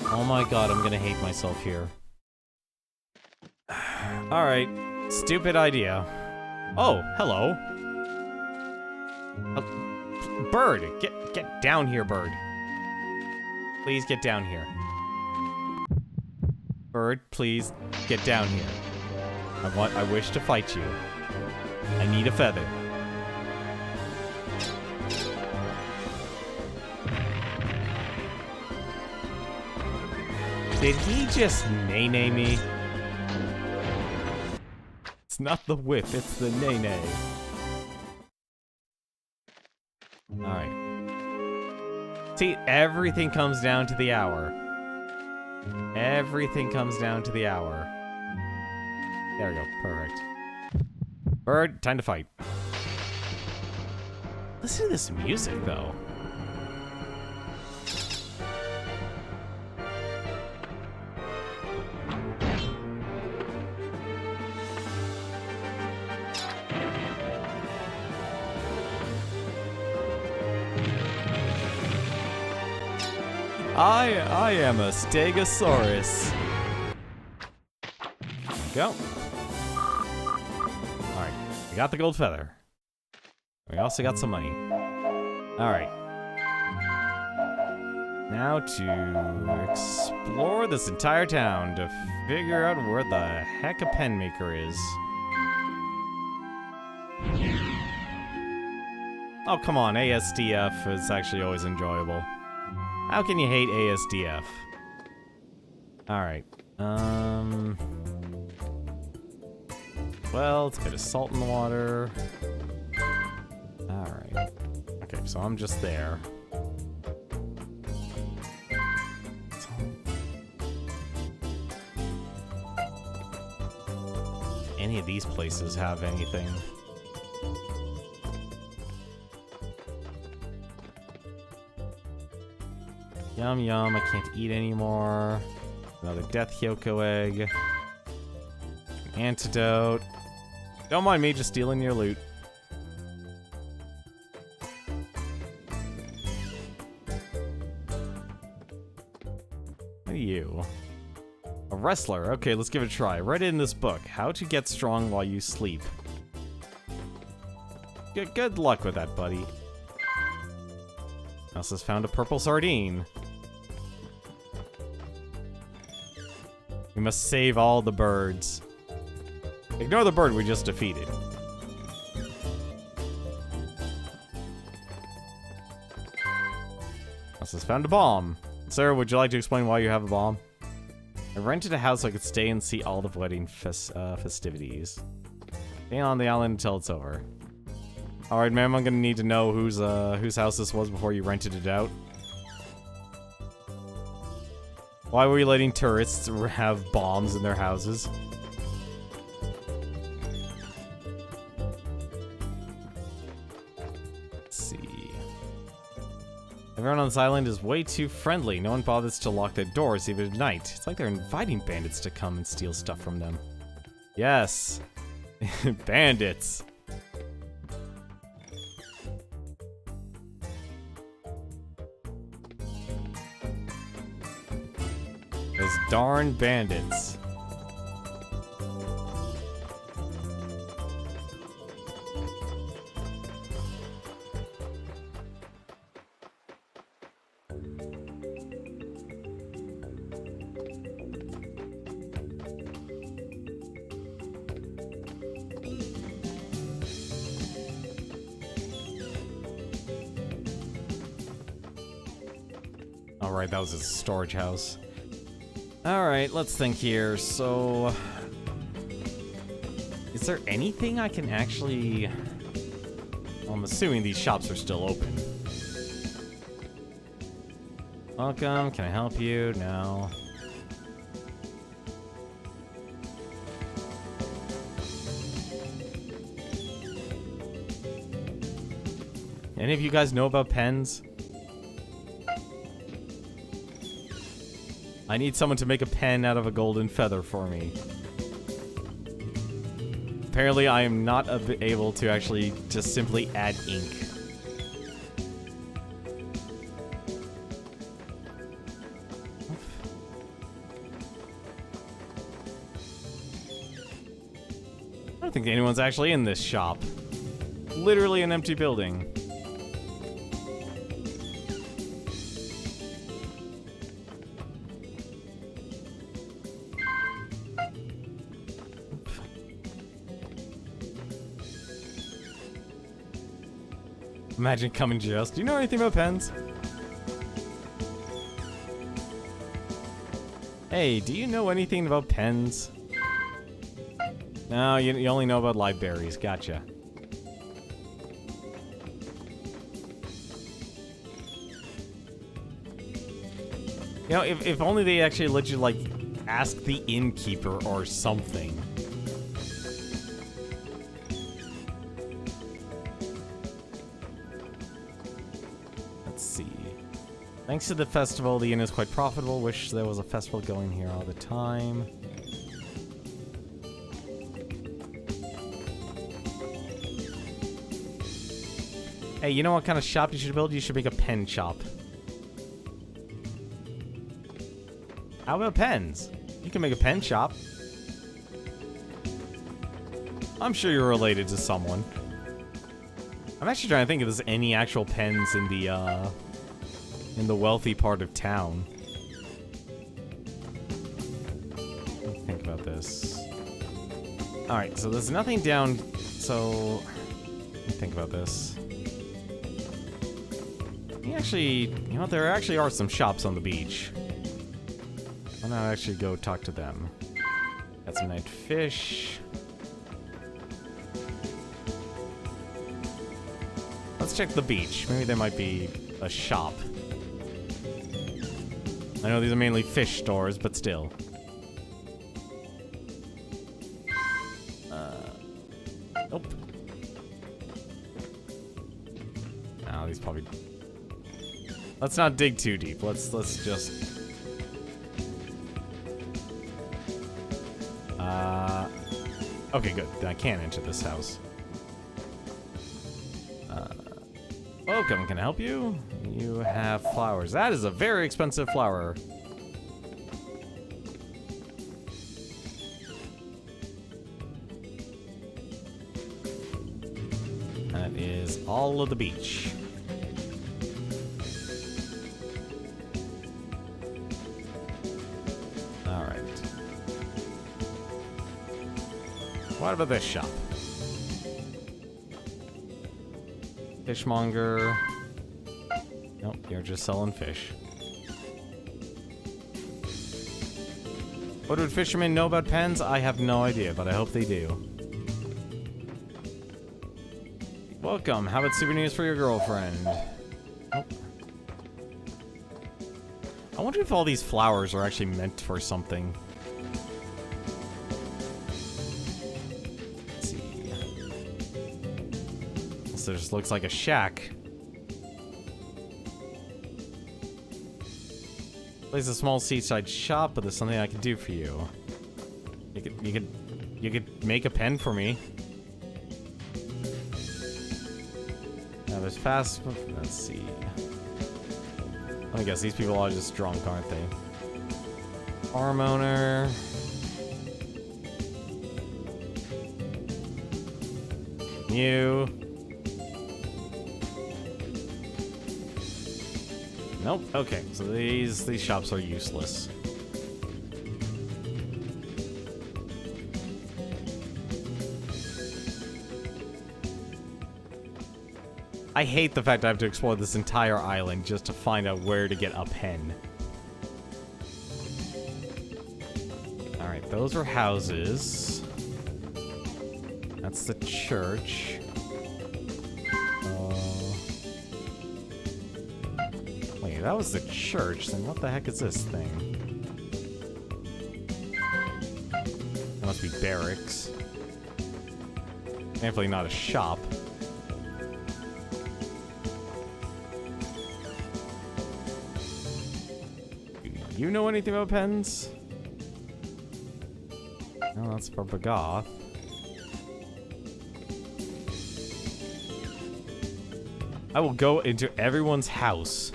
Oh my god, I'm gonna hate myself here. Alright, stupid idea. Oh, hello. Bird, get down here, bird. Please get down here. Bird, please get down here. I wish to fight you. I need a feather. Did he just nay-nay me? It's not the whip, it's the nay-nay. Alright. See, everything comes down to the hour. Everything comes down to the hour. There we go, perfect. Bird, time to fight. Listen to this music, though. I am a Stegosaurus. There we go. Alright, we got the gold feather. We also got some money. Alright. Now to explore this entire town to figure out where the heck a pen maker is. Oh, come on, ASDF is actually always enjoyable. How can you hate ASDF? Alright, well, it's a bit of salt in the water. Alright. Okay, so I'm just there. Any of these places have anything? Yum yum, I can't eat anymore. Another death Hyoko egg. An antidote. Don't mind me just stealing your loot. A wrestler. Okay, let's give it a try. Write it in this book. How to get strong while you sleep. Good luck with that, buddy. Mouse has found a purple sardine. We must save all the birds. Ignore the bird we just defeated. Mouse has found a bomb. Sir, would you like to explain why you have a bomb? I rented a house so I could stay and see all the wedding festivities. Stay on the island until it's over. Alright, ma'am, I'm gonna need to know whose house this was before you rented it out. Why were you letting tourists have bombs in their houses? Let's see. Everyone on this island is way too friendly. No one bothers to lock their doors even at night. It's like they're inviting bandits to come and steal stuff from them. Yes. Bandits. Those darn bandits. Alright, that was his storage house. Alright, let's think here. So, is there anything I can actually... Well, I'm assuming these shops are still open. Welcome, can I help you? No. Any of you guys know about pens? I need someone to make a pen out of a golden feather for me. Apparently, I am not able to actually just simply add ink. I don't think anyone's actually in this shop. Literally an empty building. Imagine coming to us. Do you know anything about pens? Hey, do you know anything about pens? No, you only know about libraries. Gotcha. You know, if only they actually let you, like, ask the innkeeper or something. Thanks to the festival, the inn is quite profitable. Wish there was a festival going here all the time. Hey, you know what kind of shop you should build? You should make a pen shop. How about pens? You can make a pen shop. I'm sure you're related to someone. I'm actually trying to think if there's any actual pens in the wealthy part of town. Think about this. Alright, so there's nothing down, so... Let me think about this. You know what, there actually are some shops on the beach. Why not actually go talk to them? Got some night fish. Let's check the beach. Maybe there might be a shop. I know these are mainly fish stores, but still. Nope. No, these probably... Let's not dig too deep. Let's just... Okay, good. Then I can't enter this house. Welcome, can I help you? You have flowers. That is a very expensive flower. That is all of the beach. Alright. What about this shop? Fishmonger. Nope, you're just selling fish. What would fishermen know about pens? I have no idea, but I hope they do. Welcome. How about souvenirs for your girlfriend? Oh. I wonder if all these flowers are actually meant for something. Let's see. This just looks like a shack. Place a small seaside shop, but there's something I can do for you. You could make a pen for me. Now there's fast. Let's see. Let me guess, these people are just drunk, aren't they? Farm owner. You. Nope. Okay, so these shops are useless. I hate the fact I have to explore this entire island just to find out where to get a pen. Alright, those are houses. That's the church. Wait, that was the church, then what the heck is this thing? It must be barracks. Definitely not a shop. Do you know anything about pens? No, that's for Bagoth. I will go into everyone's house.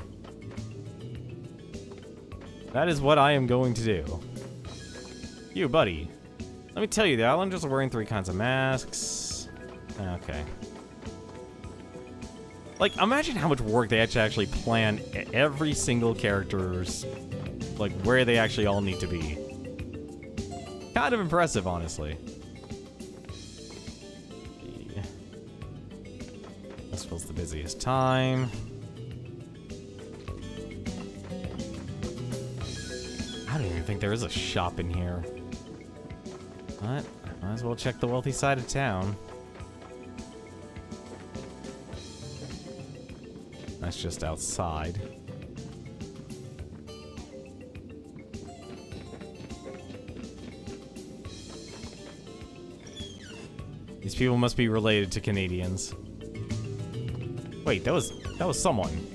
That is what I am going to do. You, buddy. Let me tell you, the Islanders are wearing 3 kinds of masks. Okay. Like, imagine how much work they had to actually plan every single character's, like, where they actually all need to be. Kind of impressive, honestly. This was the busiest time. I don't even think there is a shop in here. But I might as well check the wealthy side of town. That's just outside. These people must be related to Canadians. Wait, that was someone.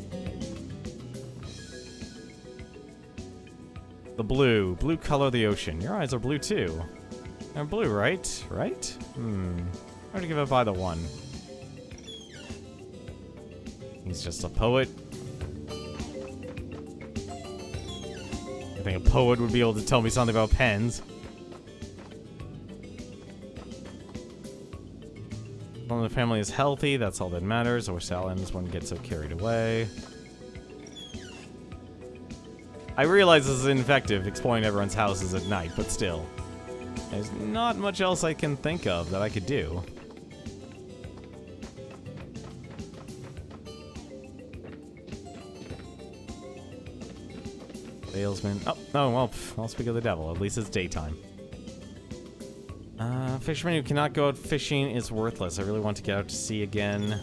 The blue color of the ocean. Your eyes are blue too. They're blue, right? Right? Hard to give up either one. He's just a poet. I think a poet would be able to tell me something about pens. As long as the family is healthy, that's all that matters. I wish Salins wouldn't get so carried away. I realize this is ineffective, exploring everyone's houses at night, but still. There's not much else I can think of that I could do. Salesman. Oh, well, I'll speak of the devil. At least it's daytime. Fisherman who cannot go out fishing is worthless. I really want to get out to sea again.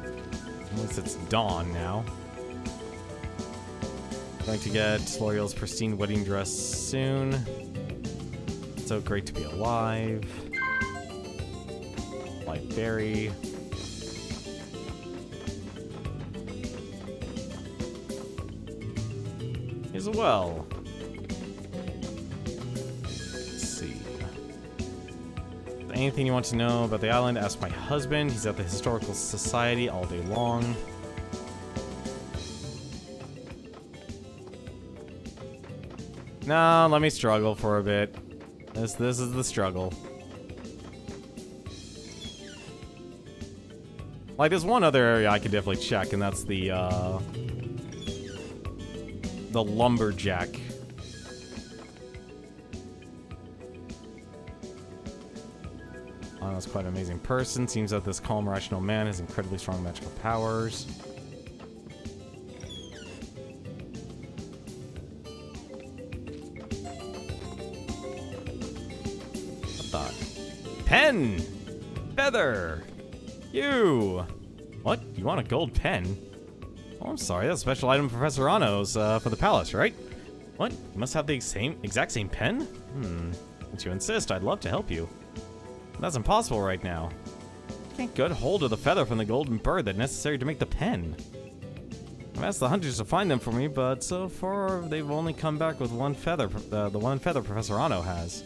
At least it's dawn now. Going to get L'Oreal's pristine wedding dress soon. So great to be alive. Light berry. As well. Let's see. Anything you want to know about the island, ask my husband. He's at the Historical Society all day long. Nah, let me struggle for a bit. This is the struggle. Like, there's one other area I could definitely check, and that's the lumberjack. That's quite an amazing person. Seems that this calm, rational man has incredibly strong magical powers. What the? Pen! Feather! You! What? You want a gold pen? Oh, I'm sorry. That's a special item Professor Ano's for the palace, right? What? You must have the exact same pen? Since you insist, I'd love to help you. That's impossible right now. I can't get hold of the feather from the golden bird that's necessary to make the pen. I've asked the hunters to find them for me, but so far they've only come back with one feather, the one feather Professor Ano has.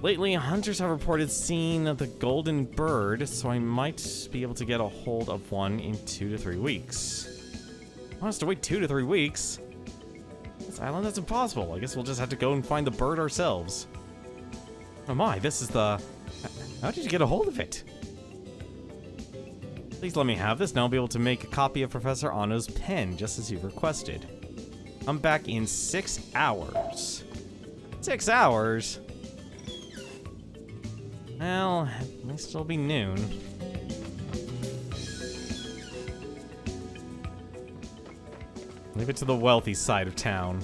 Lately, hunters have reported seeing the golden bird, so I might be able to get a hold of one in 2 to 3 weeks. I want us to wait 2 to 3 weeks? This island, that's impossible. I guess we'll just have to go and find the bird ourselves. Oh my, this is the... How did you get a hold of it? Please let me have this, and I'll be able to make a copy of Professor Ano's pen, just as you requested. I'm back in 6 hours. 6 hours? Well, it may still be noon. Leave it to the wealthy side of town.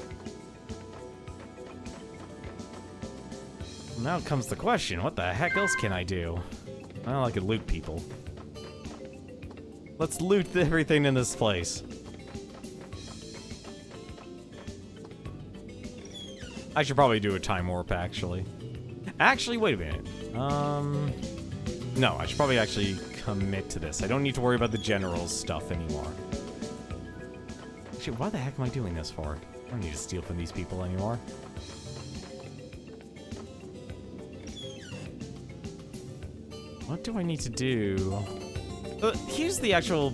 Now comes the question, what the heck else can I do? Well, I could loot people. Let's loot everything in this place. I should probably do a time warp, actually. Actually, wait a minute. No, I should probably actually commit to this. I don't need to worry about the general's stuff anymore. Actually, why the heck am I doing this for? I don't need to steal from these people anymore. What do I need to do? Here's the actual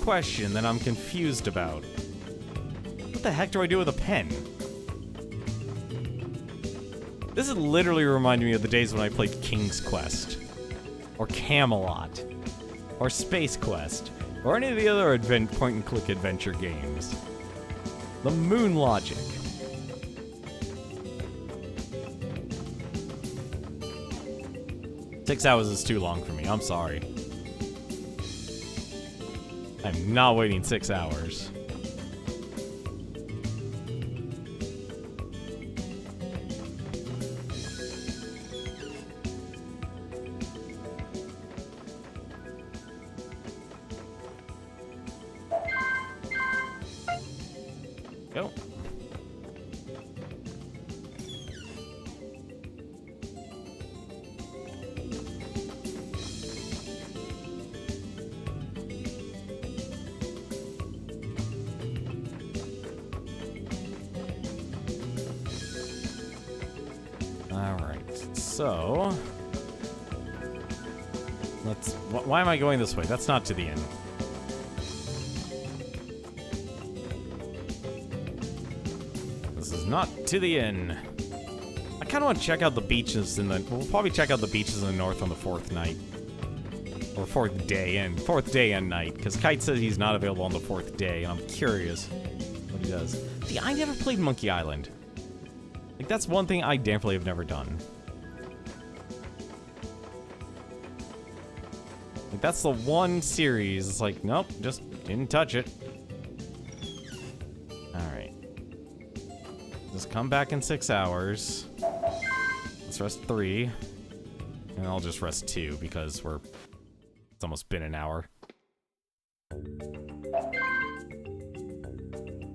question that I'm confused about. What the heck do I do with a pen? This is literally reminding me of the days when I played King's Quest, or Camelot, or Space Quest, or any of the other point-and-click adventure games. The Moon Logic. Six hours is too long for me, I'm sorry. I'm not waiting 6 hours. Go. So, let's... Why am I going this way? That's not to the inn. This is not to the inn. I kind of want to check out the beaches in the... We'll probably check out the beaches in the north on the 4th night. Or 4th day and 4th day and night. Because Kite says he's not available on the 4th day, and I'm curious what he does. See, I never played Monkey Island. Like, that's one thing I definitely have never done. Like, that's the one series. It's like, nope, just didn't touch it. Alright. Just come back in 6 hours. Let's rest 3. And I'll just rest 2 because it's almost been an hour.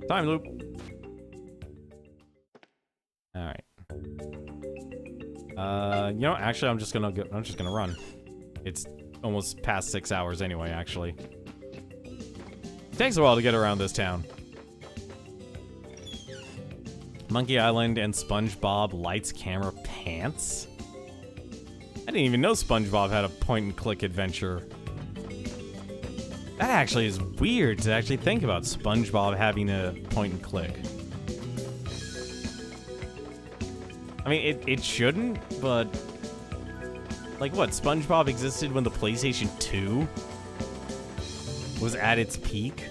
Time loop. Alright. You know, actually, I'm just gonna run. It's almost past 6 hours anyway, actually. It takes a while to get around this town. Monkey Island and SpongeBob Lights, Camera, Pants? I didn't even know SpongeBob had a point-and-click adventure. That actually is weird to actually think about SpongeBob having a point-and-click. I mean, it shouldn't, but... Like, what? SpongeBob existed when the PlayStation 2 was at its peak?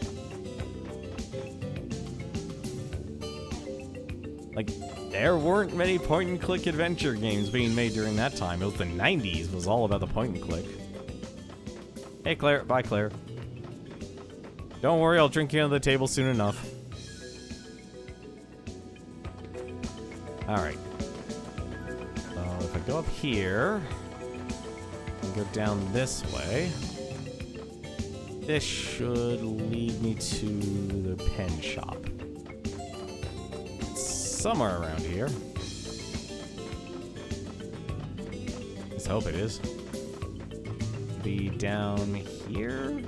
Like, there weren't many point-and-click adventure games being made during that time. It was the 90s. It was all about the point-and-click. Hey, Claire. Bye, Claire. Don't worry, I'll drink you under the table soon enough. Alright. So, if I go up here... and go down this way... this should lead me to the pen shop. Somewhere around here. Let's hope it is. Be down here?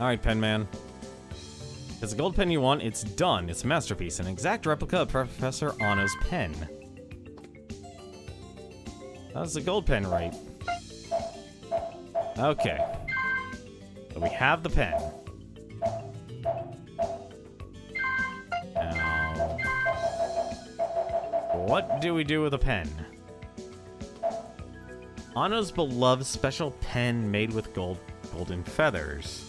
Alright, pen man. It's the gold pen you want, it's done. It's a masterpiece, an exact replica of Professor Anno's pen. That's the gold pen, right? Okay. So we have the pen. Now, what do we do with a pen? Anno's beloved special pen made with golden feathers.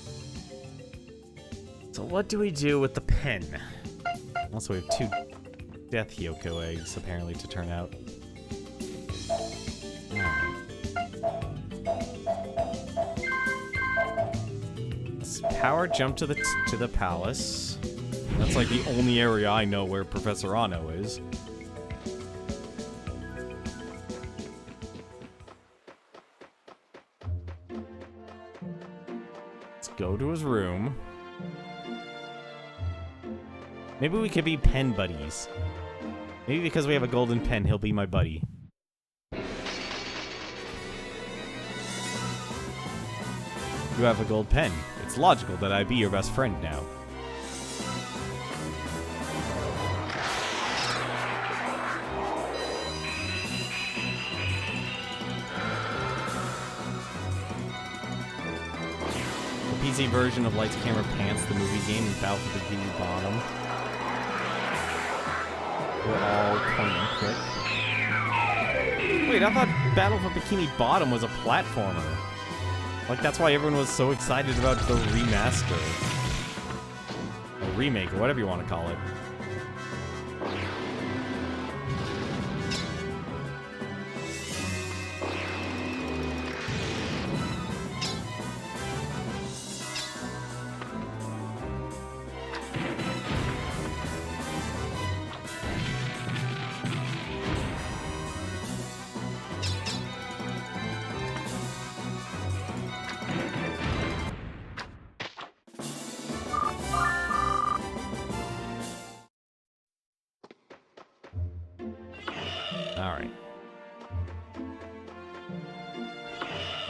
So what do we do with the pen? Also, we have 2 Death Hyoko eggs, apparently, to turn out. Let's power jump to the palace. That's like the only area I know where Professor Anno is. Let's go to his room. Maybe we could be pen buddies. Maybe because we have a golden pen, he'll be my buddy. You have a gold pen. It's logical that I be your best friend now. The PC version of Lights Camera Pants, the movie game, and Battle for the Bikini Bottom were all point and click. Wait, I thought Battle for Bikini Bottom was a platformer. Like, that's why everyone was so excited about the remaster. Or remake, or whatever you want to call it.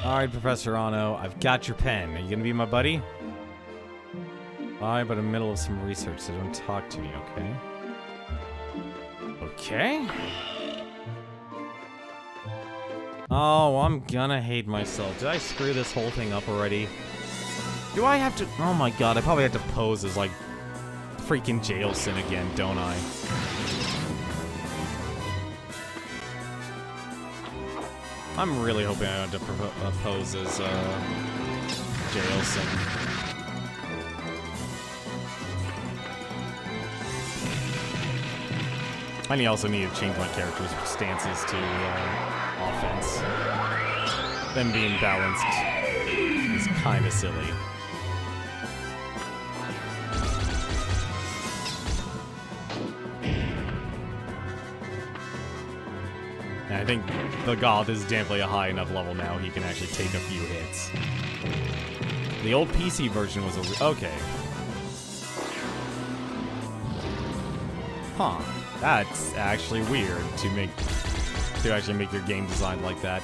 Alright, Professor Anno, I've got your pen. Are you gonna be my buddy? I'm in the middle of some research, so don't talk to me, okay? Okay? Oh, I'm gonna hate myself. Did I screw this whole thing up already? Do I have to... Oh my god, I probably have to pose as, like, freaking Jailson again, don't I? I'm really hoping I don't have to pose as, Jailson. I also need to change my character's stances to, offense. Them being balanced is kinda silly. And I think the Goth is definitely a high enough level now he can actually take a few hits. The old PC version was okay. Huh. That's actually weird to actually make your game designed like that.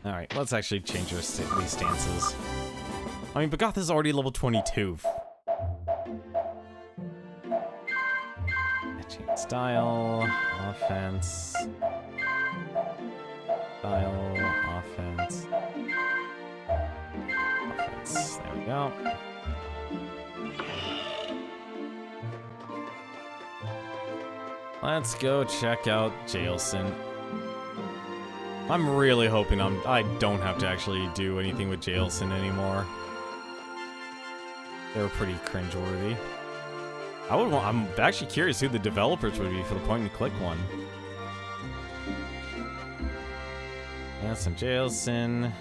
Alright, let's actually change these stances. I mean, Bagoth is already level 22. Change style, offense. Style, offense. Offense. There we go. Let's go check out Jailson. I'm really hoping I don't have to actually do anything with Jailson anymore. They were pretty cringeworthy. I'm actually curious who the developers would be for the point-and-click one. Yeah, some Jailson.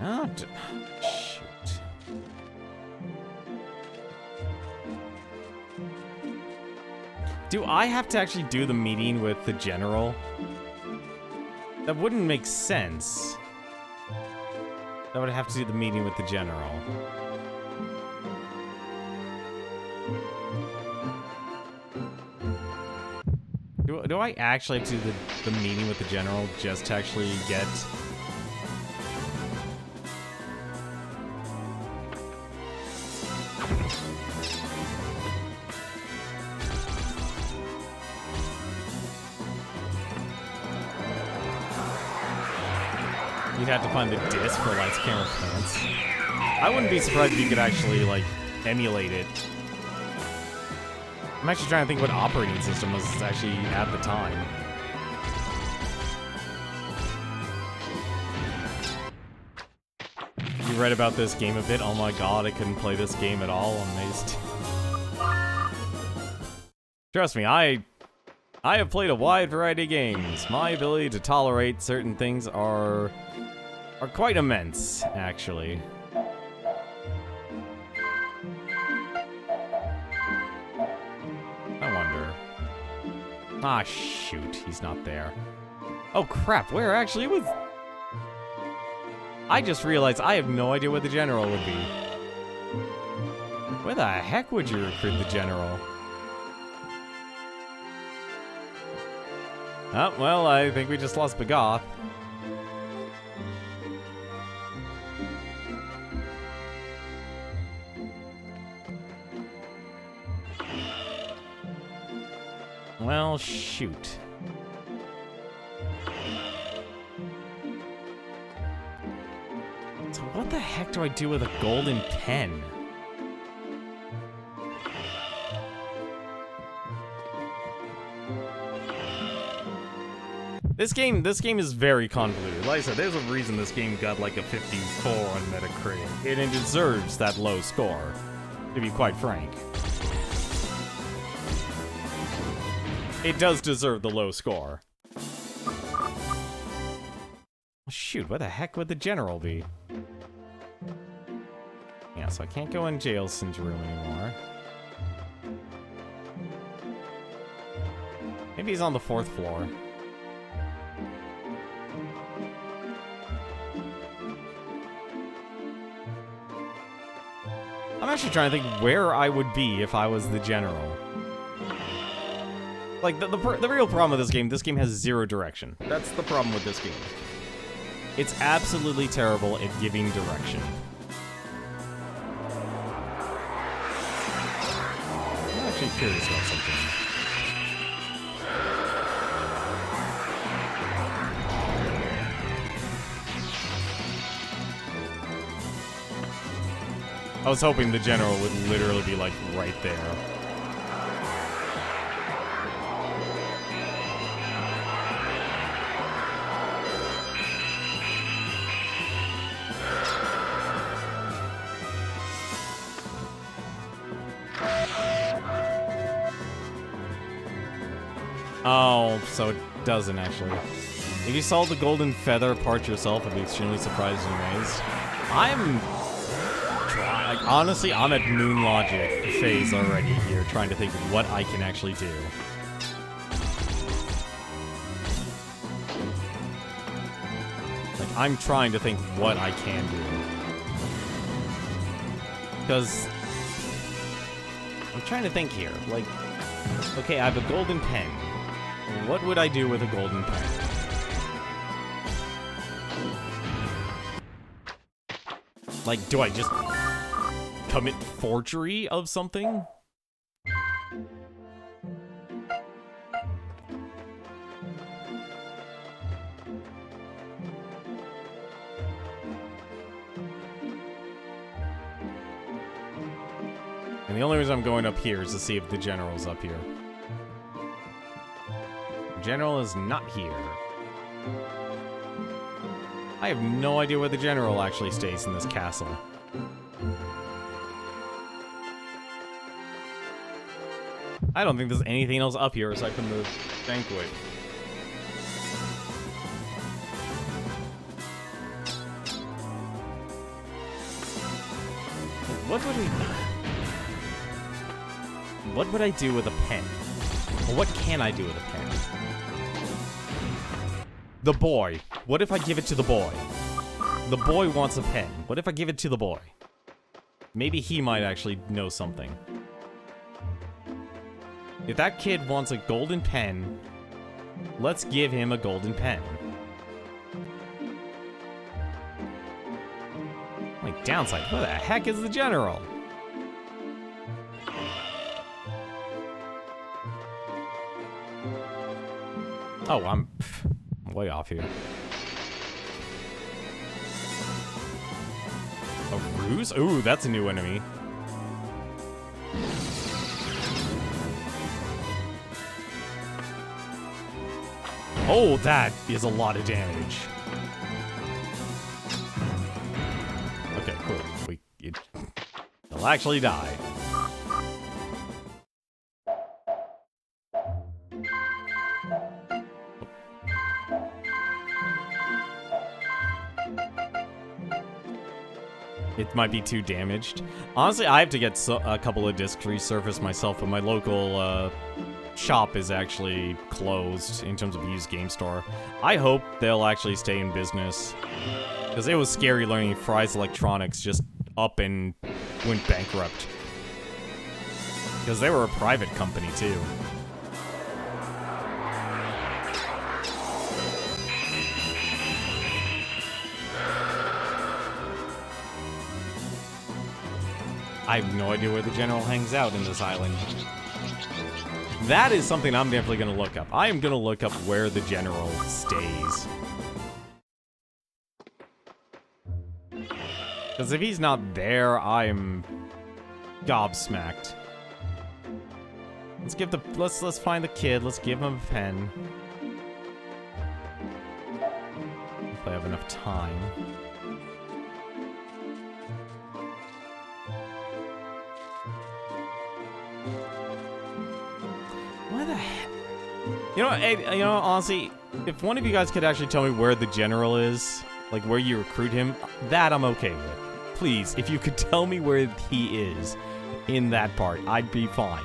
Oh, shoot. Do I have to actually do the meeting with the general? That wouldn't make sense. I would have to do the meeting with the general. Do I actually have to do the meeting with the general just to actually get... You'd have to find the disc for lights, camera, plants. I wouldn't be surprised if you could actually, like, emulate it. I'm actually trying to think what operating system was actually at the time. You read about this game a bit? Oh my god, I couldn't play this game at all. I'm amazed. Trust me, I have played a wide variety of games. My ability to tolerate certain things are quite immense, actually. I wonder. Ah, shoot, he's not there. Oh crap, where actually was... I just realized I have no idea where the general would be. Where the heck would you recruit the general? Oh, well, I think we just lost Bagoth. Well, shoot. So what the heck do I do with a golden pen? This game is very convoluted. Like I said, there's a reason this game got like a 54 on Metacritic, and it deserves that low score, to be quite frank. It does deserve the low score. Shoot, where the heck would the general be? Yeah, so I can't go in Jailson's room anymore. Maybe he's on the 4th floor. I'm actually trying to think where I would be if I was the general. Like, the real problem with this game has 0 direction. That's the problem with this game. It's absolutely terrible at giving direction. I'm actually curious about something. I was hoping the general would literally be, like, right there. Oh, so it doesn't actually. If you solve the golden feather part yourself, I'd be extremely surprised and amazed. Like, honestly, I'm at moon logic phase already here, trying to think of what I can actually do. Like, I'm trying to think what I can do. Because I'm trying to think here. Like, okay, I have a golden pen. What would I do with a golden pen? Like, do I just commit forgery of something? And the only reason I'm going up here is to see if the general's up here. The general is not here. I have no idea where the general actually stays in this castle. I don't think there's anything else up here aside from the banquet. What would I do with a pen? Or what can I do with a pen? The boy. What if I give it to the boy? The boy wants a pen. What if I give it to the boy? Maybe he might actually know something. If that kid wants a golden pen, let's give him a golden pen. My downside, where the heck is the general? Oh, I'm way off here. A ruse? Ooh, that's a new enemy. Oh, that is a lot of damage. Okay, cool. He'll actually die. It might be too damaged. Honestly, I have to get a couple of discs resurfaced myself, but my local shop is actually closed in terms of used game store. I hope they'll actually stay in business, because it was scary learning Fry's Electronics just up and went bankrupt. Because they were a private company too. I have no idea where the general hangs out in this island. That is something I'm definitely going to look up. I am going to look up where the general stays. Because if he's not there, I'm gobsmacked. Let's find the kid. Let's give him a pen. If I have enough time. Why the heck? Honestly, if one of you guys could actually tell me where the general is, like where you recruit him, that I'm okay with. Please, if you could tell me where he is in that part, I'd be fine.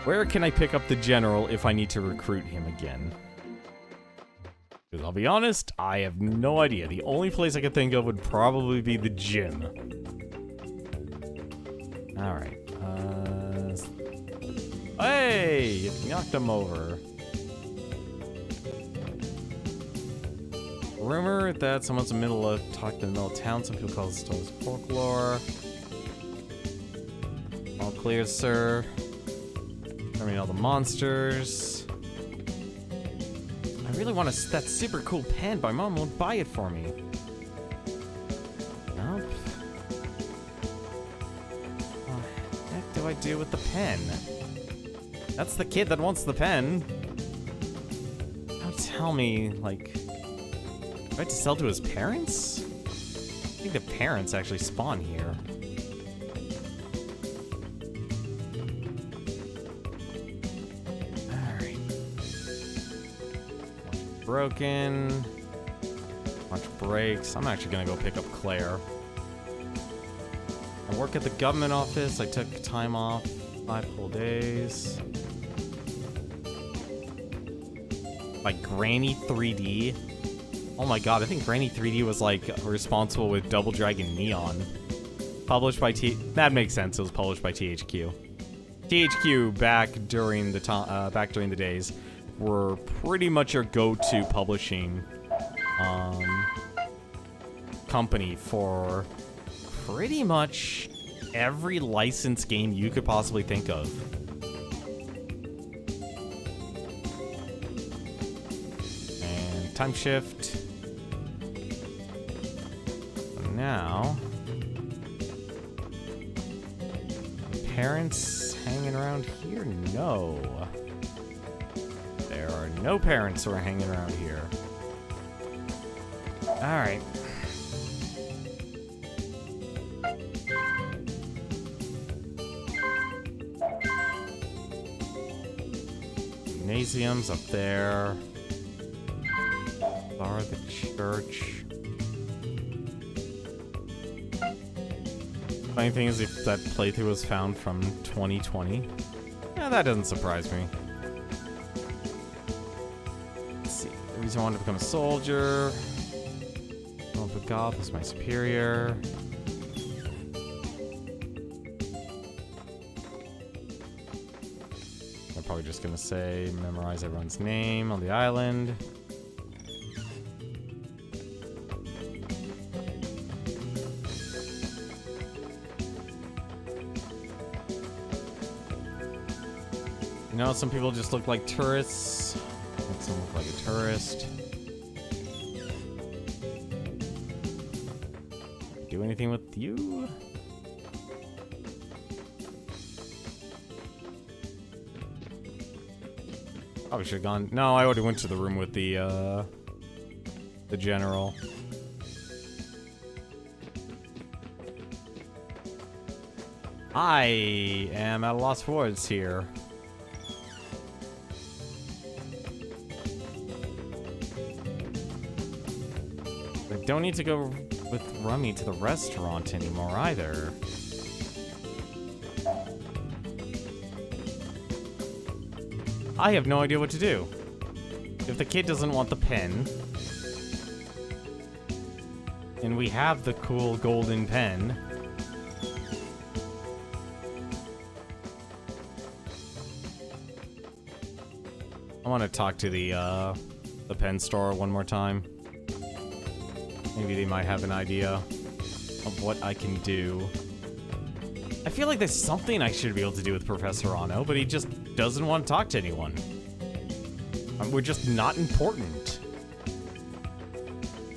Where can I pick up the general if I need to recruit him again? Because I'll be honest, I have no idea. The only place I could think of would probably be the gym. Alright. Hey! You knocked him over. Rumor that someone's in the middle of town. Some people call this stories folklore. All clear, sir. Terminate all the monsters. I really want that super cool pen, but my mom won't buy it for me. Nope. What the heck do I do with the pen? That's the kid that wants the pen. Don't tell me, like... Do I have to sell to his parents? I think the parents actually spawn here. Alright. Broken. Bunch of breaks. I'm actually gonna go pick up Claire. I work at the government office. I took time off. 5 whole days. By Granny 3D. Oh my god, I think Granny 3D was like responsible with Double Dragon Neon. Published by That makes sense. It was published by THQ. THQ back during the days were pretty much your go-to publishing company for pretty much every licensed game you could possibly think of. And time shift. Now, parents hanging around here? No. There are no parents who are hanging around here. Alright. Gymnasium's up there. Bar, the church. Funny thing is, if that playthrough was found from 2020, yeah, that doesn't surprise me. Let's see. The reason I wanted to become a soldier. Goth was my superior. I'm probably just gonna say memorize everyone's name on the island. You know, some people just look like tourists. Make someone look like a tourist. Do anything with you? Probably should have gone. No, I already went to the room with the general. I am at a loss for words here. I don't need to go with Rummy to the restaurant anymore either. I have no idea what to do. If the kid doesn't want the pen, and we have the cool golden pen, I want to talk to the pen store one more time. Maybe they might have an idea of what I can do. I feel like there's something I should be able to do with Professor Ano, but he just doesn't want to talk to anyone. We're just not important.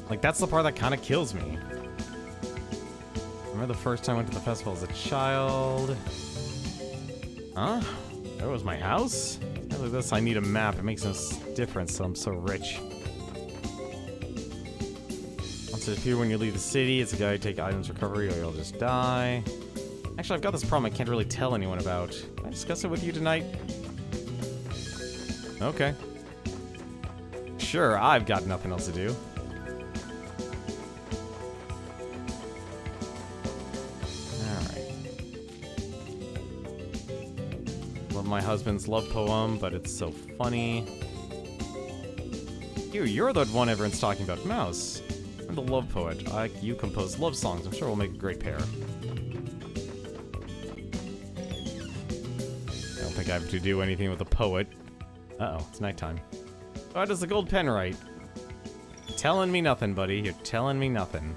Like, that's the part that kind of kills me. I remember the first time I went to the festival as a child. Huh? That was my house? Look at this, I need a map. It makes no difference, so I'm so rich. Once it appears when you leave the city, it's a guide to take items recovery or you'll just die. Actually, I've got this problem I can't really tell anyone about. Can I discuss it with you tonight? Okay. Sure, I've got nothing else to do. Alright. Love my husband's love poem, but it's so funny. You're the one everyone's talking about. Mouse. I'm the love poet. You compose love songs. I'm sure we'll make a great pair. I don't think I have to do anything with a poet. Uh-oh, it's nighttime. How does the gold pen write? Telling me nothing, buddy. You're telling me nothing.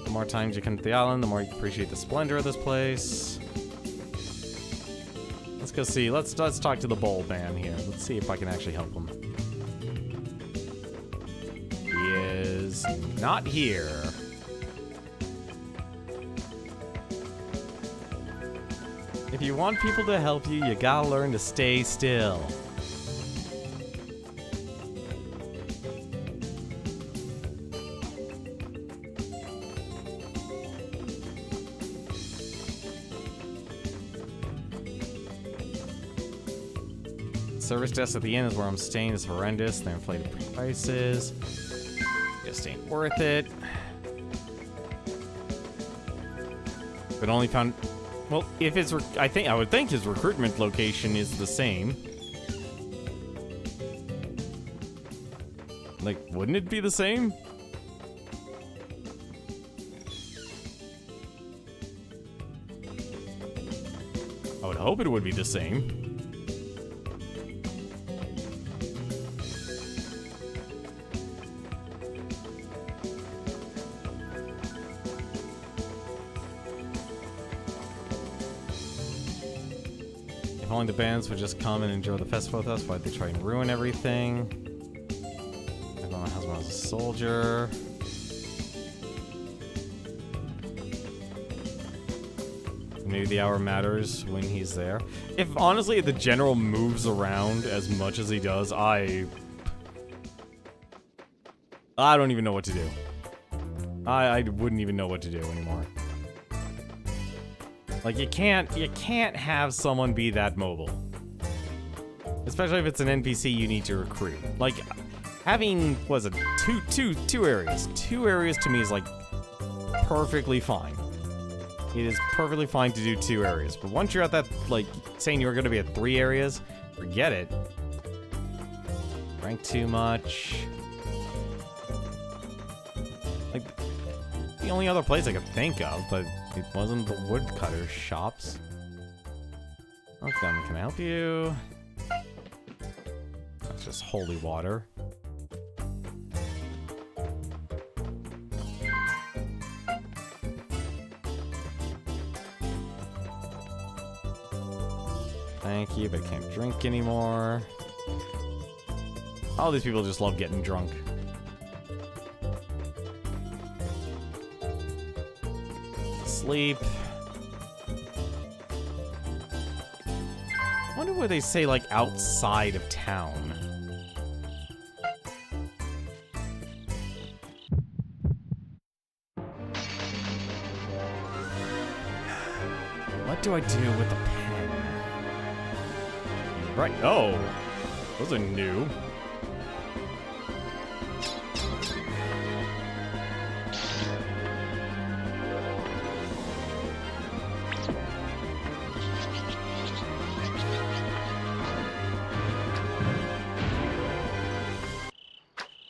The more times you come to the island, the more you appreciate the splendor of this place. Let's go see. Let's talk to the bold man here. Let's see if I can actually help him. He is not here. If you want people to help you, you gotta learn to stay still. Service desk at the inn is where I'm staying is horrendous. They're inflated prices. Just ain't worth it. But only found... Well, if his... I would think his recruitment location is the same. Like, wouldn't it be the same? I would hope it would be the same. If only the bands would just come and enjoy the festival with us, why'd they try and ruin everything? My husband was a soldier. Maybe the hour matters when he's there. If, honestly, the general moves around as much as he does, I don't even know what to do. I wouldn't even know what to do anymore. Like, you can't have someone be that mobile. Especially if it's an NPC you need to recruit. Like, having, what is it, two areas. 2 areas to me is, like, perfectly fine. It is perfectly fine to do 2 areas. But once you're at that, like, saying you're going to be at 3 areas, forget it. Drank too much. Like, the only other place I could think of, but it wasn't the woodcutter shops. Okay, can I help you? That's just holy water. Thank you, but I can't drink anymore. All these people just love getting drunk. Sleep. I wonder what they say, like, outside of town. What do I do with the pen? Right. Oh, those are new.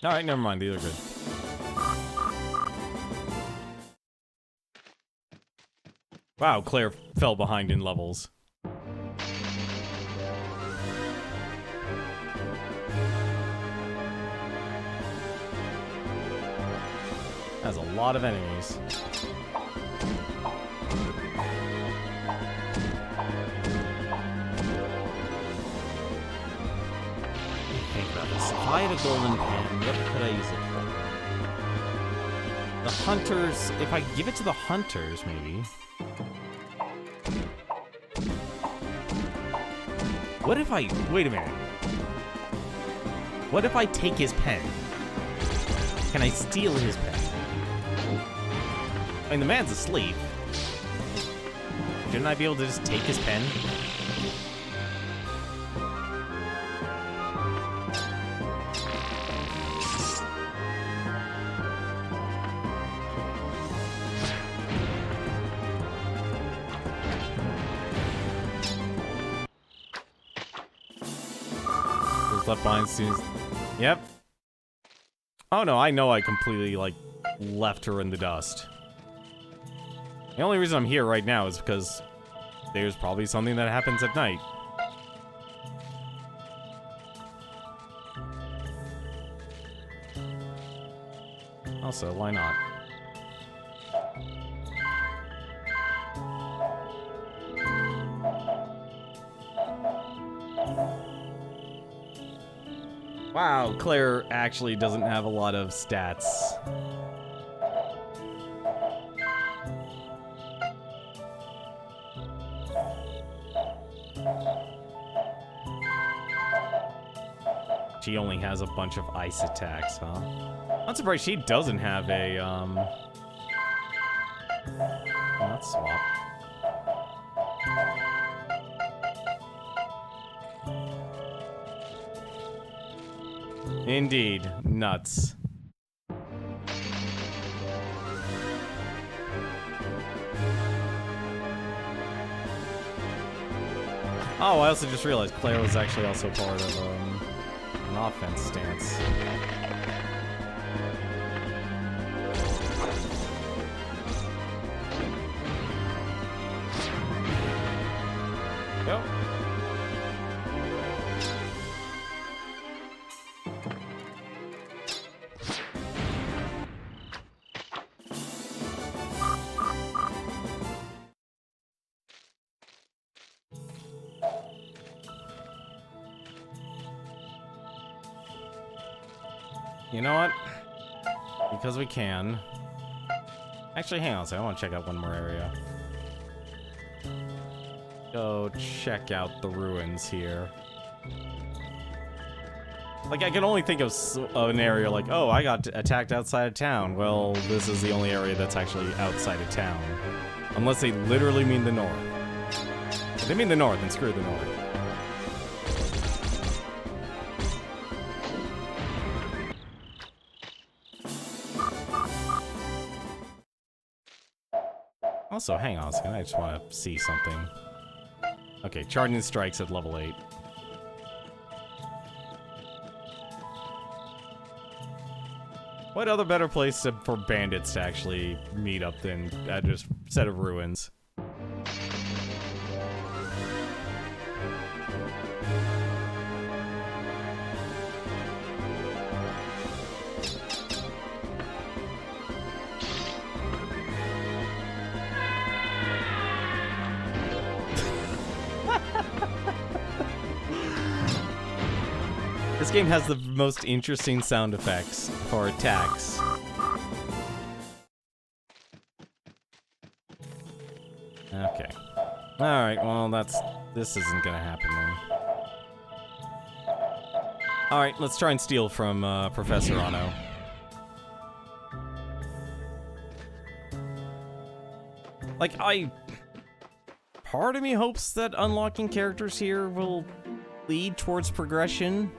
Alright, never mind. These are good. Wow, Claire fell behind in levels. That's a lot of enemies. Think about this. If I had a golden pen, what could I use it for? The hunters. If I give it to the hunters, maybe. What if I... Wait a minute. What if I take his pen? Can I steal his pen? I mean, the man's asleep. Shouldn't I be able to just take his pen? Left behind students. Yep. Oh no, I know I completely, like, left her in the dust. The only reason I'm here right now is because there's probably something that happens at night. Also, why not? Wow, Claire actually doesn't have a lot of stats. She only has a bunch of ice attacks, huh? I'm surprised she doesn't have a, let's swap. Indeed. Nuts. Oh, I also just realized Claire was actually also part of, an offense stance. Yep. You know what? Because we can. Actually, hang on a second. I want to check out one more area. Go check out the ruins here. Like, I can only think of an area like, oh, I got attacked outside of town. Well, this is the only area that's actually outside of town. Unless they literally mean the north. If they mean the north, then screw the north. Also, hang on a second, I just want to see something. Okay, charging strikes at level 8. What other better place for bandits to actually meet up than just a set of ruins? This game has the most interesting sound effects for attacks. Okay. Alright, well, this isn't gonna happen then. Alright, let's try and steal from Professor Ono. Like, part of me hopes that unlocking characters here will lead towards progression.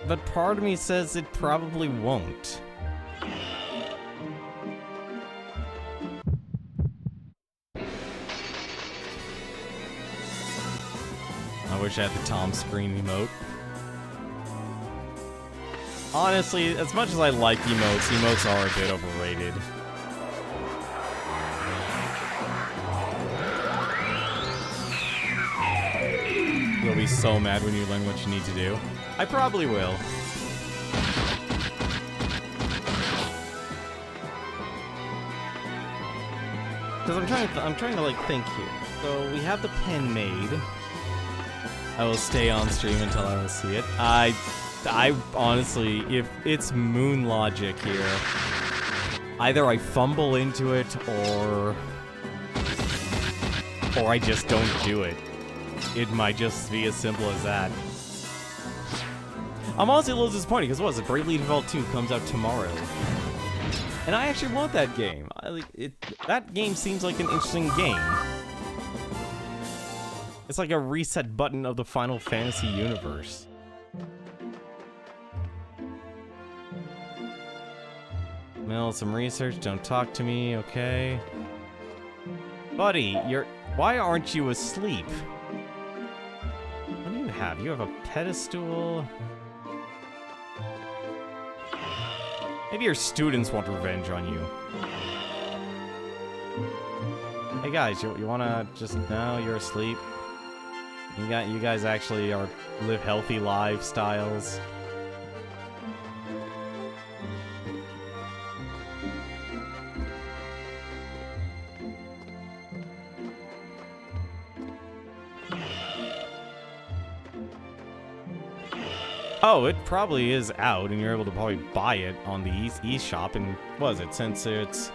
But part of me says it probably won't. I wish I had the Tom screen emote. Honestly, as much as I like emotes, emotes are a bit overrated. You'll be so mad when you learn what you need to do. I probably will. Because I'm trying to like think here. So we have the pen made. I will stay on stream until I will see it. I honestly, if it's moon logic here, either I fumble into it or I just don't do it. It might just be as simple as that. I'm honestly a little disappointed because what is it? Bravely Default 2 comes out tomorrow. And I actually want that game. That game seems like an interesting game. It's like a reset button of the Final Fantasy universe. Mel, some research, don't talk to me, okay? Buddy, why aren't you asleep? What do you have? You have a pedestal? Maybe your students want revenge on you. Hey guys, you wanna just... No, you're asleep. You guys actually live healthy lifestyles. Oh, it probably is out, and you're able to probably buy it on the eShop. And what is it? Since it's...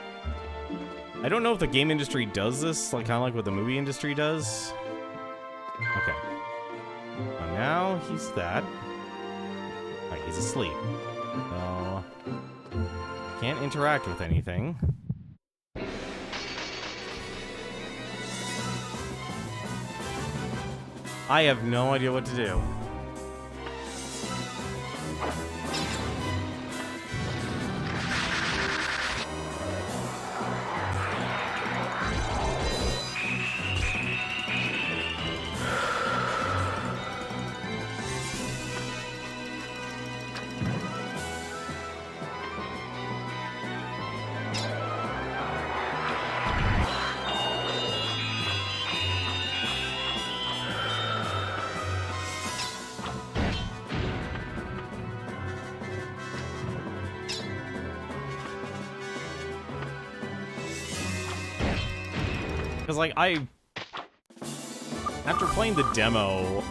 I don't know if the game industry does this, like kind of like what the movie industry does. Okay. Well, now he's that. Right, he's asleep. So... can't interact with anything. I have no idea what to do. Because, like, after playing the demo,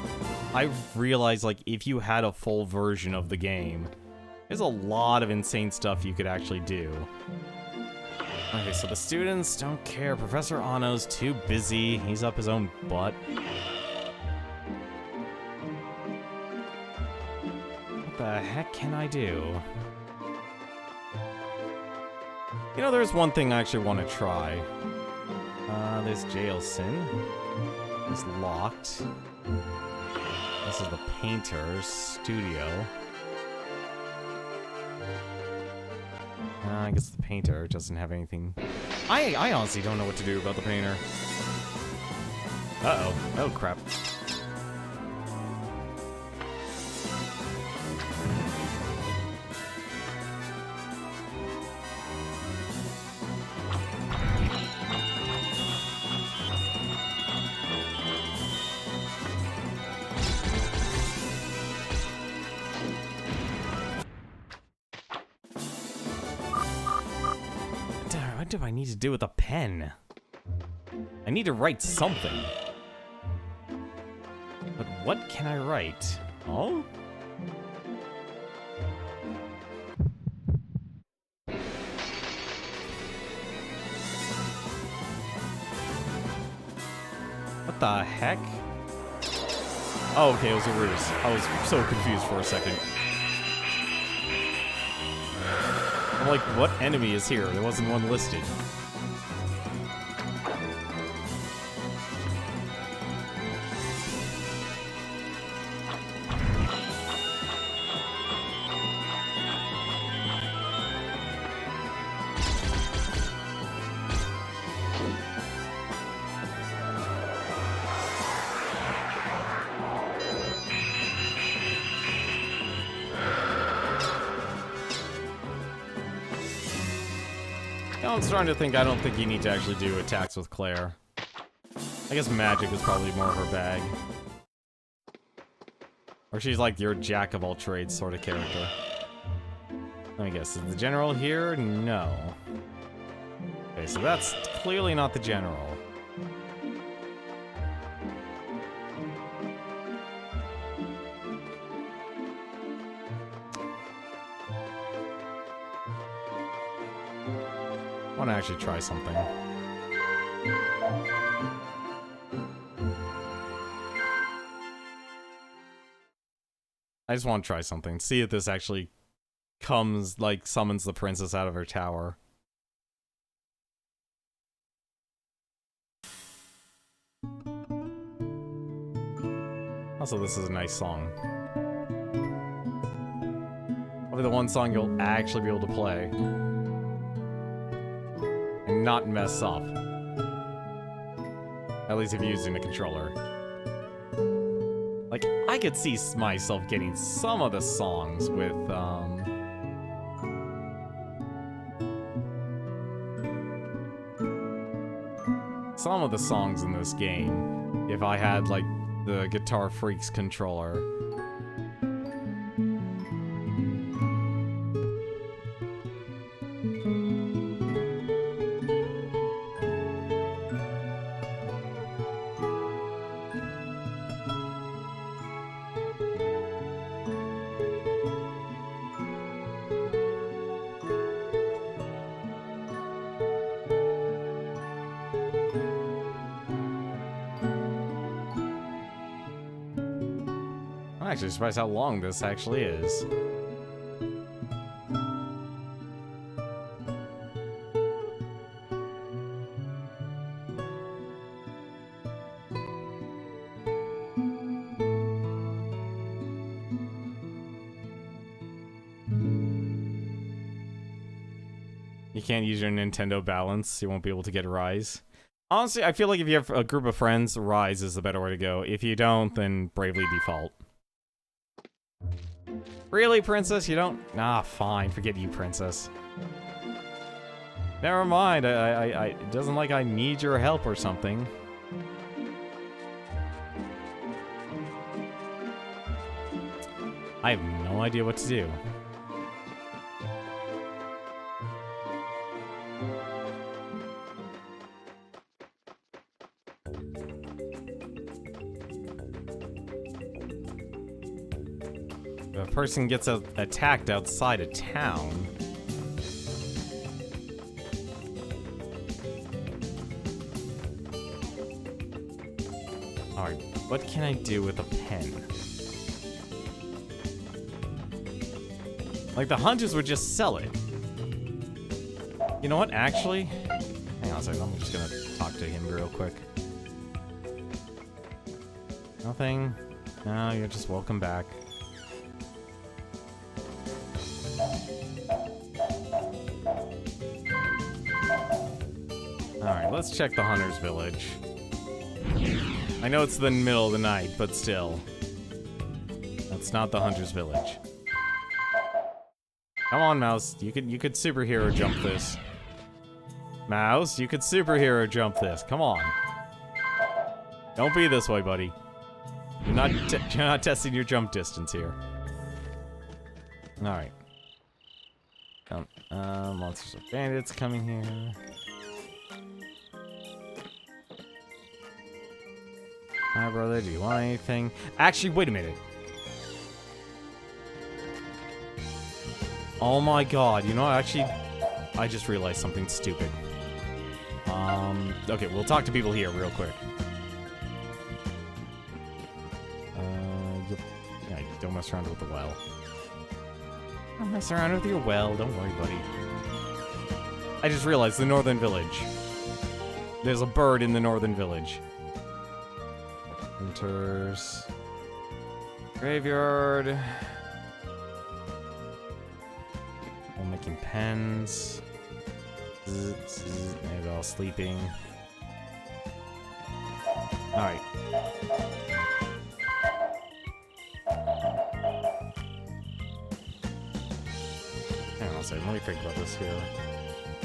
I realized, like, if you had a full version of the game, there's a lot of insane stuff you could actually do. Okay, so the students don't care. Professor Ano's too busy. He's up his own butt. What the heck can I do? You know, there's one thing I actually want to try. This jail sin is locked. This is the painter's studio. I guess the painter doesn't have anything. I honestly don't know what to do about the painter. Uh-oh. Oh, crap. What do I need to do with a pen? I need to write something. But what can I write? Oh? What the heck? Oh, okay, it was a ruse. I was so confused for a second. I'm like, what enemy is here? There wasn't one listed. I'm starting to think I don't think you need to actually do attacks with Claire. I guess magic is probably more of her bag. Or she's like your jack-of-all-trades sort of character. Let me guess, is the general here? No. Okay, so that's clearly not the general. I want to actually try something. I just want to try something. See if this actually comes, like, summons the princess out of her tower. Also, this is a nice song. Probably the one song you'll actually be able to play. And not mess up. At least if you're using the controller. Like, I could see myself getting some of the songs with, some of the songs in this game, if I had, like, the Guitar Freaks controller. I'm actually surprised how long this actually is. You can't use your Nintendo balance. You won't be able to get Rise. Honestly, I feel like if you have a group of friends, Rise is the better way to go. If you don't, then Bravely Default. Really, Princess? You don't? Ah, fine. Forget you, Princess. Never mind. It doesn't like I need your help or something. I have no idea what to do. If a person gets attacked outside of town, Alright, what can I do with a pen? Like, the hunters would just sell it. You know what, actually? Hang on a second, I'm just gonna talk to him real quick. Nothing? No, you're just welcome back. Alright, let's check the hunter's village. I know it's the middle of the night, but still. That's not the hunter's village. Come on, Mouse. You could superhero jump this. Mouse, you could superhero jump this. Come on. Don't be this way, buddy. You're not testing your jump distance here. Alright. Monsters of bandits coming here. Hi, brother. Do you want anything? Actually, wait a minute. Oh my god. You know, actually, I just realized something stupid. Okay, we'll talk to people here real quick. Yeah, don't mess around with the well. Don't mess around with your well. Don't worry, buddy. I just realized the northern village. There's a bird in the northern village. Enters. Graveyard. We're making pens. Maybe all sleeping. Alright. Hang on a second, let me think about this here.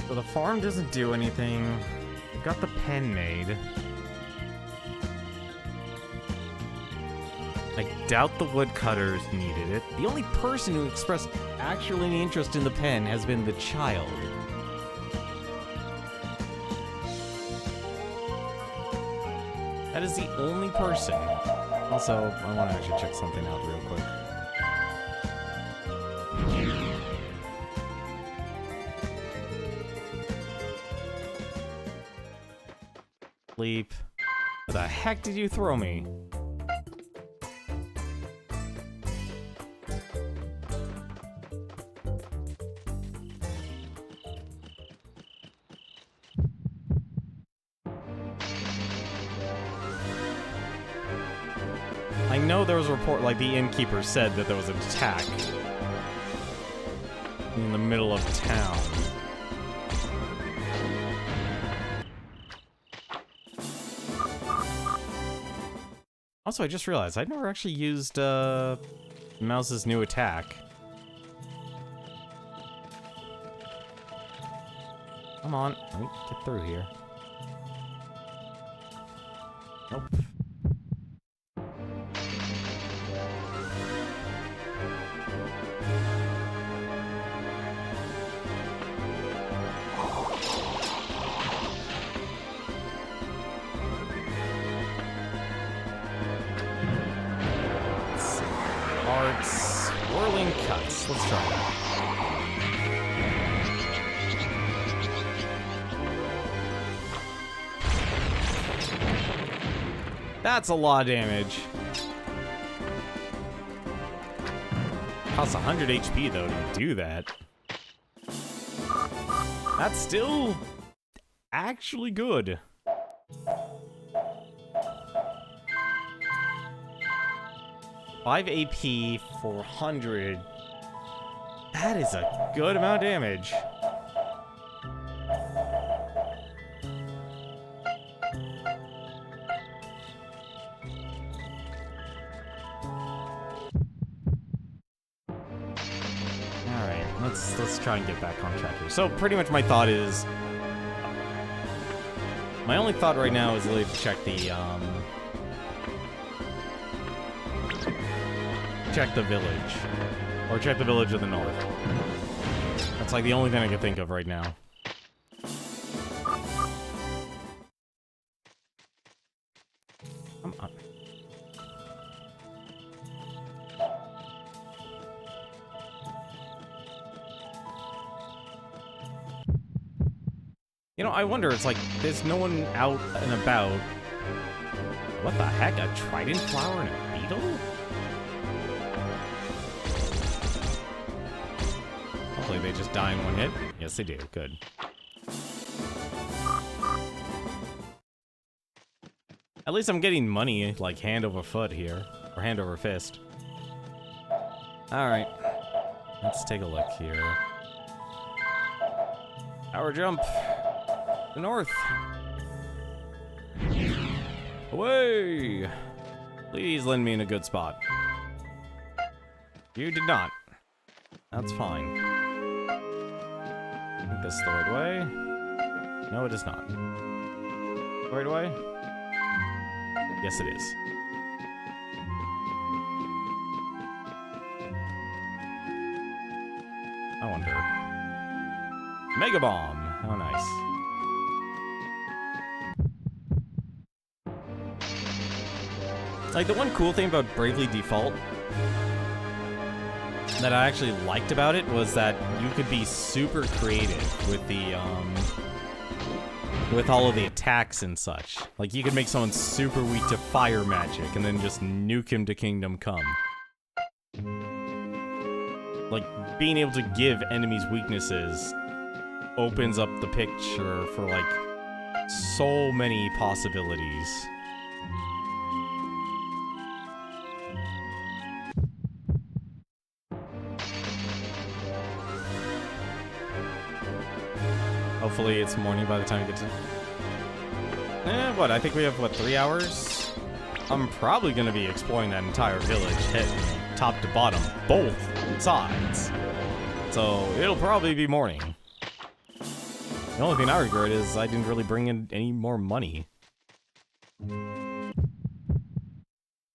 So the farm doesn't do anything. We've got the pen made. I doubt the woodcutters needed it. The only person who expressed actually any interest in the pen has been the child. That is the only person. Also, I want to actually check something out real quick. Sleep. Where the heck did you throw me? I know there was a report, like the innkeeper said that there was an attack in the middle of town. Also, I just realized I've never actually used Mouse's new attack. Come on, let me get through here. Nope. Swirling cuts. Let's try that. That's a lot of damage. Costs 100 HP though to do that. That's still actually good. Five AP for 100. That is a good amount of damage. Alright, let's try and get back on track here. So pretty much my thought is, my only thought right now is really to check the village. Or check the village of the north. That's like the only thing I can think of right now. Come on. You know, I wonder, it's like, there's no one out and about. What the heck? A trident flower and a beetle? Hopefully they just die in one hit. Yes, they do. Good. At least I'm getting money, like, hand over foot here. Or hand over fist. Alright. Let's take a look here. Power jump. The north. Away! Please land me in a good spot. You did not. That's fine. I think this is the right way. No, it is not. The right way? Yes, it is. I wonder. Mega Bomb! How nice. Like, the one cool thing about Bravely Default that I actually liked about it was that you could be super creative with the, with all of the attacks and such. Like, you could make someone super weak to fire magic and then just nuke him to Kingdom Come. Like, being able to give enemies weaknesses opens up the picture for, like, so many possibilities. Hopefully it's morning by the time you get to... what? I think we have, what, 3 hours? I'm probably going to be exploring that entire village, top to bottom, both sides. So, it'll probably be morning. The only thing I regret is I didn't really bring in any more money.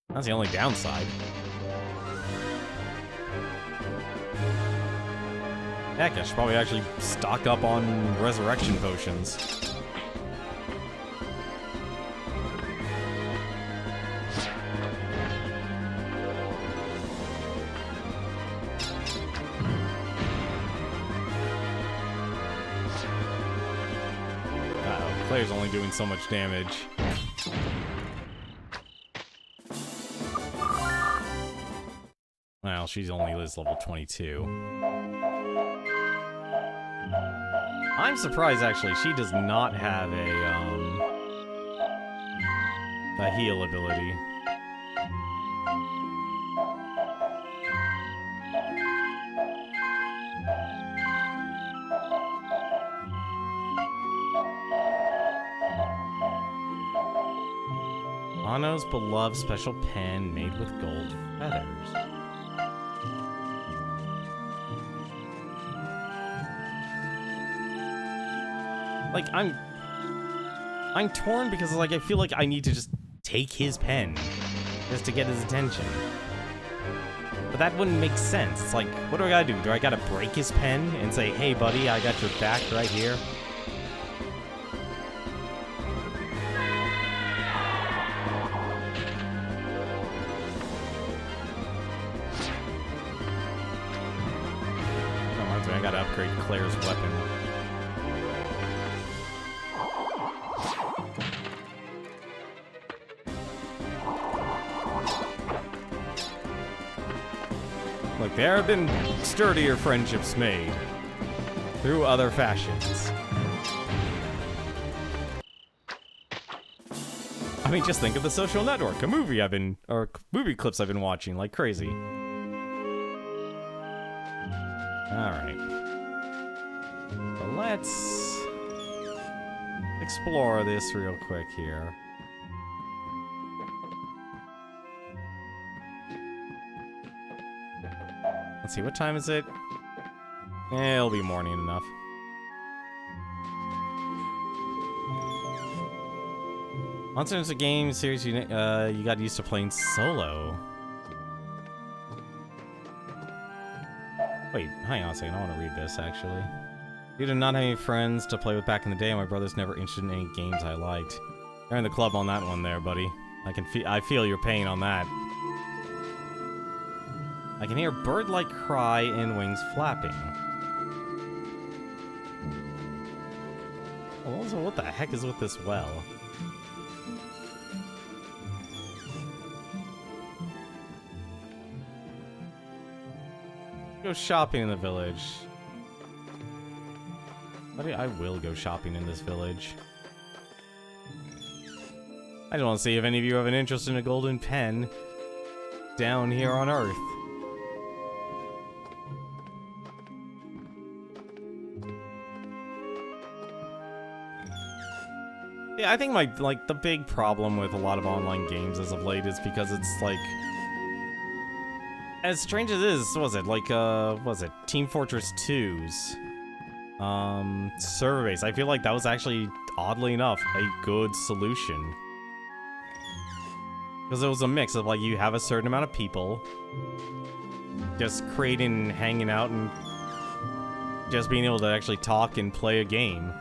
That's the only downside. Heck, I should probably actually stock up on resurrection potions. Uh-oh, Claire's only doing so much damage. Well, she's only is level 22. I'm surprised, actually, she does not have a heal ability. Ano's beloved special pen made with gold feathers. Like, I'm torn because, like, I feel like I need to just take his pen just to get his attention. But that wouldn't make sense. It's like, what do I gotta do? Do I gotta break his pen and say, hey, buddy, I got your back right here? Oh, reminds me, I gotta upgrade Claire's weapon. Look, there have been sturdier friendships made through other fashions. I mean, just think of The Social Network, a movie movie clips I've been watching like crazy. Alright. So let's explore this real quick here. Let's see, what time is it? It'll be morning enough. Monster Hunter game series you got used to playing solo. Wait, hang on a second. I want to read this, actually. You did not have any friends to play with back in the day, and my brother's never interested in any games I liked. You're in the club on that one there, buddy. I feel your pain on that. I can hear bird-like cry and wings flapping. Oh, also, what the heck is with this well? Go shopping in the village. I will go shopping in this village. I just want to see if any of you have an interest in a golden pen down here on Earth. Yeah, I think the big problem with a lot of online games as of late is because it's like, as strange as it is, was it Team Fortress 2's server base? I feel like that was actually, oddly enough, a good solution. Because it was a mix of, like, you have a certain amount of people just creating, hanging out, and just being able to actually talk and play a game.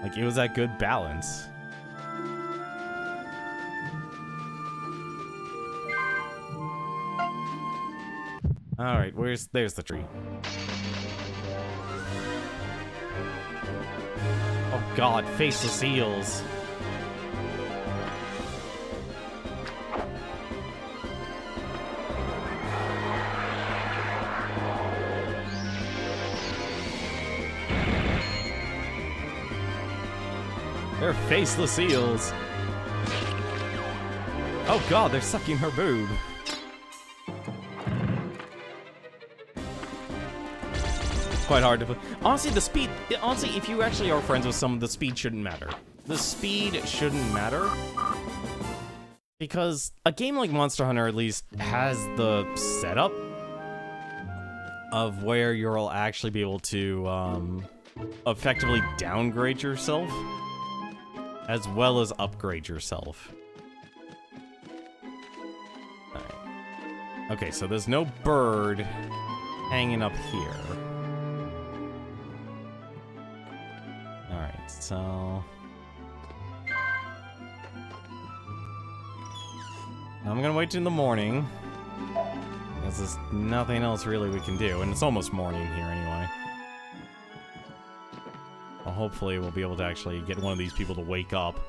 Like, it was that good balance. Alright, there's the tree. Oh god, faceless eels. They're faceless eels. Oh god, they're sucking her boob. Quite hard to put. Honestly, the speed. Honestly, if you actually are friends with someone, the speed shouldn't matter. The speed shouldn't matter. Because a game like Monster Hunter at least has the setup of where you'll actually be able to effectively downgrade yourself as well as upgrade yourself. Alright. Okay, so there's no bird hanging up here. Alright, so I'm gonna wait till the morning, because there's nothing else really we can do, and it's almost morning here anyway. Well, hopefully we'll be able to actually get one of these people to wake up.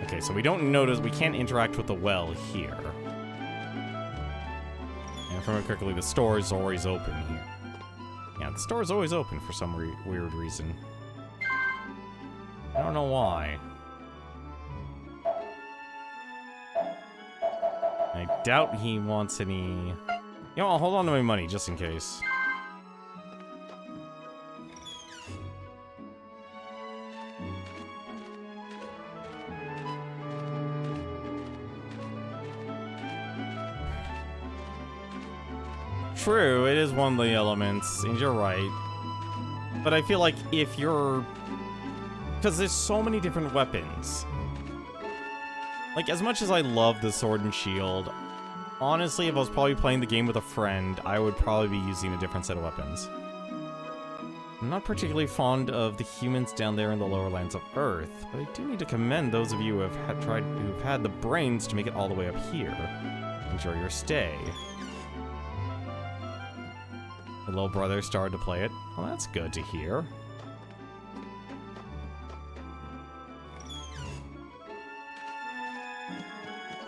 Okay, so we don't notice, we can't interact with the well here. And if I remember correctly, the store is always open here. Yeah, the store is always open for some weird reason. I don't know why. I doubt he wants any... You know, I'll hold on to my money just in case. True, it is one of the elements, and you're right. But I feel like if you're... Because there's so many different weapons. Like, as much as I love the sword and shield, honestly, if I was probably playing the game with a friend, I would probably be using a different set of weapons. I'm not particularly fond of the humans down there in the lower lands of Earth, but I do need to commend those of you who have had the brains to make it all the way up here. Enjoy your stay. My little brother started to play it. Well, that's good to hear.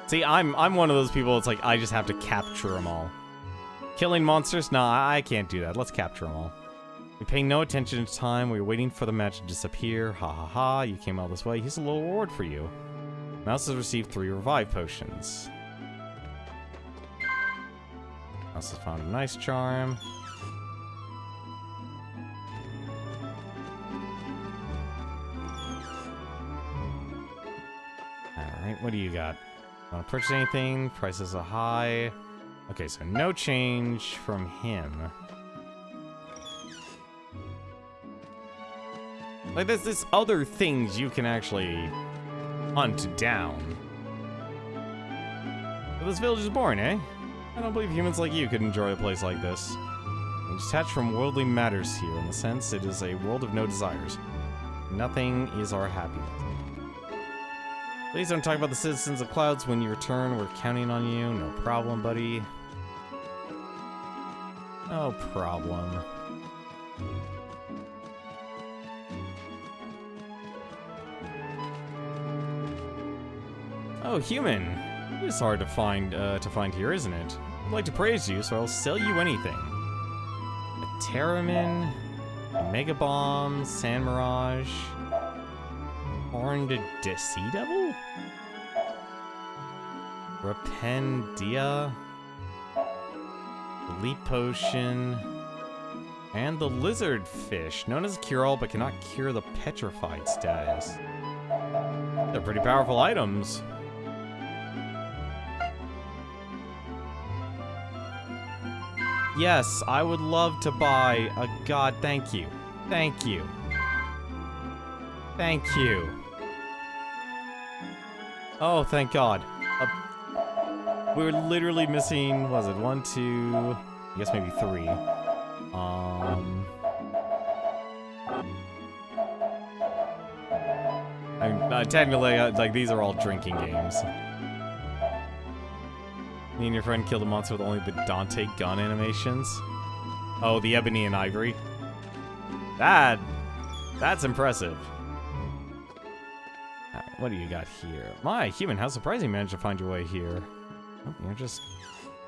See, I'm one of those people, it's like, I just have to capture them all. Killing monsters? Nah, I can't do that. Let's capture them all. We pay no attention to time. We're waiting for the match to disappear. Ha ha ha, you came all this way. Here's a little reward for you. Mouse has received 3 revive potions. Mouse has found a nice charm. Alright, what do you got? Want to purchase anything? Prices are high. Okay, so no change from him. Like, there's other things you can actually hunt down. But this village is boring, eh? I don't believe humans like you could enjoy a place like this. We're detached from worldly matters here, in the sense it is a world of no desires. Nothing is our happiness. Please don't talk about the citizens of Clouds when you return. We're counting on you. No problem, buddy. No problem. Oh, human. It is hard to find here, isn't it? I'd like to praise you, so I'll sell you anything. A Terramin, a Mega Bomb, Sand Mirage, Horned Sea Devil? Rapendia, Leap Potion, and the Lizard Fish, known as Cure-All but cannot cure the Petrified status. They're pretty powerful items. Yes, I would love to buy a god. Thank you. Thank you. Thank you. Oh, thank God. We're literally missing, what was it, 1, 2, I guess maybe 3. Technically, like, these are all drinking games. Me and your friend killed a monster with only the Dante gun animations. Oh, the Ebony and Ivory. That's impressive. What do you got here? My human, how surprising you managed to find your way here. Oh,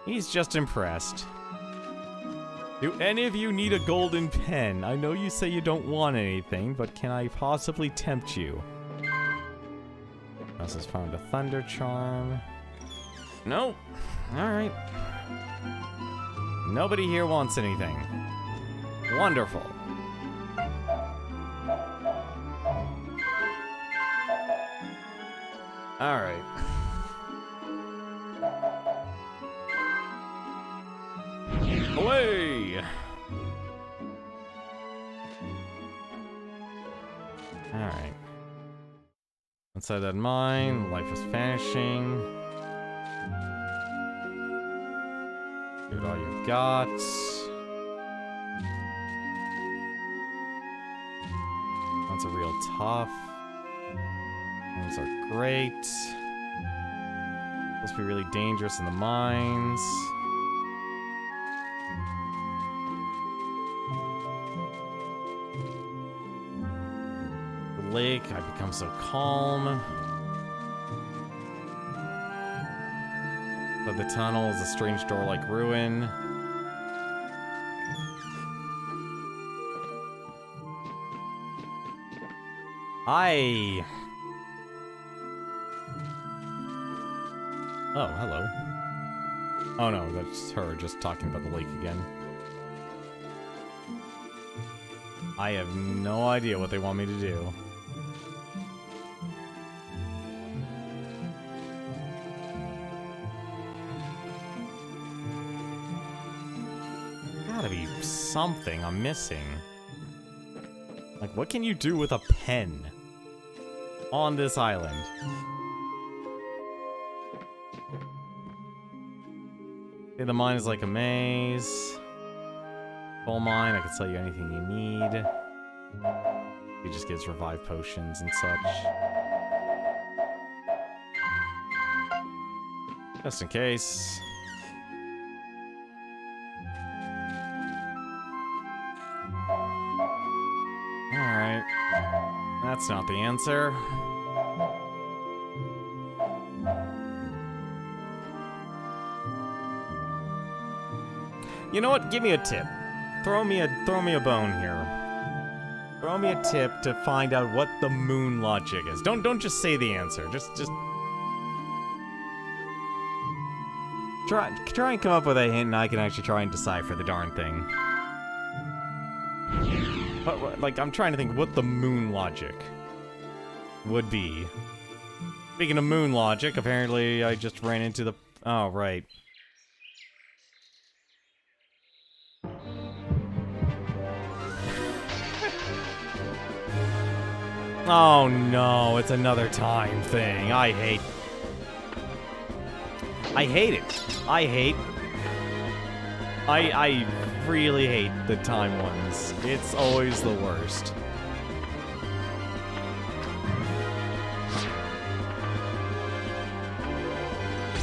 he's just impressed. Do any of you need a golden pen? I know you say you don't want anything, but can I possibly tempt you? This has found a thunder charm. Nope. Alright. Nobody here wants anything. Wonderful. Alright. Away! Alright. Inside that mine, life is vanishing. Give it all you got. That's a real tough. Those are great. Supposed to be really dangerous in the mines. The lake, I become so calm. But the tunnel is a strange door-like ruin. Oh, hello. Oh no, that's her just talking about the lake again. I have no idea what they want me to do. Gotta be something I'm missing. Like, what can you do with a pen on this island? Okay, the mine is like a maze. Coal mine, I can sell you anything you need. He just gets revive potions and such. Just in case. Alright. That's not the answer. You know what? Give me a tip. Throw me a bone here. Throw me a tip to find out what the moon logic is. Don't just say the answer. Just try and come up with a hint, and I can actually try and decipher the darn thing. But like, I'm trying to think what the moon logic would be. Speaking of moon logic, apparently I just ran into the. Oh right. Oh no, it's another time thing. I hate it. I really hate the time ones. It's always the worst.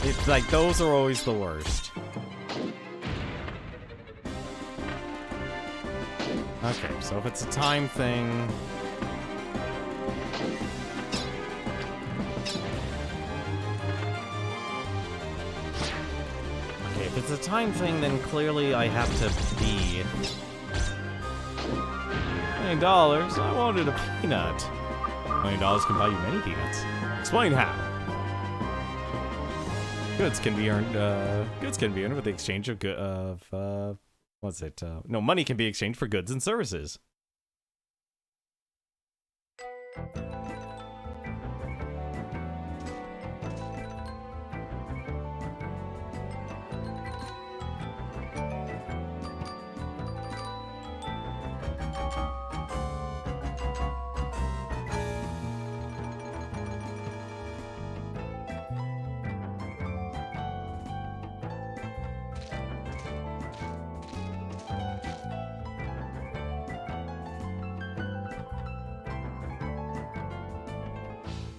It's like, those are always the worst. Okay, so if it's a time thing... if it's a time thing, then clearly I have to be... $20, I wanted a peanut. $20 can buy you many peanuts. Explain how. Goods can be earned with the exchange of what's it? No, money can be exchanged for goods and services.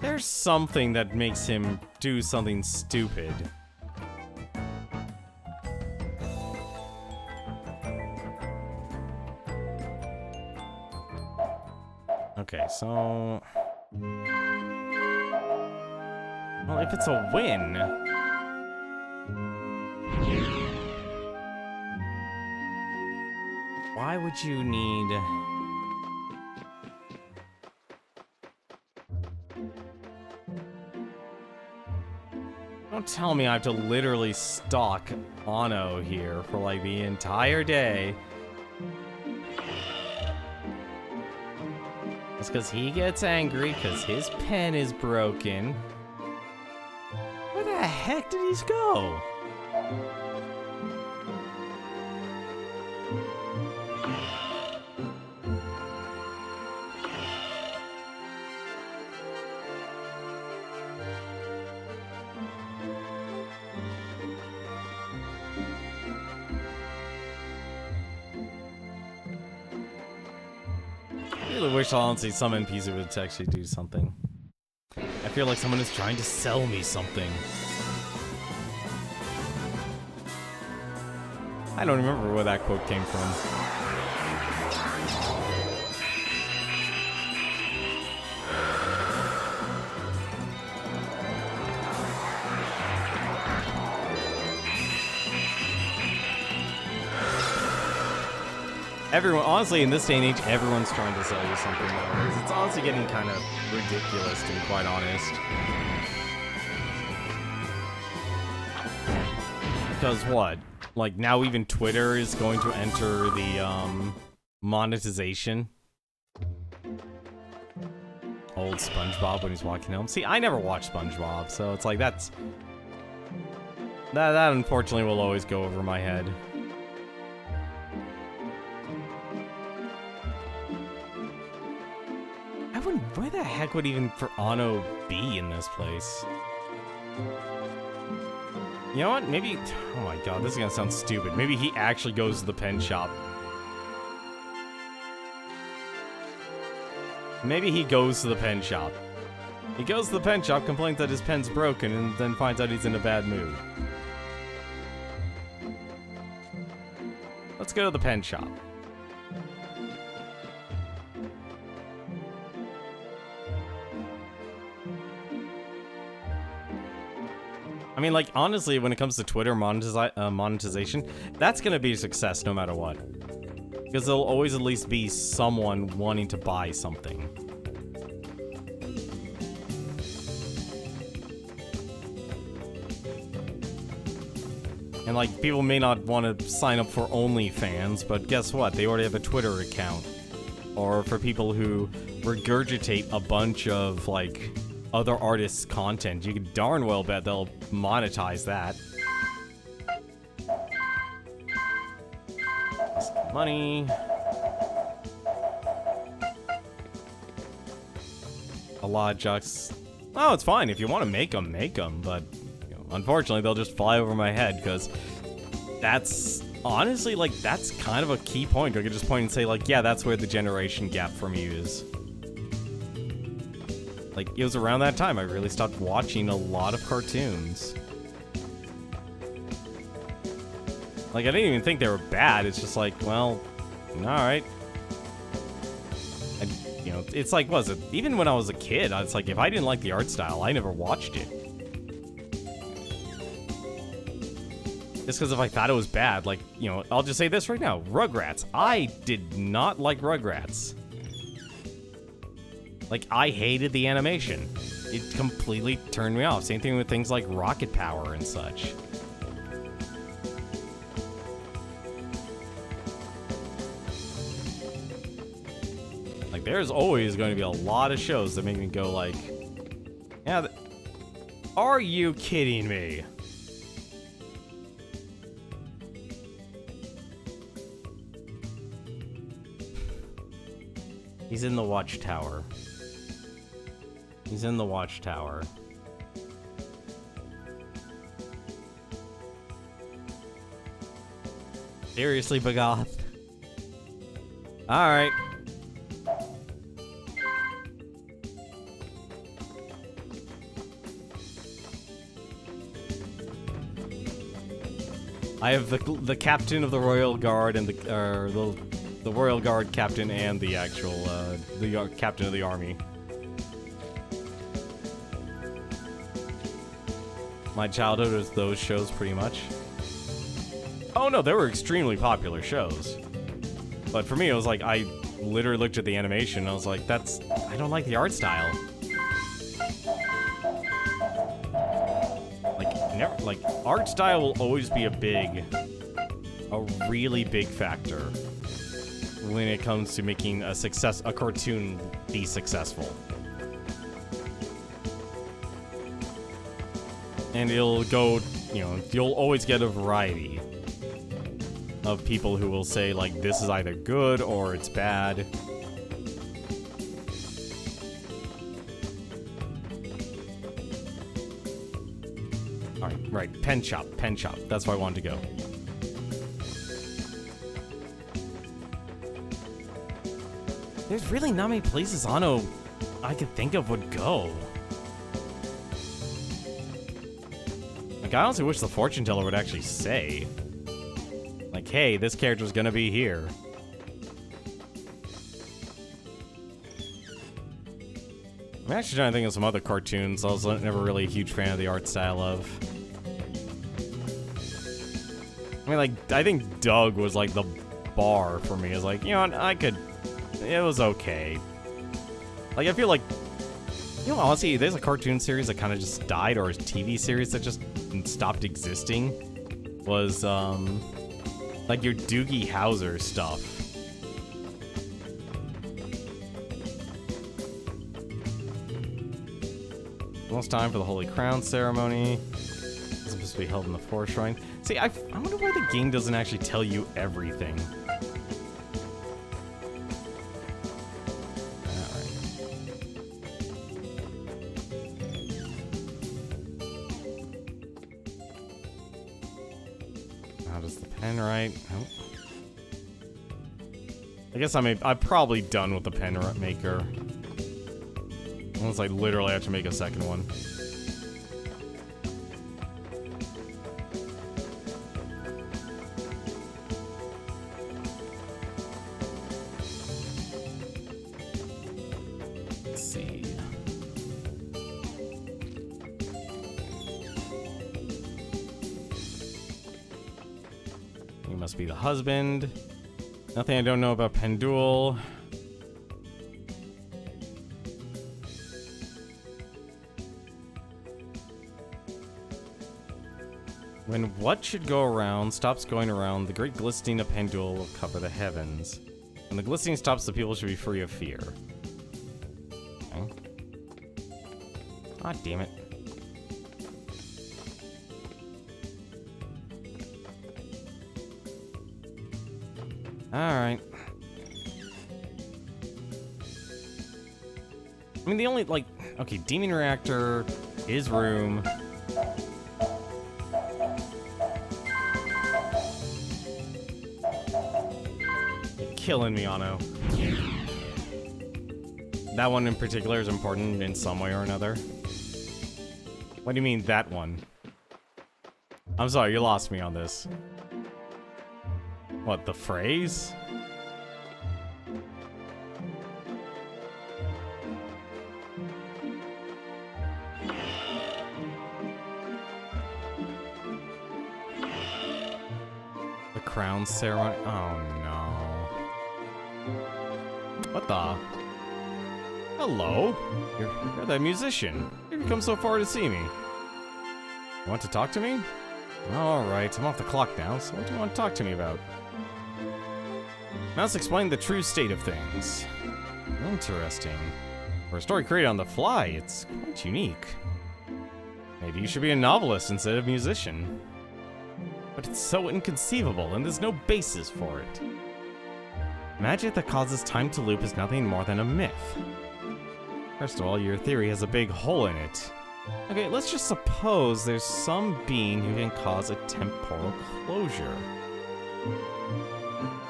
There's something that makes him do something stupid. Okay, so... Well, if it's a win... Why would you need... Don't tell me I have to literally stalk Anno here for like the entire day. It's because he gets angry because his pen is broken. Where the heck did he go? I really wish honestly some NPC would actually do something. I feel like someone is trying to sell me something. I don't remember where that quote came from. Everyone, honestly, in this day and age, everyone's trying to sell you something nowadays. It's honestly getting kind of ridiculous, to be quite honest. Because what? Like, now even Twitter is going to enter the, monetization. Old SpongeBob when he's walking home. See, I never watched SpongeBob, so it's like, that unfortunately will always go over my head. Where the heck would even for Anno be in this place? You know what? Maybe... Oh my god, this is gonna sound stupid. Maybe he actually goes to the pen shop. Maybe he goes to the pen shop. He goes to the pen shop, complains that his pen's broken, and then finds out he's in a bad mood. Let's go to the pen shop. I mean, like, honestly, when it comes to Twitter monetization, that's gonna be a success no matter what. Because there'll always at least be someone wanting to buy something. And, like, people may not want to sign up for OnlyFans, but guess what? They already have a Twitter account. Or for people who regurgitate a bunch of, like... other artists' content, you can darn well bet they'll monetize that. Money. A lot of jocks. Oh, it's fine. If you want to make them, but you know, unfortunately, they'll just fly over my head because that's honestly, like, that's kind of a key point. I could just point and say, like, yeah, that's where the generation gap for me is. Like, it was around that time I really stopped watching a lot of cartoons. Like, I didn't even think they were bad. It's just like, well, alright. You know, it's like, was it? Even when I was a kid, it's like, if I didn't like the art style, I never watched it. Just because if I thought it was bad, like, you know, I'll just say this right now. Rugrats. I did not like Rugrats. Like, I hated the animation. It completely turned me off. Same thing with things like Rocket Power and such. Like, there's always going to be a lot of shows that make me go like, yeah, are you kidding me? He's in the watchtower. He's in the watchtower. Seriously, Bagoth? Alright. I have the captain of the Royal Guard and the Royal Guard captain and the actual the captain of the army. My childhood was those shows pretty much. Oh no, they were extremely popular shows. But for me, it was like I literally looked at the animation and I was like, I don't like the art style. Like art style will always be a really big factor when it comes to making a cartoon be successful. And it'll go, you know, you'll always get a variety of people who will say, like, this is either good or it's bad. Alright, right, pen shop. That's where I wanted to go. There's really not many places Anno I could think of would go. Like, I honestly wish the fortune teller would actually say, like, hey, this character's gonna be here. I'm actually trying to think of some other cartoons I was never really a huge fan of the art style of. I mean, like, I think Doug was, like, the bar for me. It's like, you know, it was okay. Like, I feel like, you know, honestly, there's a cartoon series that kind of just died, or a TV series that just stopped existing. Was, like your Doogie Howser stuff. Almost time for the Holy Crown ceremony. It's supposed to be held in the Forest Shrine. See, I wonder why the game doesn't actually tell you everything. Right. Nope. I guess I'm probably done with the pen maker. Unless I literally have to make a second one. Let's see. Must be the husband. Nothing I don't know about Pendule. When what should go around stops going around, the great glistening of Pendule will cover the heavens. When the glistening stops, the people should be free of fear. Okay. Ah, damn it. Alright. I mean, the only, like... Okay, Demon Reactor, his room... You're killing me, Anno. That one in particular is important in some way or another. What do you mean, that one? I'm sorry, you lost me on this. What, the phrase? The crown ceremony. Oh no. What the? Hello? You're that musician. You've come so far to see me. You want to talk to me? Alright, I'm off the clock now, so what do you want to talk to me about? Now let's explain the true state of things. Interesting. For a story created on the fly, it's quite unique. Maybe you should be a novelist instead of musician. But it's so inconceivable, and there's no basis for it. Magic that causes time to loop is nothing more than a myth. First of all, your theory has a big hole in it. Okay, let's just suppose there's some being who can cause a temporal closure.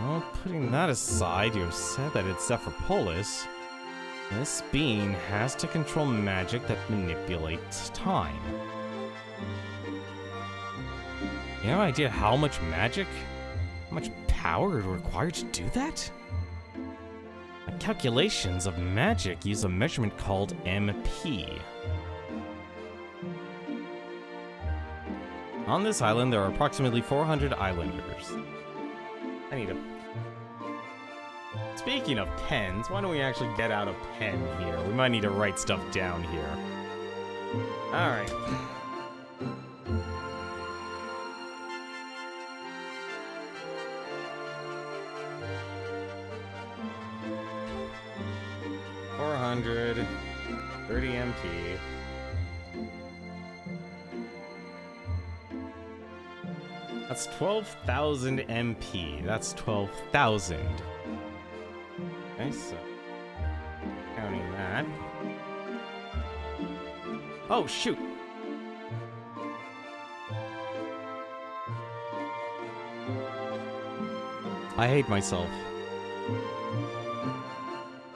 Well, putting that aside, you have said that it's Zephyropolis. This being has to control magic that manipulates time. You have no idea how much magic, how much power it would require to do that? My calculations of magic use a measurement called MP. On this island, there are approximately 400 islanders. I need a... Speaking of pens, why don't we actually get out a pen here? We might need to write stuff down here. Alright. $430 MP. That's 12,000 MP. That's 12,000. Okay, so counting that. Oh, shoot. I hate myself.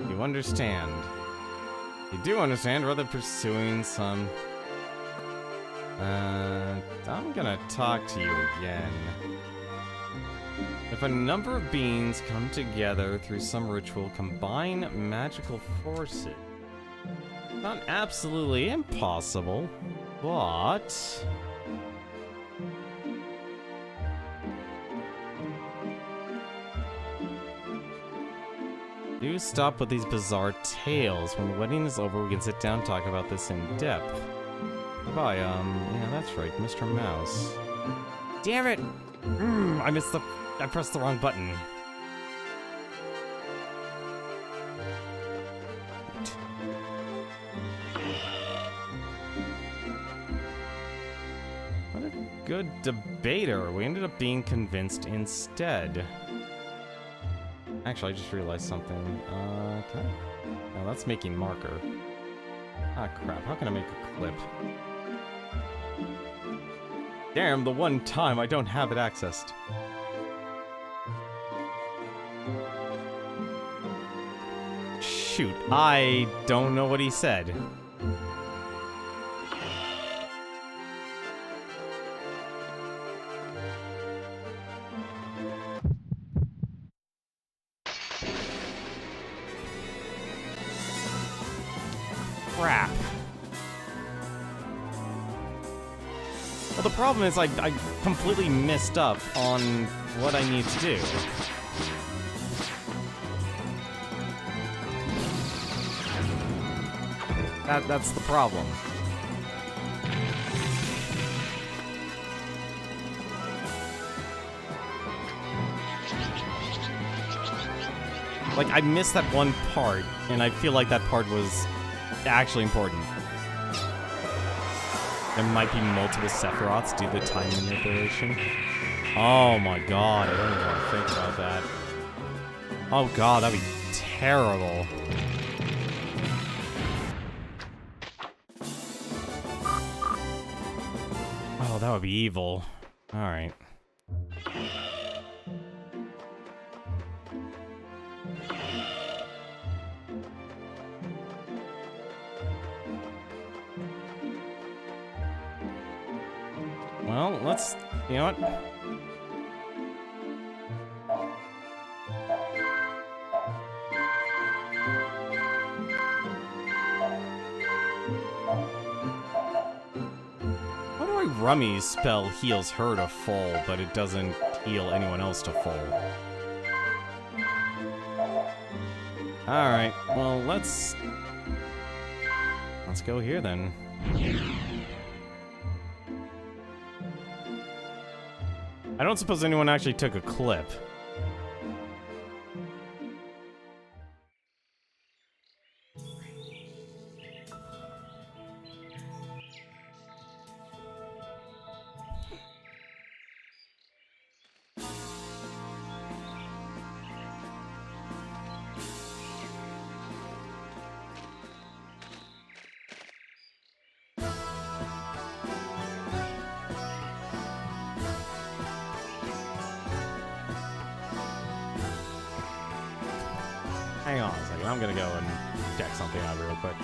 You understand. You do understand, rather pursuing some... I'm gonna talk to you again. If a number of beings come together through some ritual, combine magical forces. Not absolutely impossible, but... Do stop with these bizarre tales. When the wedding is over, we can sit down and talk about this in depth. Goodbye, yeah, that's right, Mr. Mouse. Damn it! I pressed the wrong button. What a good debater. We ended up being convinced instead. Actually, I just realized something. Can I? No, that's making marker. Ah, crap. How can I make a clip? Damn, the one time I don't have it accessed. Shoot, I don't know what he said. Crap. Well, the problem is I completely messed up on what I need to do. That's the problem. Like, I missed that one part, and I feel like that part was actually important. There might be multiple Sephiroths due to time manipulation. Oh my god, I don't even want to think about that. Oh god, that'd be terrible. Oh, that would be evil. Alright. Well, let's... You know what? What do I Rummy's spell heals her to full, but it doesn't heal anyone else to full. Alright, well, let's go here then. I don't suppose anyone actually took a clip. Hang on a second, I'm gonna go and check something out real quick.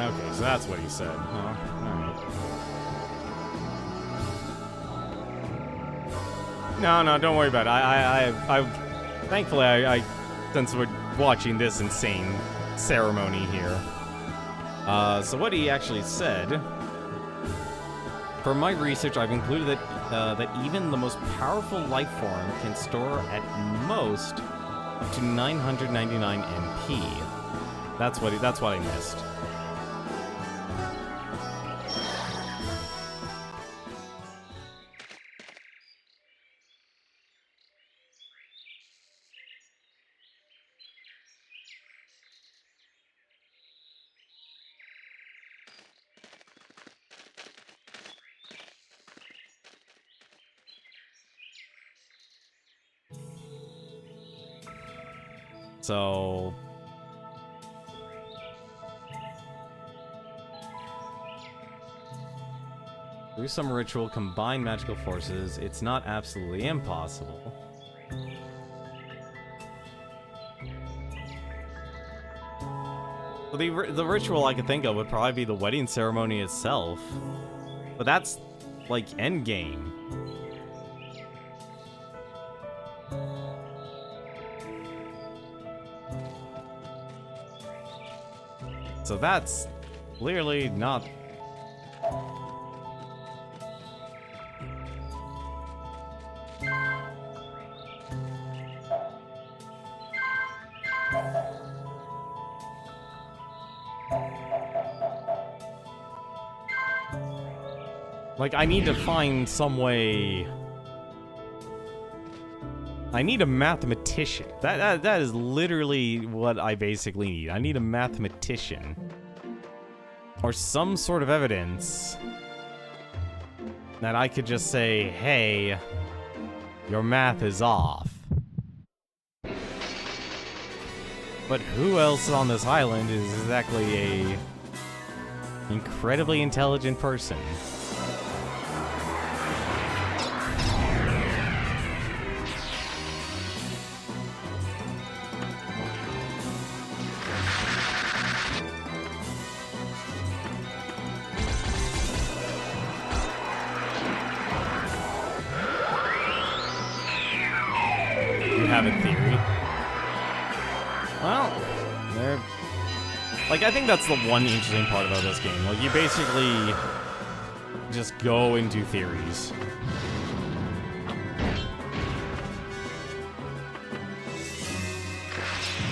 Okay, so that's what he said, huh? Alright. No, don't worry about it. Thankfully, since we're watching this insane ceremony here. So what he actually said, for my research, I've concluded that even the most powerful life form can store at most up to 999 MP. That's what I missed. So through some ritual, combine magical forces. It's not absolutely impossible. Well, the ritual I could think of would probably be the wedding ceremony itself, but that's like endgame. So that's clearly not... Like, I need to find some way... I need a mathematician. That is literally what I basically need. I need a mathematician. Or some sort of evidence that I could just say, hey, your math is off. But who else on this island is exactly a incredibly intelligent person? Have a theory. Well, like, I think that's the one interesting part about this game. Like, you basically just go into theories.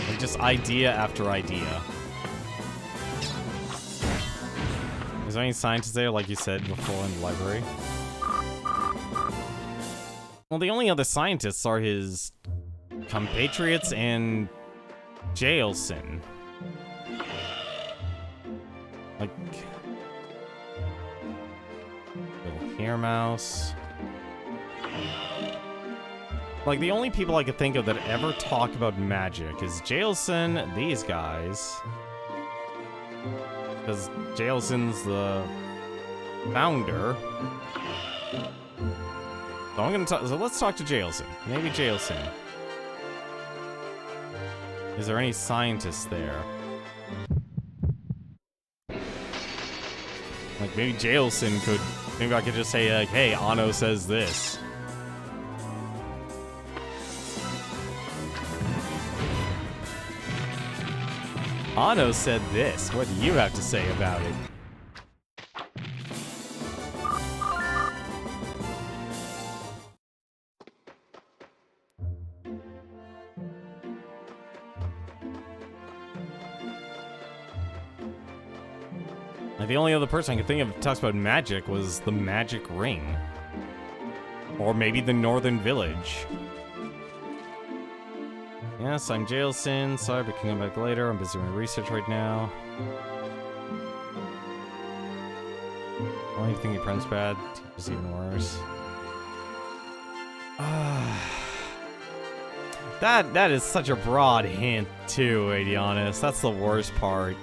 Like, just idea after idea. Is there any scientists there, like you said before in the library? Well, the only other scientists are his compatriots and Jailson. Ear mouse. Like, the only people I could think of that ever talk about magic is Jailson, these guys. Because Jailson's the founder. So I'm gonna talk. So let's talk to Jailson. Maybe Jailson. Is there any scientists there? Like, maybe Jailson could. Maybe I could just say, like, hey, Anno says this. Anno said this. What do you have to say about it? The only other person I could think of that talks about magic was the Magic Ring. Or maybe the Northern Village. Yes, I'm Jailson. Sorry, but can come back later. I'm busy doing research right now. Why do you think your friend's bad? Teacher's even worse. That is such a broad hint, too, to be honest. That's the worst part.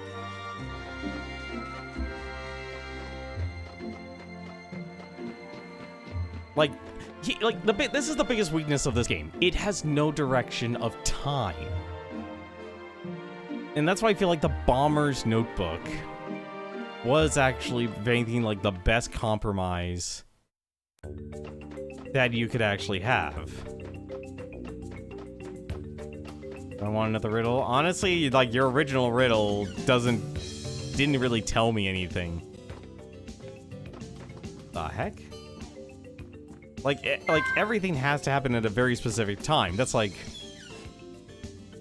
Like, this is the biggest weakness of this game. It has no direction of time. And that's why I feel like the Bomber's Notebook was actually anything like the best compromise that you could actually have. I want another riddle. Honestly, like, your original riddle didn't really tell me anything. The heck? Like everything has to happen at a very specific time. That's like...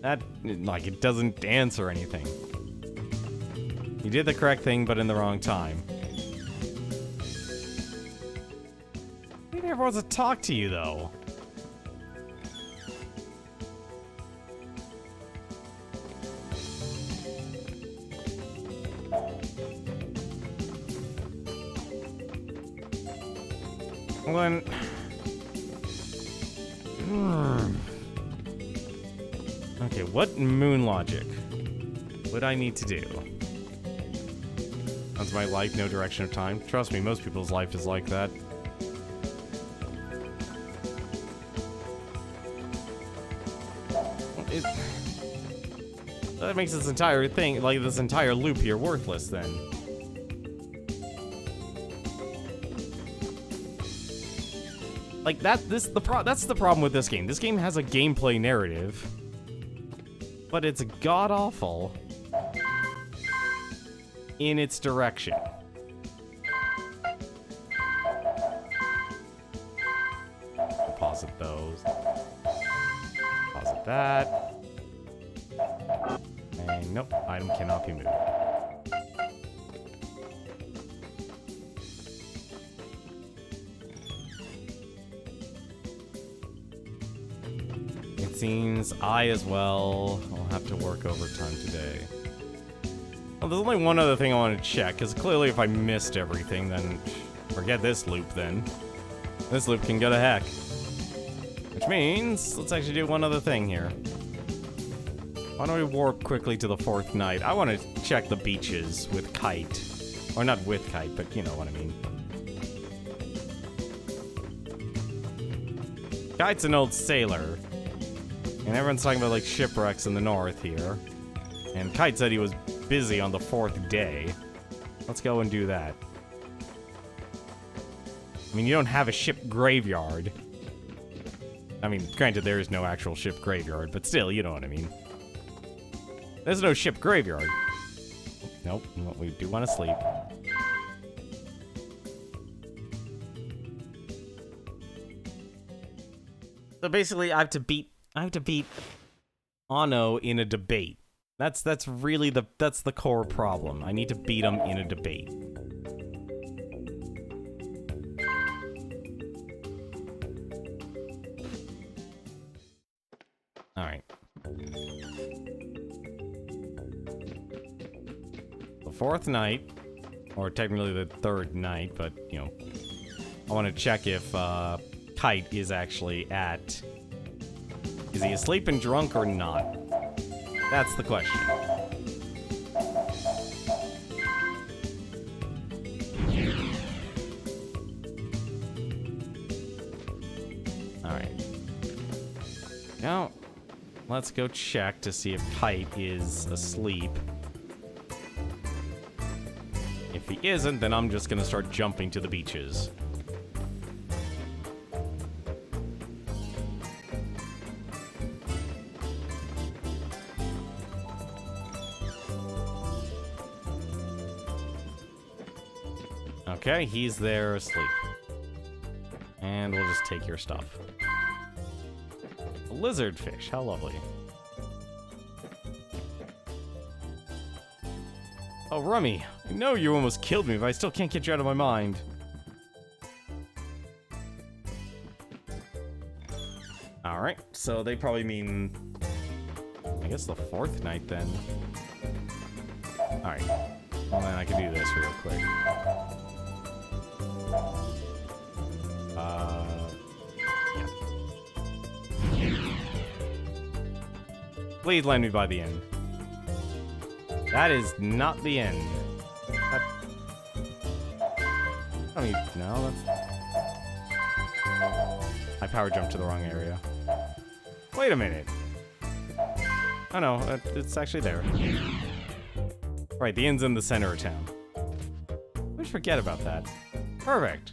That, like, it doesn't answer anything. You did the correct thing, but in the wrong time. He never wants to talk to you, though. When... Okay, what moon logic would I need to do? That's my life, no direction of time. Trust me, most people's life is like that. That makes this entire thing, like this entire loop here, worthless then. Like, that's the problem with this game. This game has a gameplay narrative, but it's god-awful in its direction. Deposit those. Deposit that. And nope, item cannot be moved. Seems I as well will have to work overtime today. Well, there's only one other thing I want to check, because clearly if I missed everything, then forget this loop then. This loop can go to heck. Which means, let's actually do one other thing here. Why don't we warp quickly to the 4th night? I want to check the beaches with Kite. Or not with Kite, but you know what I mean. Kite's an old sailor. And everyone's talking about, like, shipwrecks in the north here. And Kite said he was busy on the 4th day. Let's go and do that. I mean, you don't have a ship graveyard. I mean, granted, there is no actual ship graveyard, but still, you know what I mean. There's no ship graveyard. Nope, we do want to sleep. So basically, I have to beat Anno in a debate. That's really the core problem. I need to beat him in a debate. All right. The 4th night, or technically the 3rd night, but you know, I want to check if Kite is actually at... Is he asleep and drunk or not? That's the question. Alright. Now, let's go check to see if Kite is asleep. If he isn't, then I'm just gonna start jumping to the beaches. Okay, he's there asleep. And we'll just take your stuff. A lizardfish, how lovely. Oh, Rummy, I know you almost killed me, but I still can't get you out of my mind. Alright, so they probably mean... I guess the fourth night, then. Alright, well then I can do this real quick. Yeah. Please land me by the end. That is not the end. That... I mean, no, that's... I power jumped to the wrong area. Wait a minute. Oh no, it's actually there. Right, the end's in the center of town. Let's forget about that. Perfect.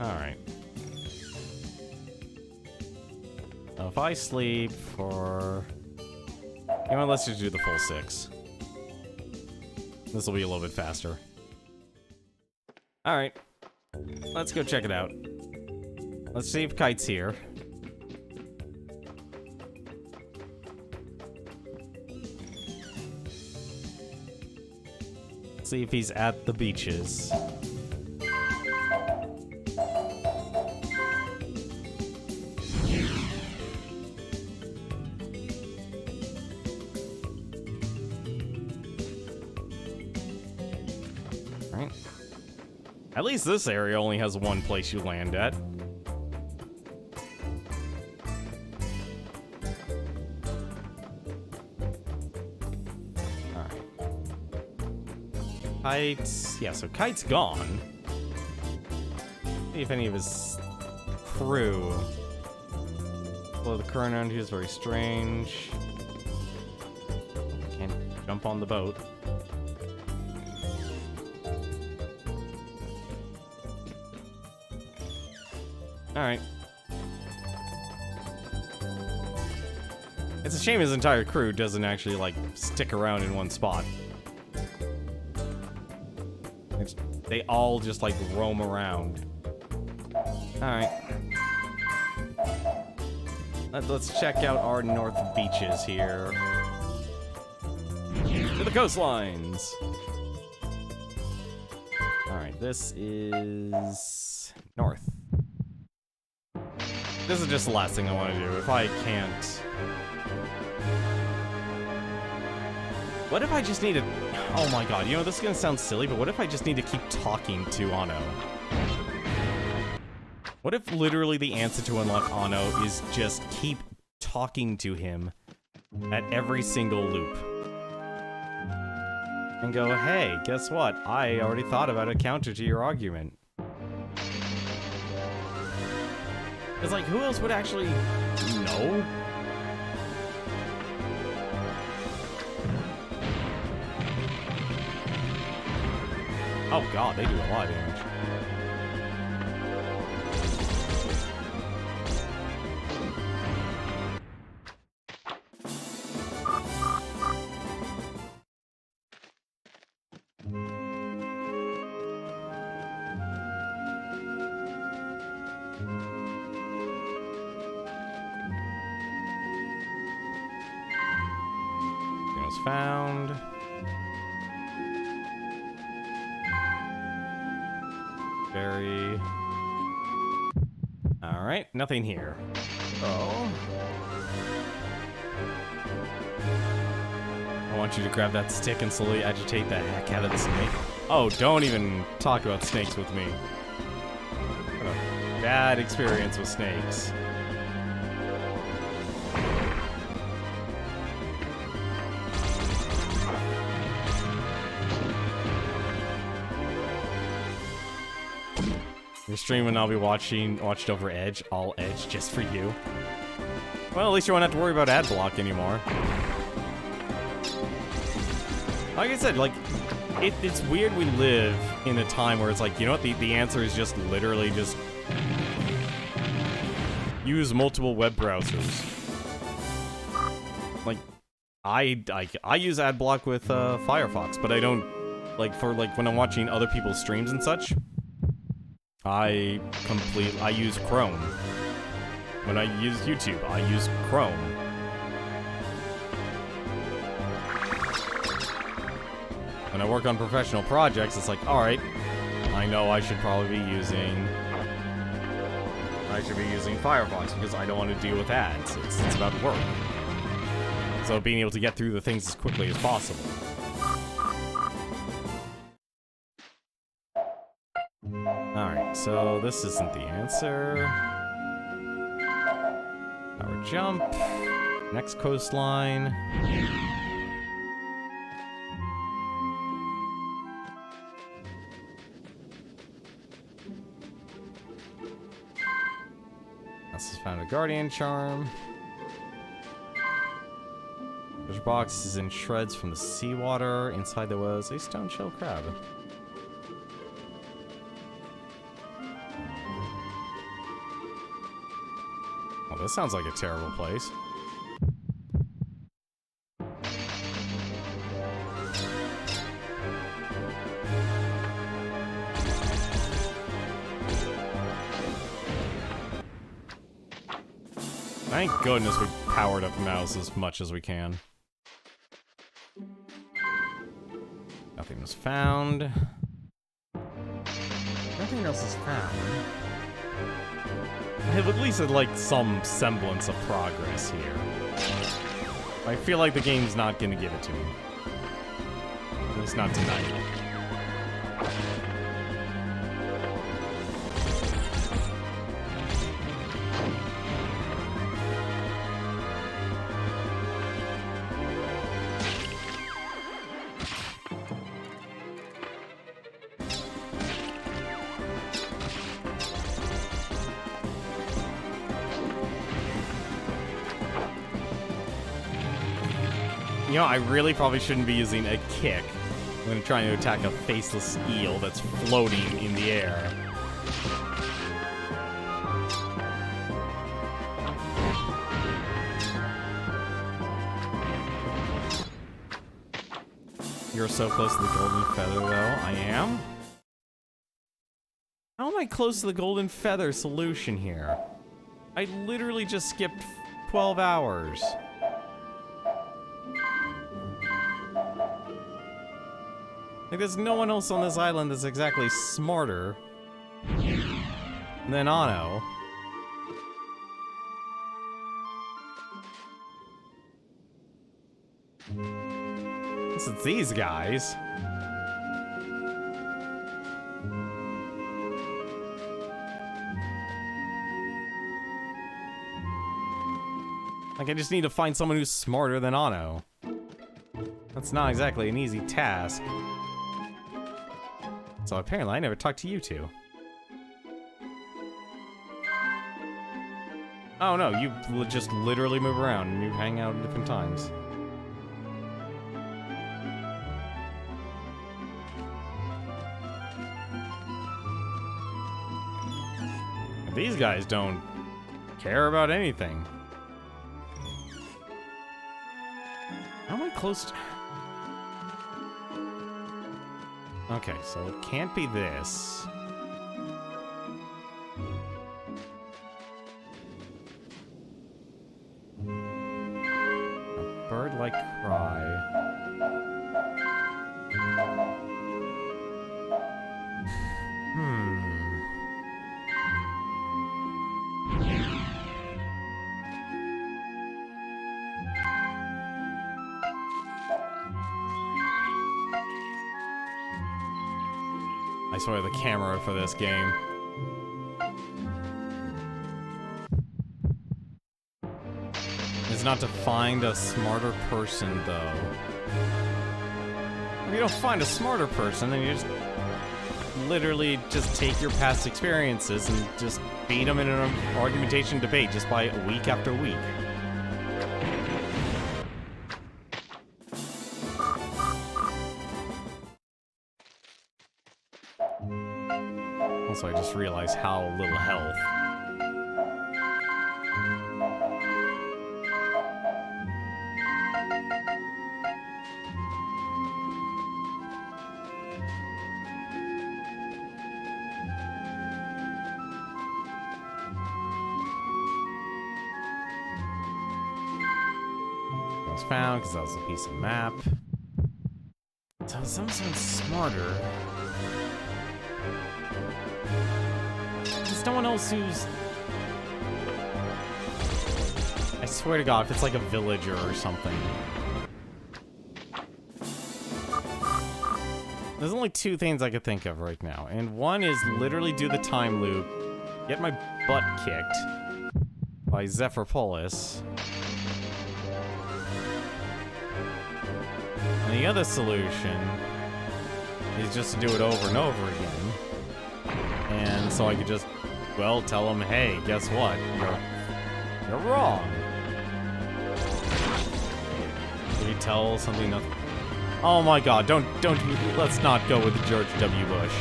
Alright. So if I sleep for... You know what, let's just do the full 6. This will be a little bit faster. Alright. Let's go check it out. Let's see if Kite's here. See if he's at the beaches. Right. At least this area only has one place you land at. Kite, yeah, so Kite's gone. See if any of his crew. Well, the current around here is very strange. Can't jump on the boat. Alright. It's a shame his entire crew doesn't actually, like, stick around in one spot. They all just, like, roam around. Alright. Let's check out our north beaches here. To the coastlines! Alright, this is... north. This is just the last thing I want to do. If I can't... What if I just need to... Oh my god, you know, this is gonna sound silly, but what if I just need to keep talking to Anno? What if literally the answer to unlock Anno is just keep talking to him at every single loop? And go, hey, guess what? I already thought about a counter to your argument. It's like, who else would actually know? Oh god, they do a lot of damage. It was found. Very... Alright, nothing here. Oh. want you to grab that stick and slowly agitate the heck out of the snake. Oh, don't even talk about snakes with me. What a bad experience with snakes. Your stream and I'll be watched over Edge, all Edge, just for you. Well, at least you won't have to worry about ad block anymore. Like I said, like, it's weird we live in a time where it's like, you know what, the answer is just literally just use multiple web browsers. Like, I use ad block with Firefox, but I don't, like, for like when I'm watching other people's streams and such, I use Chrome. When I use YouTube, I use Chrome. When I work on professional projects, it's like, alright, I know I should probably be using Firefox because I don't want to deal with ads. It's about work. So being able to get through the things as quickly as possible. Alright, so this isn't the answer. Power jump. Next coastline. This has found a guardian charm. Treasure box is in shreds from the seawater. Inside there was a stone shell crab. Well, this sounds like a terrible place. Thank goodness we powered up the mouse as much as we can. Nothing was found. Nothing else is found. I have at least had, like, some semblance of progress here. I feel like the game's not gonna give it to me. At least not tonight. You know, I really probably shouldn't be using a kick when trying to attack a faceless eel that's floating in the air. You're so close to the golden feather, though. I am? How am I close to the golden feather solution here? I literally just skipped 12 hours. Like, there's no one else on this island that's exactly smarter than Anno. Guess it's these guys. Like, I just need to find someone who's smarter than Anno. That's not exactly an easy task. So apparently I never talked to you two. Oh no, you just literally move around and you hang out at different times. These guys don't care about anything. How am I close to... Okay, so it can't be this. A bird-like cry. I swear the camera for this game. Is not to find a smarter person, though. If you don't find a smarter person, then you just literally just take your past experiences and just beat them in an argumentation debate just by week after week. Also, I just realized how little health. Found because that was a piece of map. So something smarter. There's no one else who's. I swear to God, if it's like a villager or something. There's only two things I could think of right now, and one is literally do the time loop, get my butt kicked by Zephyrpolis. And the other solution is just to do it over and over again. And so I could just, well, tell them, hey, guess what? You're wrong. Did he tell something nothing? Oh my God, let's not go with George W. Bush.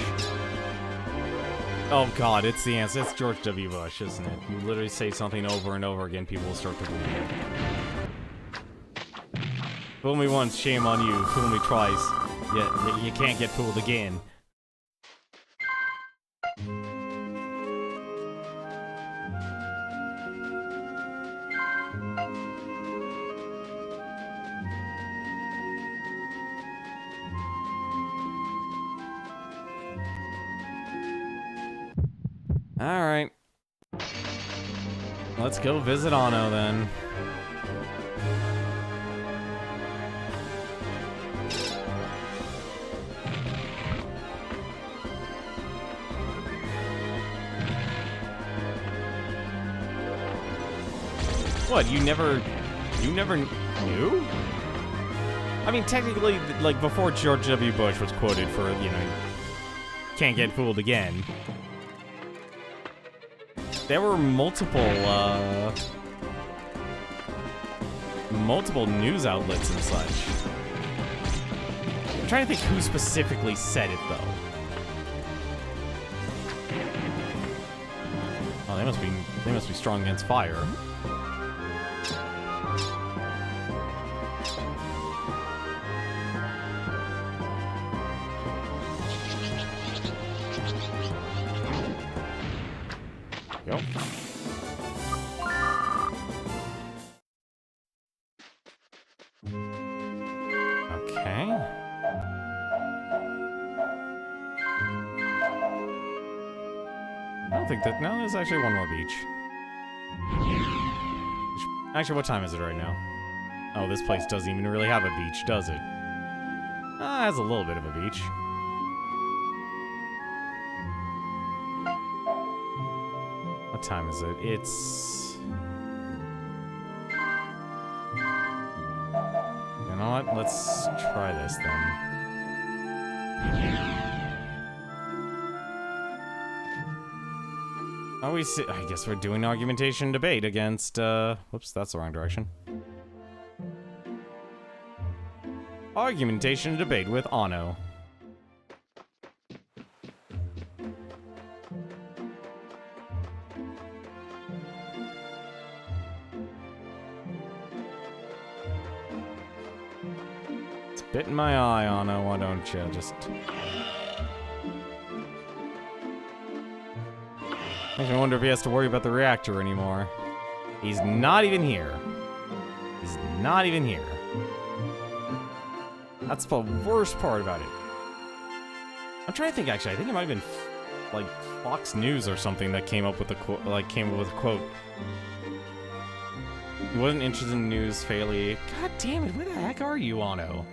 Oh God, it's the answer. It's George W. Bush, isn't it? You literally say something over and over again, people will start to believe it. Fool me once, shame on you. Fool me twice. Yeah, you can't get fooled again. Alright. Let's go visit Anno then. What, you never knew? I mean, technically, like, before George W. Bush was quoted for, you know, can't get fooled again, there were multiple news outlets and such. I'm trying to think who specifically said it, though. Oh, they must be strong against fire. Go. Okay. I don't think that. No, there's actually one more beach. Actually, what time is it right now? Oh, this place doesn't even really have a beach, does it? It has a little bit of a beach. What time is it? It's... You know what? Let's try this then. Oh, we see. I guess we're doing argumentation debate against, whoops, that's the wrong direction. Argumentation debate with Anno. It's bit in my eye, Anno, why don't you just... Makes me wonder if he has to worry about the reactor anymore. He's not even here. He's not even here. That's the worst part about it. I'm trying to think, actually. I think it might have been, like, Fox News or something that came up with a quote. He wasn't interested in news, Fairly. God damn it, where the heck are you, Anno?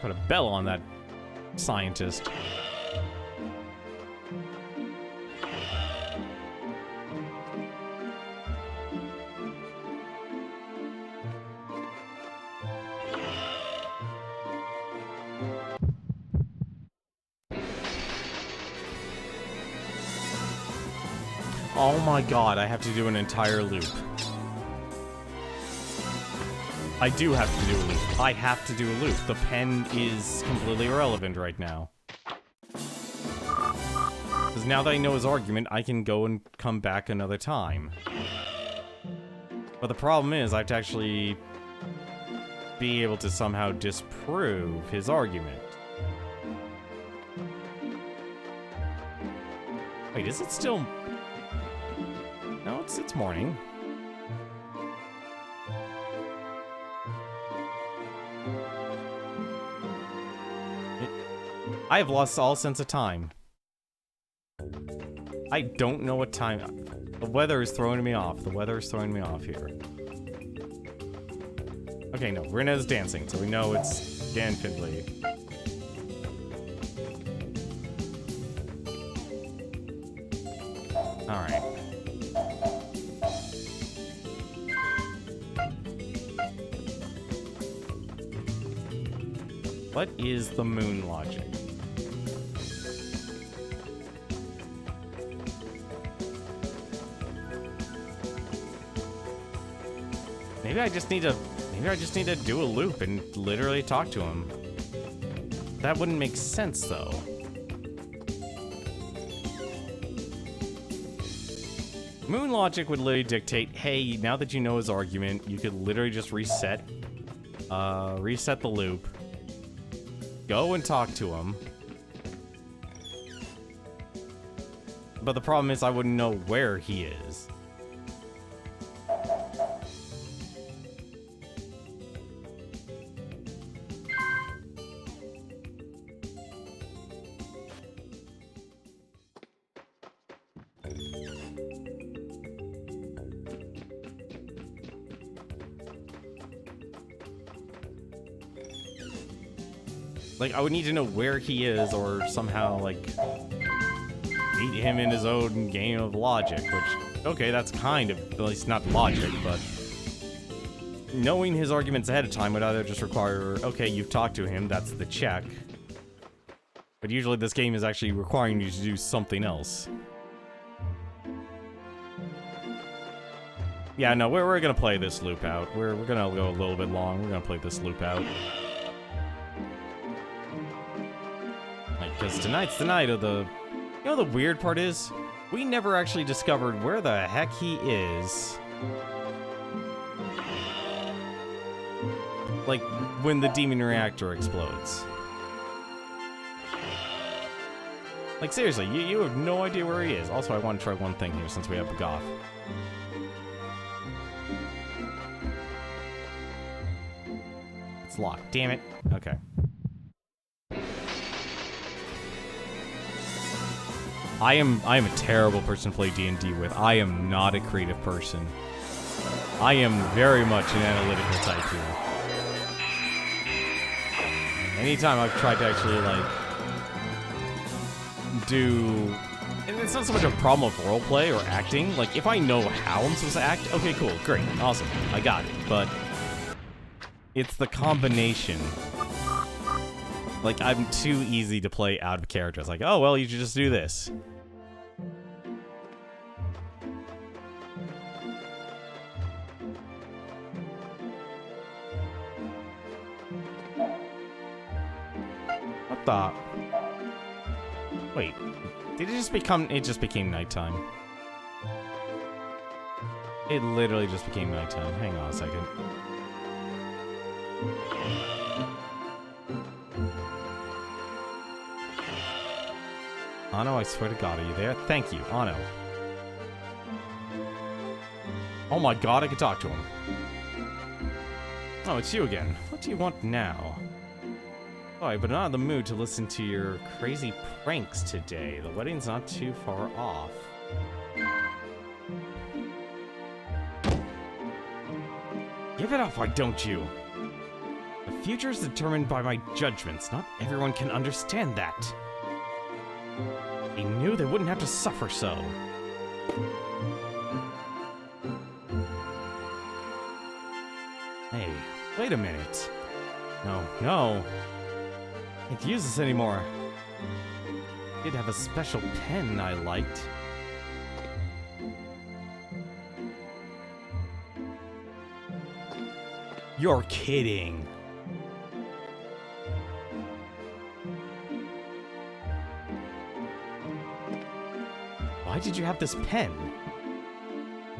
Put a bell on that scientist. Oh my god, I have to do an entire loop. I do have to do a loop. I have to do a loop. The pen is completely irrelevant right now. Because now that I know his argument, I can go and come back another time. But the problem is, I have to actually be able to somehow disprove his argument. Wait, is it still... No, it's morning. I have lost all sense of time. I don't know what time... The weather is throwing me off. The weather is throwing me off here. Okay, no. Rena's dancing, so we know it's Dan Findlay. Alright. What is the moon logic? Maybe I just need to do a loop and literally talk to him. That wouldn't make sense though. Moon logic would literally dictate, hey, now that you know his argument, you could literally just reset the loop. Go and talk to him. But the problem is I wouldn't know where he is. Like, I would need to know where he is, or somehow, like, beat him in his own game of logic, which, okay, that's kind of, at least not logic, but knowing his arguments ahead of time would either just require, okay, you've talked to him, that's the check, but usually this game is actually requiring you to do something else. Yeah, no, we're gonna play this loop out. We're gonna go a little bit long. We're gonna play this loop out. Because tonight's the night of the... You know the weird part is? We never actually discovered where the heck he is. Like, when the demon reactor explodes. Like, seriously, you have no idea where he is. Also, I want to try one thing here since we have Goth. It's locked. Damn it. Okay. I am a terrible person to play D&D with. I am not a creative person. I am very much an analytical type here. Anytime I've tried to actually, like, do... And it's not so much a problem of roleplay or acting. Like, if I know how I'm supposed to act, okay, cool, great, awesome, I got it. But it's the combination. Like, I'm too easy to play out of character. It's like, oh, well, you should just do this. What the... Wait, did it just become... It just became nighttime. It literally just became nighttime. Hang on a second. Ano, I swear to God, are you there? Thank you, Ano. Oh my God, I can talk to him. Oh, it's you again. What do you want now? Oh, but I'm not in the mood to listen to your crazy pranks today. The wedding's not too far off. Give it up, why don't you? future is determined by my judgments. Not everyone can understand that. They knew they wouldn't have to suffer so. Hey, wait a minute. No. Can't use this anymore. I did have a special pen I liked. You're kidding. Why did you have this pen?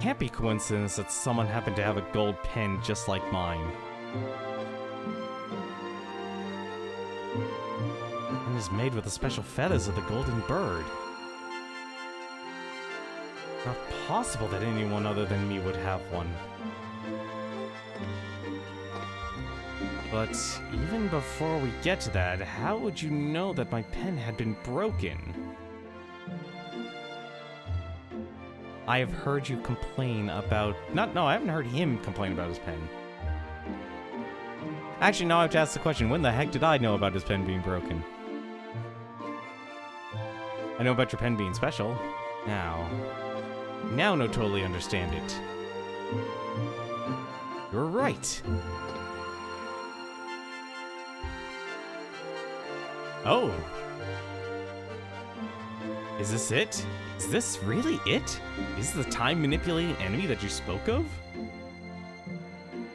Can't be coincidence that someone happened to have a gold pen just like mine. And is made with the special feathers of the golden bird. Not possible that anyone other than me would have one. But even before we get to that, how would you know that my pen had been broken? I have heard you complain about... No, I haven't heard him complain about his pen. Actually, now I have to ask the question, when the heck did I know about his pen being broken? I know about your pen being special. Now no totally understand it. You're right. Oh. Is this it? Is this really it? Is this the time-manipulating enemy that you spoke of?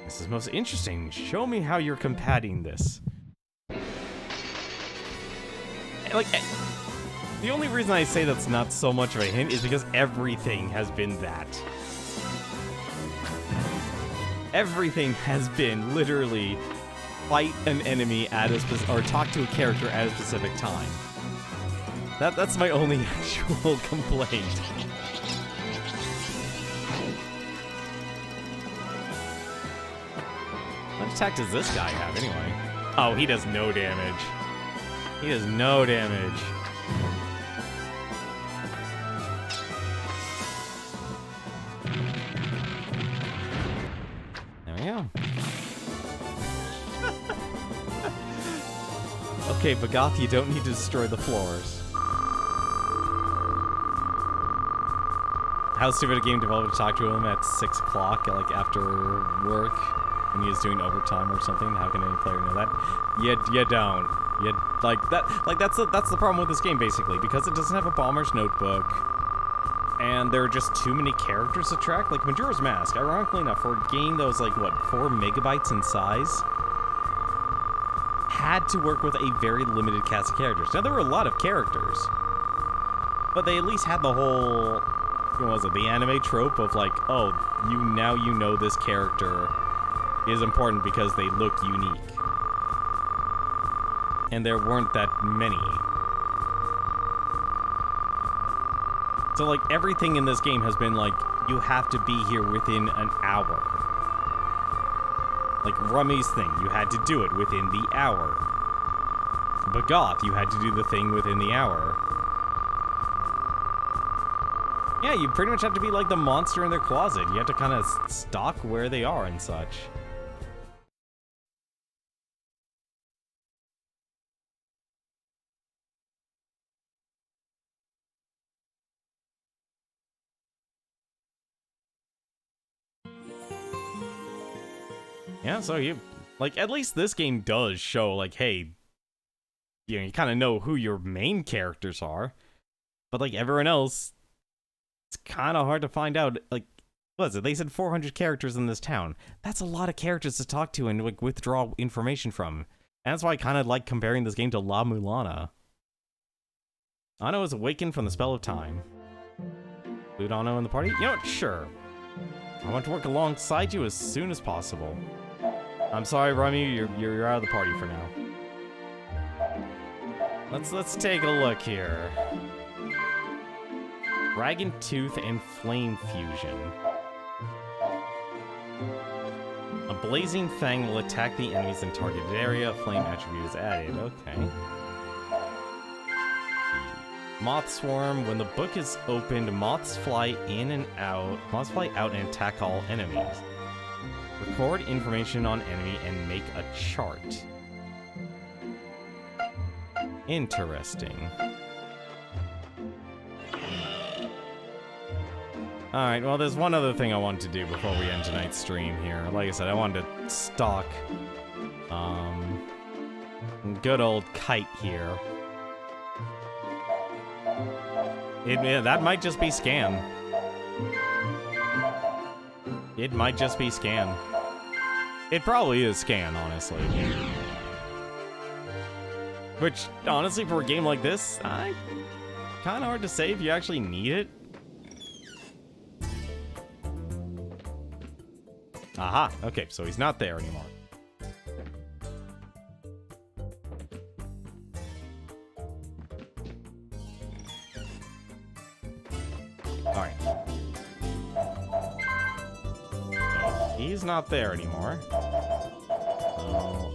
This is most interesting. Show me how you're combating this. Like, the only reason I say that's not so much of a hint is because everything has been that. Everything has been literally fight an enemy at a or talk to a character at a specific time. That's my only actual complaint. What attack does this guy have anyway? Oh, he does no damage. He does no damage. There we go. Okay, Bagath, you don't need to destroy the floors. How stupid a game developer to talk to him at 6 o'clock, like after work, when he was doing overtime or something. How can any player know that? You don't. That's the problem with this game basically, because it doesn't have a bomber's notebook, and there are just too many characters to track. Like Majora's Mask, ironically enough, for a game that was like what 4 megabytes in size, had to work with a very limited cast of characters. Now there were a lot of characters, but they at least had the whole. What was it? The anime trope of like, oh, you know this character is important because they look unique. And there weren't that many. So like everything in this game has been like, you have to be here within an hour. Like Rummy's thing, you had to do it within the hour. Bagath, you had to do the thing within the hour. Yeah, you pretty much have to be like the monster in their closet. You have to kind of stalk where they are and such. Yeah, so you, like, at least this game does show, like, hey, you kind of know who your main characters are. But, like, everyone else, it's kind of hard to find out, like, what is it? They said 400 characters in this town. That's a lot of characters to talk to and, like, withdraw information from. And that's why I kind of like comparing this game to La Mulana. Anno is awakened from the spell of time. Include Anno in the party? You know what? Sure. I want to work alongside you as soon as possible. I'm sorry, Rummy, you're out of the party for now. Let's take a look here. Dragon Tooth and Flame Fusion. A blazing fang will attack the enemies in targeted area. A flame attribute is added. Okay. Moth Swarm. When the book is opened, moths fly in and out. Moths fly out and attack all enemies. Record information on enemy and make a chart. Interesting. Alright, well, there's one other thing I wanted to do before we end tonight's stream here. Like I said, I wanted to stalk, good old Kite here. Yeah, that might just be Scan. It might just be Scan. It probably is Scan, honestly. Which, honestly, for a game like this, kind of hard to say if you actually need it. Aha, okay, so he's not there anymore. Alright. So he's not there anymore. So...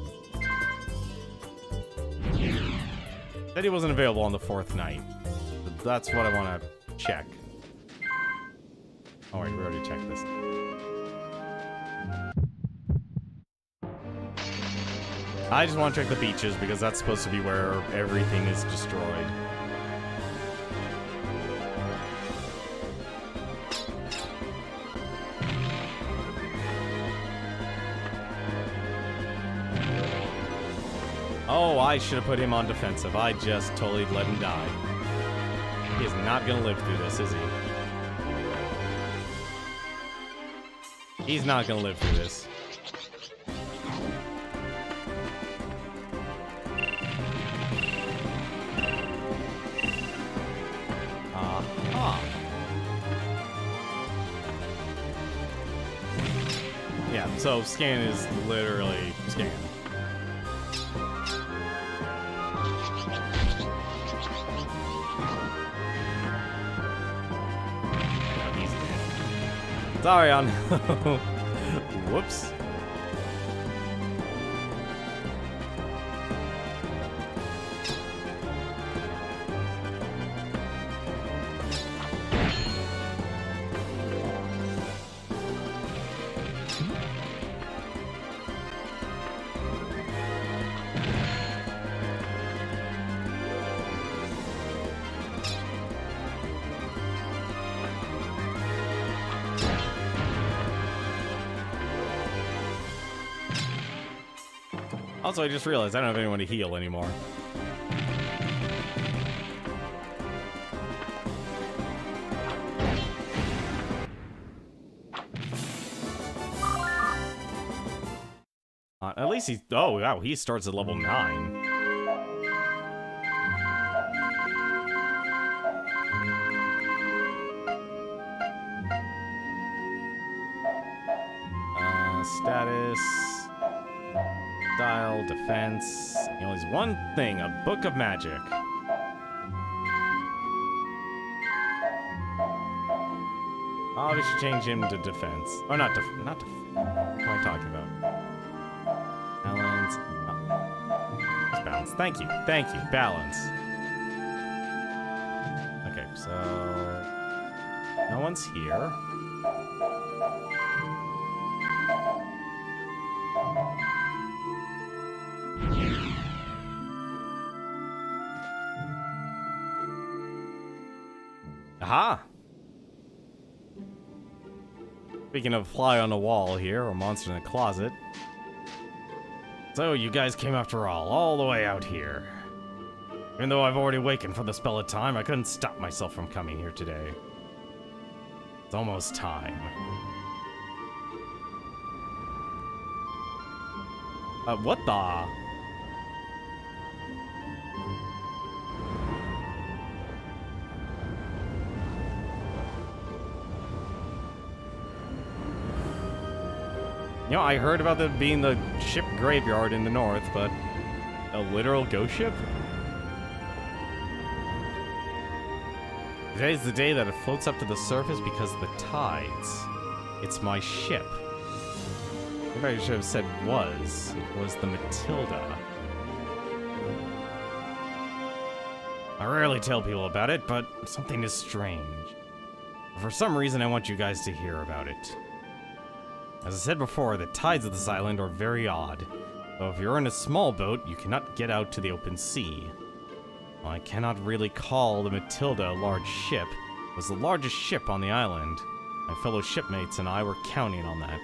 Said he wasn't available on the 4th night. But that's what I want to check. Oh wait, we already checked this. I just want to check the beaches because that's supposed to be where everything is destroyed. Oh, I should have put him on defensive. I just totally let him die. He is not going to live through this, is he? He's not going to live through this. Yeah, so Scan is literally Scan. He's dead. Sorry, on. Whoops. Also, I just realized I don't have anyone to heal anymore. At least he's... Oh, wow, he starts at level 9. Status... Style, defense... He only has one thing, a book of magic. Oh, we should change him to defense. Oh, not def... What am I talking about? Balance. Oh. It's balance. Thank you. Thank you. Balance. Okay, so... No one's here. Aha! Speaking of fly on the wall here, or monster in the closet. So, you guys came after all the way out here. Even though I've already awakened from the spell of time, I couldn't stop myself from coming here today. It's almost time. What the? You know, I heard about there being the ship graveyard in the north, but a literal ghost ship? Today's the day that it floats up to the surface because of the tides. It's my ship. Maybe I should have said was. It was the Matilda. I rarely tell people about it, but something is strange. For some reason, I want you guys to hear about it. As I said before, the tides of this island are very odd. Though if you're in a small boat, you cannot get out to the open sea. While I cannot really call the Matilda a large ship, it was the largest ship on the island. My fellow shipmates and I were counting on that.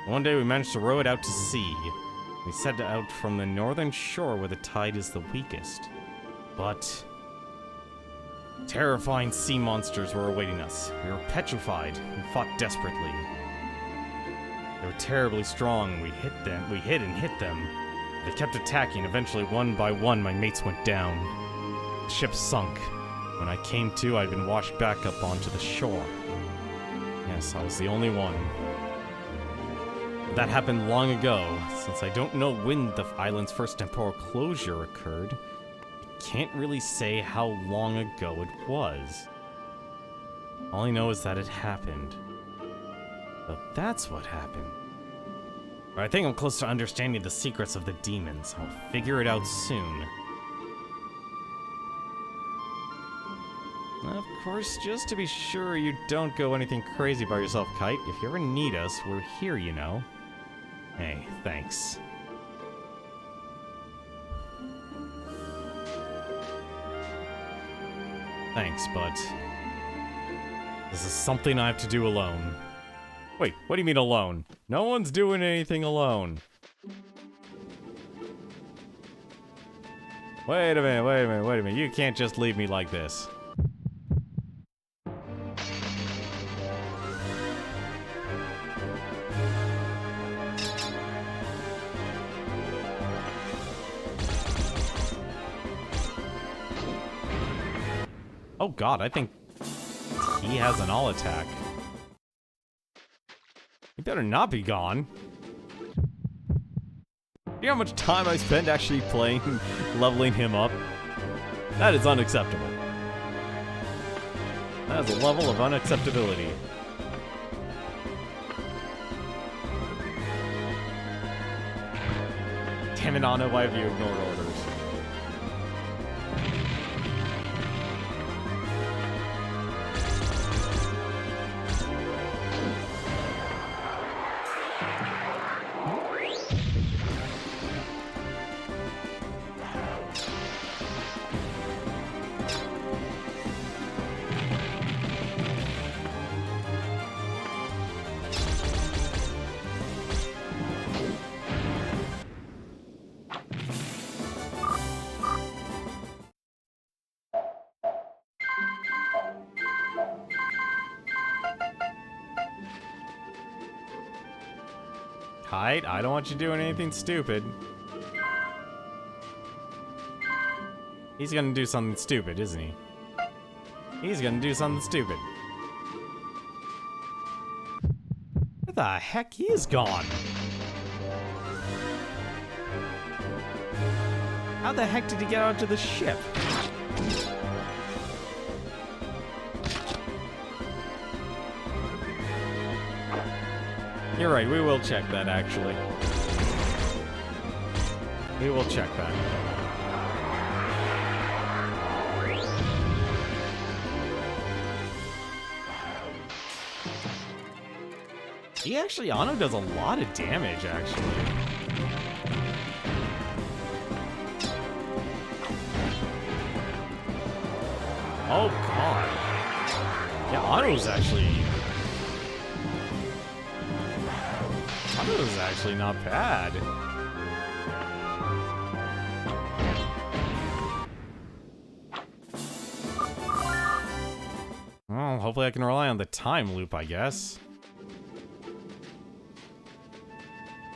One day we managed to row it out to sea. We set out from the northern shore where the tide is the weakest. But terrifying sea monsters were awaiting us. We were petrified and fought desperately. They were terribly strong. We hit and hit them. They kept attacking. Eventually, one by one, my mates went down. The ship sunk. When I came to, I'd been washed back up onto the shore. Yes, I was the only one. That happened long ago. Since I don't know when the island's first temporal closure occurred, I can't really say how long ago it was. All I know is that it happened. So that's what happened. But I think I'm close to understanding the secrets of the demons. I'll figure it out soon. Of course, just to be sure you don't go anything crazy by yourself, Kite. If you ever need us, we're here, you know. Hey, thanks. Thanks, but this is something I have to do alone. Wait, what do you mean alone? No one's doing anything alone. Wait a minute. You can't just leave me like this. Oh god, I think he has an all attack. He better not be gone. You know how much time I spent actually playing, leveling him up? That is unacceptable. That is a level of unacceptability. Damn it, Anna, why have you ignored orders? Kite, I don't want you doing anything stupid. He's gonna do something stupid, isn't he? He's gonna do something stupid. Where the heck? He is gone. How the heck did he get onto the ship? You're right, we will check that, actually. We will check that. He actually, Anno does a lot of damage, actually. Oh, God. Yeah, Anno's actually... That was actually not bad. Well, hopefully I can rely on the time loop, I guess.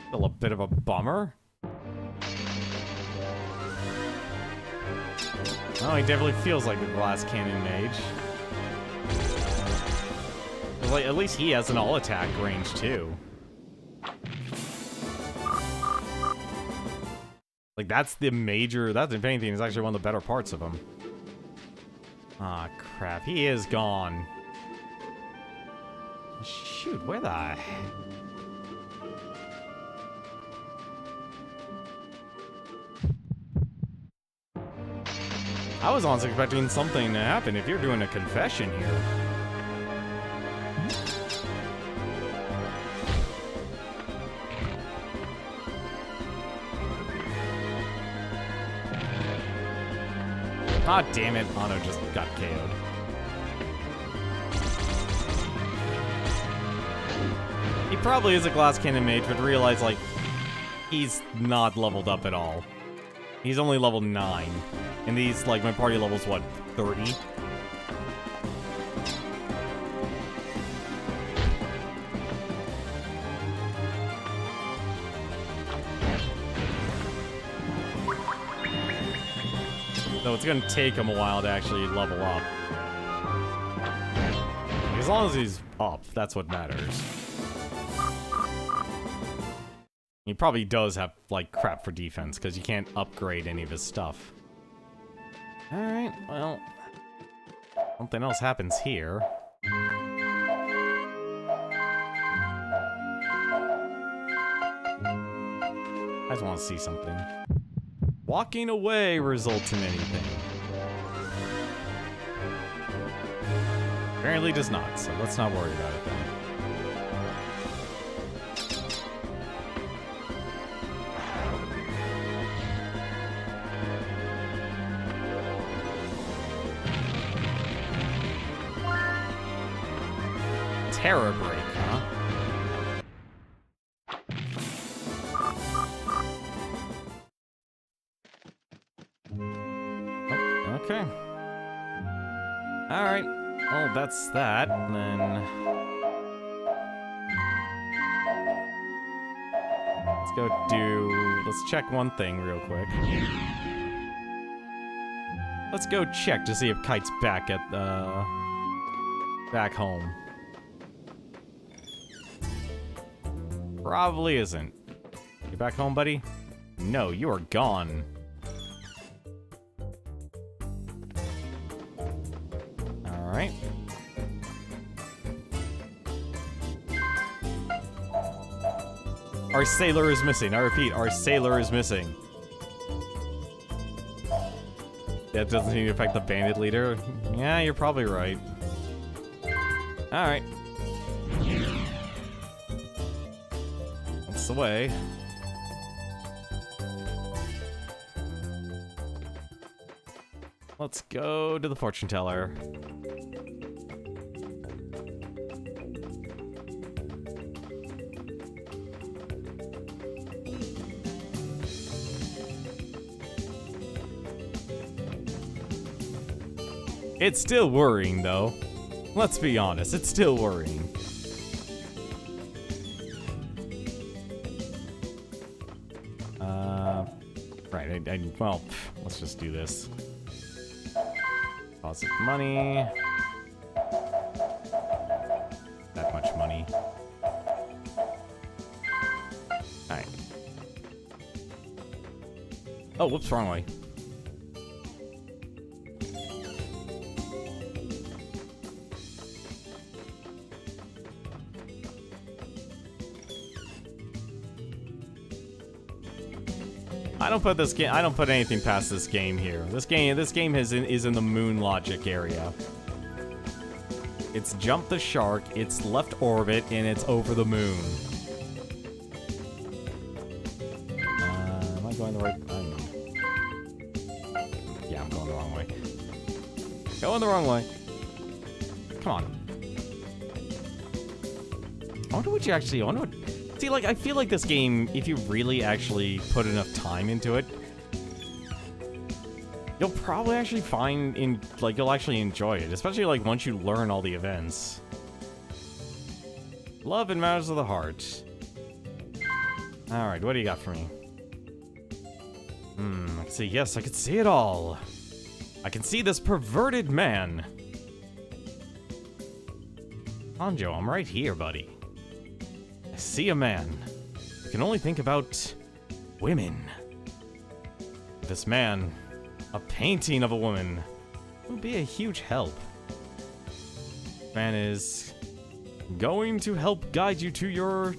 Still a bit of a bummer. Oh, he definitely feels like the glass cannon mage. Like, at least he has an all attack range too. Like, that's the major, that, if anything, is actually one of the better parts of him. Ah, crap. He is gone. Shoot, where the heck? I was honestly expecting something to happen if you're doing a confession here. Ah, damn it. Ano just got KO'd. He probably is a glass cannon mage, but realize, like, he's not leveled up at all. He's only level 9. And these, like, my party level's, what, 30? So it's gonna take him a while to actually level up. As long as he's up, that's what matters. He probably does have, like, crap for defense, because you can't upgrade any of his stuff. Alright, well... something else happens here. I just want to see something. Walking away results in anything. Apparently does not, so let's not worry about it then. Terror break, huh? Oh, okay. Alright. Well, that's that. And then... let's go do... let's check one thing real quick. Let's go check to see if Kite's back at, back home. Probably isn't. You back home, buddy? No, you are gone. Alright. Our sailor is missing. I repeat, our sailor is missing. That doesn't seem to affect the bandit leader. Yeah, you're probably right. Alright. That's the way. Let's go to the fortune teller. It's still worrying, though. Let's be honest, it's still worrying. Right, well, let's just do this. Deposit money. That much money. Alright. Oh, whoops, wrong way. I don't put anything past this game here. This game is in the moon logic area. It's jumped the shark, it's left orbit, and it's over the moon. Am I going the right? Yeah, I'm going the wrong way. Going the wrong way. Come on. I wonder what you actually. See, like, I feel like this game, if you really actually put enough time into it, you'll probably actually you'll actually enjoy it, especially, like, once you learn all the events. Love and matters of the heart. Alright, what do you got for me? I can see, yes, I can see it all. I can see this perverted man. Hanjo, I'm right here, buddy. I see a man who can only think about women. This man, a painting of a woman, would be a huge help. Man is going to help guide you to your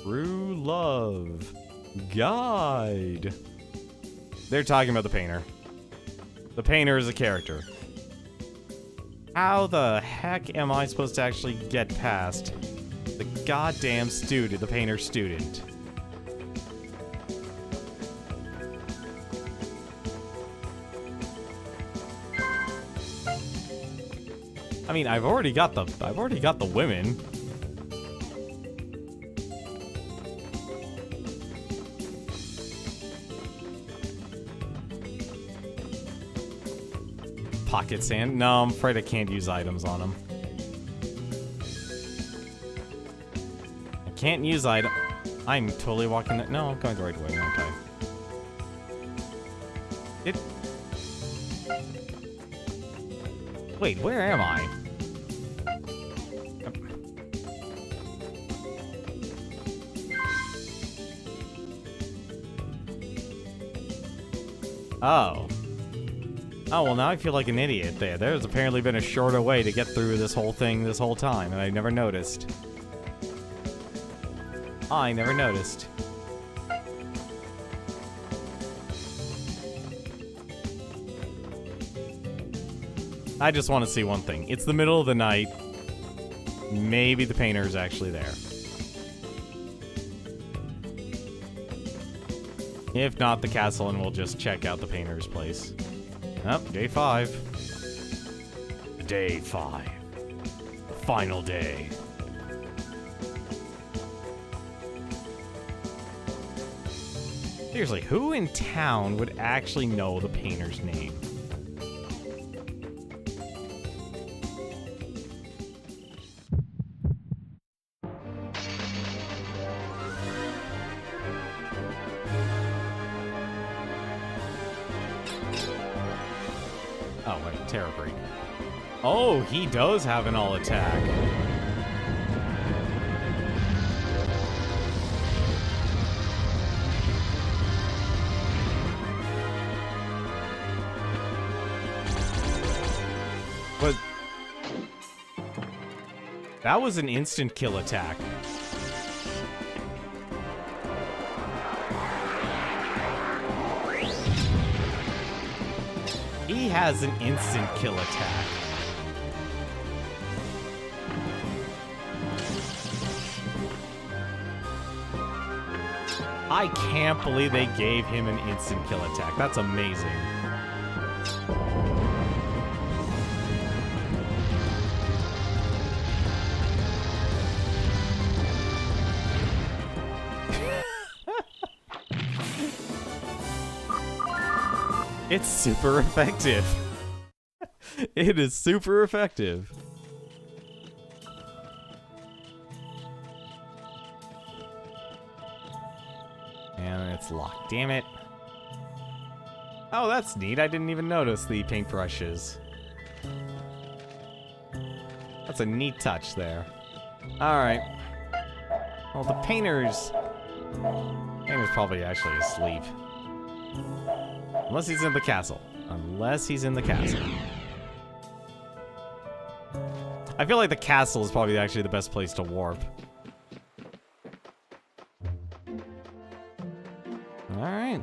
true love. Guide. They're talking about the painter. The painter is a character. How the heck am I supposed to actually get past the goddamn student, the painter student? I mean, I've already got the women. Pocket sand? No, I'm afraid I can't use items on them. I can't use item. I'm totally walking that. No, I'm going the right way, aren't I? Wait, where am I? Oh. Oh, well, now I feel like an idiot there. There's apparently been a shorter way to get through this whole thing this whole time, and I never noticed. I never noticed. I just want to see one thing. It's the middle of the night. Maybe the painter is actually there. If not, the castle, and we'll just check out the painter's place. Oh, day 5. Day 5. The final day. Seriously, who in town would actually know the painter's name? Oh, wait, Terror Break. Oh, he does have an all attack. But that was an instant kill attack. He has an instant kill attack. I can't believe they gave him an instant kill attack. That's amazing. It's super effective. It is super effective. And it's locked. Damn it. Oh, that's neat. I didn't even notice the paintbrushes. That's a neat touch there. Alright. Well, the painter's probably actually asleep. Unless he's in the castle. Unless he's in the castle. I feel like the castle is probably actually the best place to warp. Alright.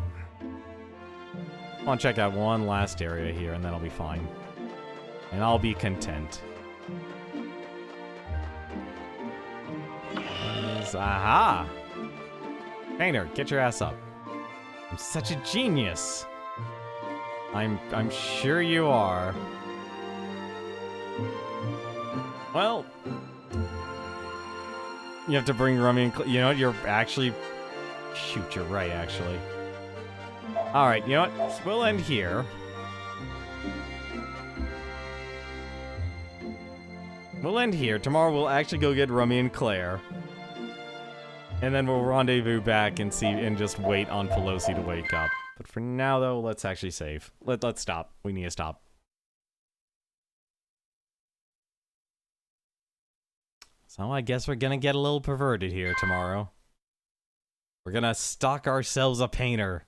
I want to check out one last area here, and then I'll be fine. And I'll be content. Aha! Painter, get your ass up. I'm such a genius. I'm sure you are. Well, you have to bring Rummy and you know what? You're actually... Shoot, you're right, actually. Alright, you know what? We'll end here. We'll end here. Tomorrow we'll actually go get Rummy and Claire. And then we'll rendezvous back and see and just wait on Pelosi to wake up. But for now, though, let's actually save. Let's stop. We need to stop. So I guess we're gonna get a little perverted here tomorrow. We're gonna stock ourselves a painter.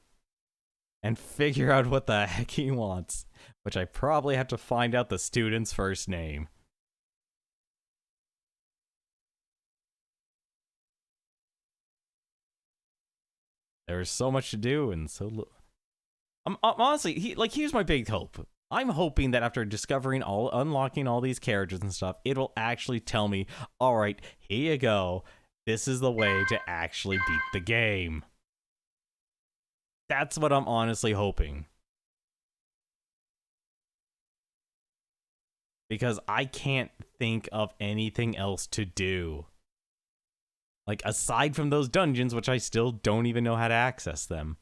And figure out what the heck he wants. Which I probably have to find out the student's first name. There's so much to do and so little. Honestly, here's my big hope. I'm hoping that after unlocking all these characters and stuff, it will actually tell me, all right, here you go. This is the way to actually beat the game. That's what I'm honestly hoping. because I can't think of anything else to do. Like, aside from those dungeons, which I still don't even know how to access them.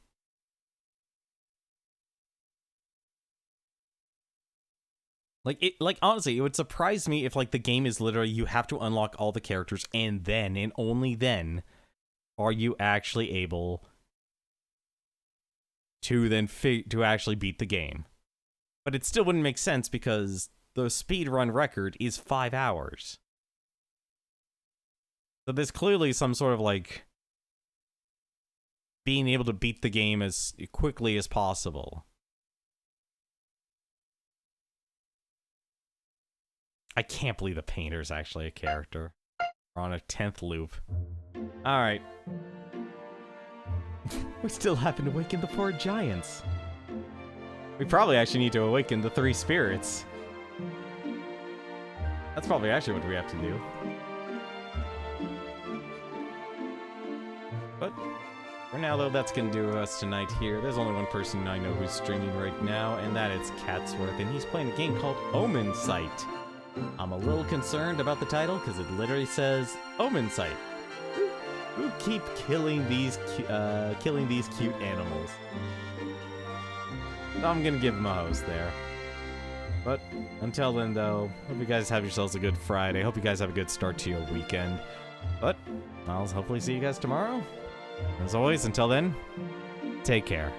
Like honestly, it would surprise me if like the game is literally you have to unlock all the characters and then and only then are you actually able to then to actually beat the game. But it still wouldn't make sense because the speedrun record is 5 hours. So there's clearly some sort of like being able to beat the game as quickly as possible. I can't believe the painter's actually a character. We're on a 10th loop. Alright. We still haven't awakened the 4 giants. We probably actually need to awaken the 3 spirits. That's probably actually what we have to do. But for now, though, that's going to do us tonight here. There's only one person I know who's streaming right now, and that is Catsworth, and he's playing a game called Omen Sight. I'm a little concerned about the title because it literally says Omen Sight. Who keep killing these cute animals? So I'm gonna give him a host there. But until then, though, hope you guys have yourselves a good Friday. Hope you guys have a good start to your weekend. But I'll hopefully see you guys tomorrow. As always, until then, take care.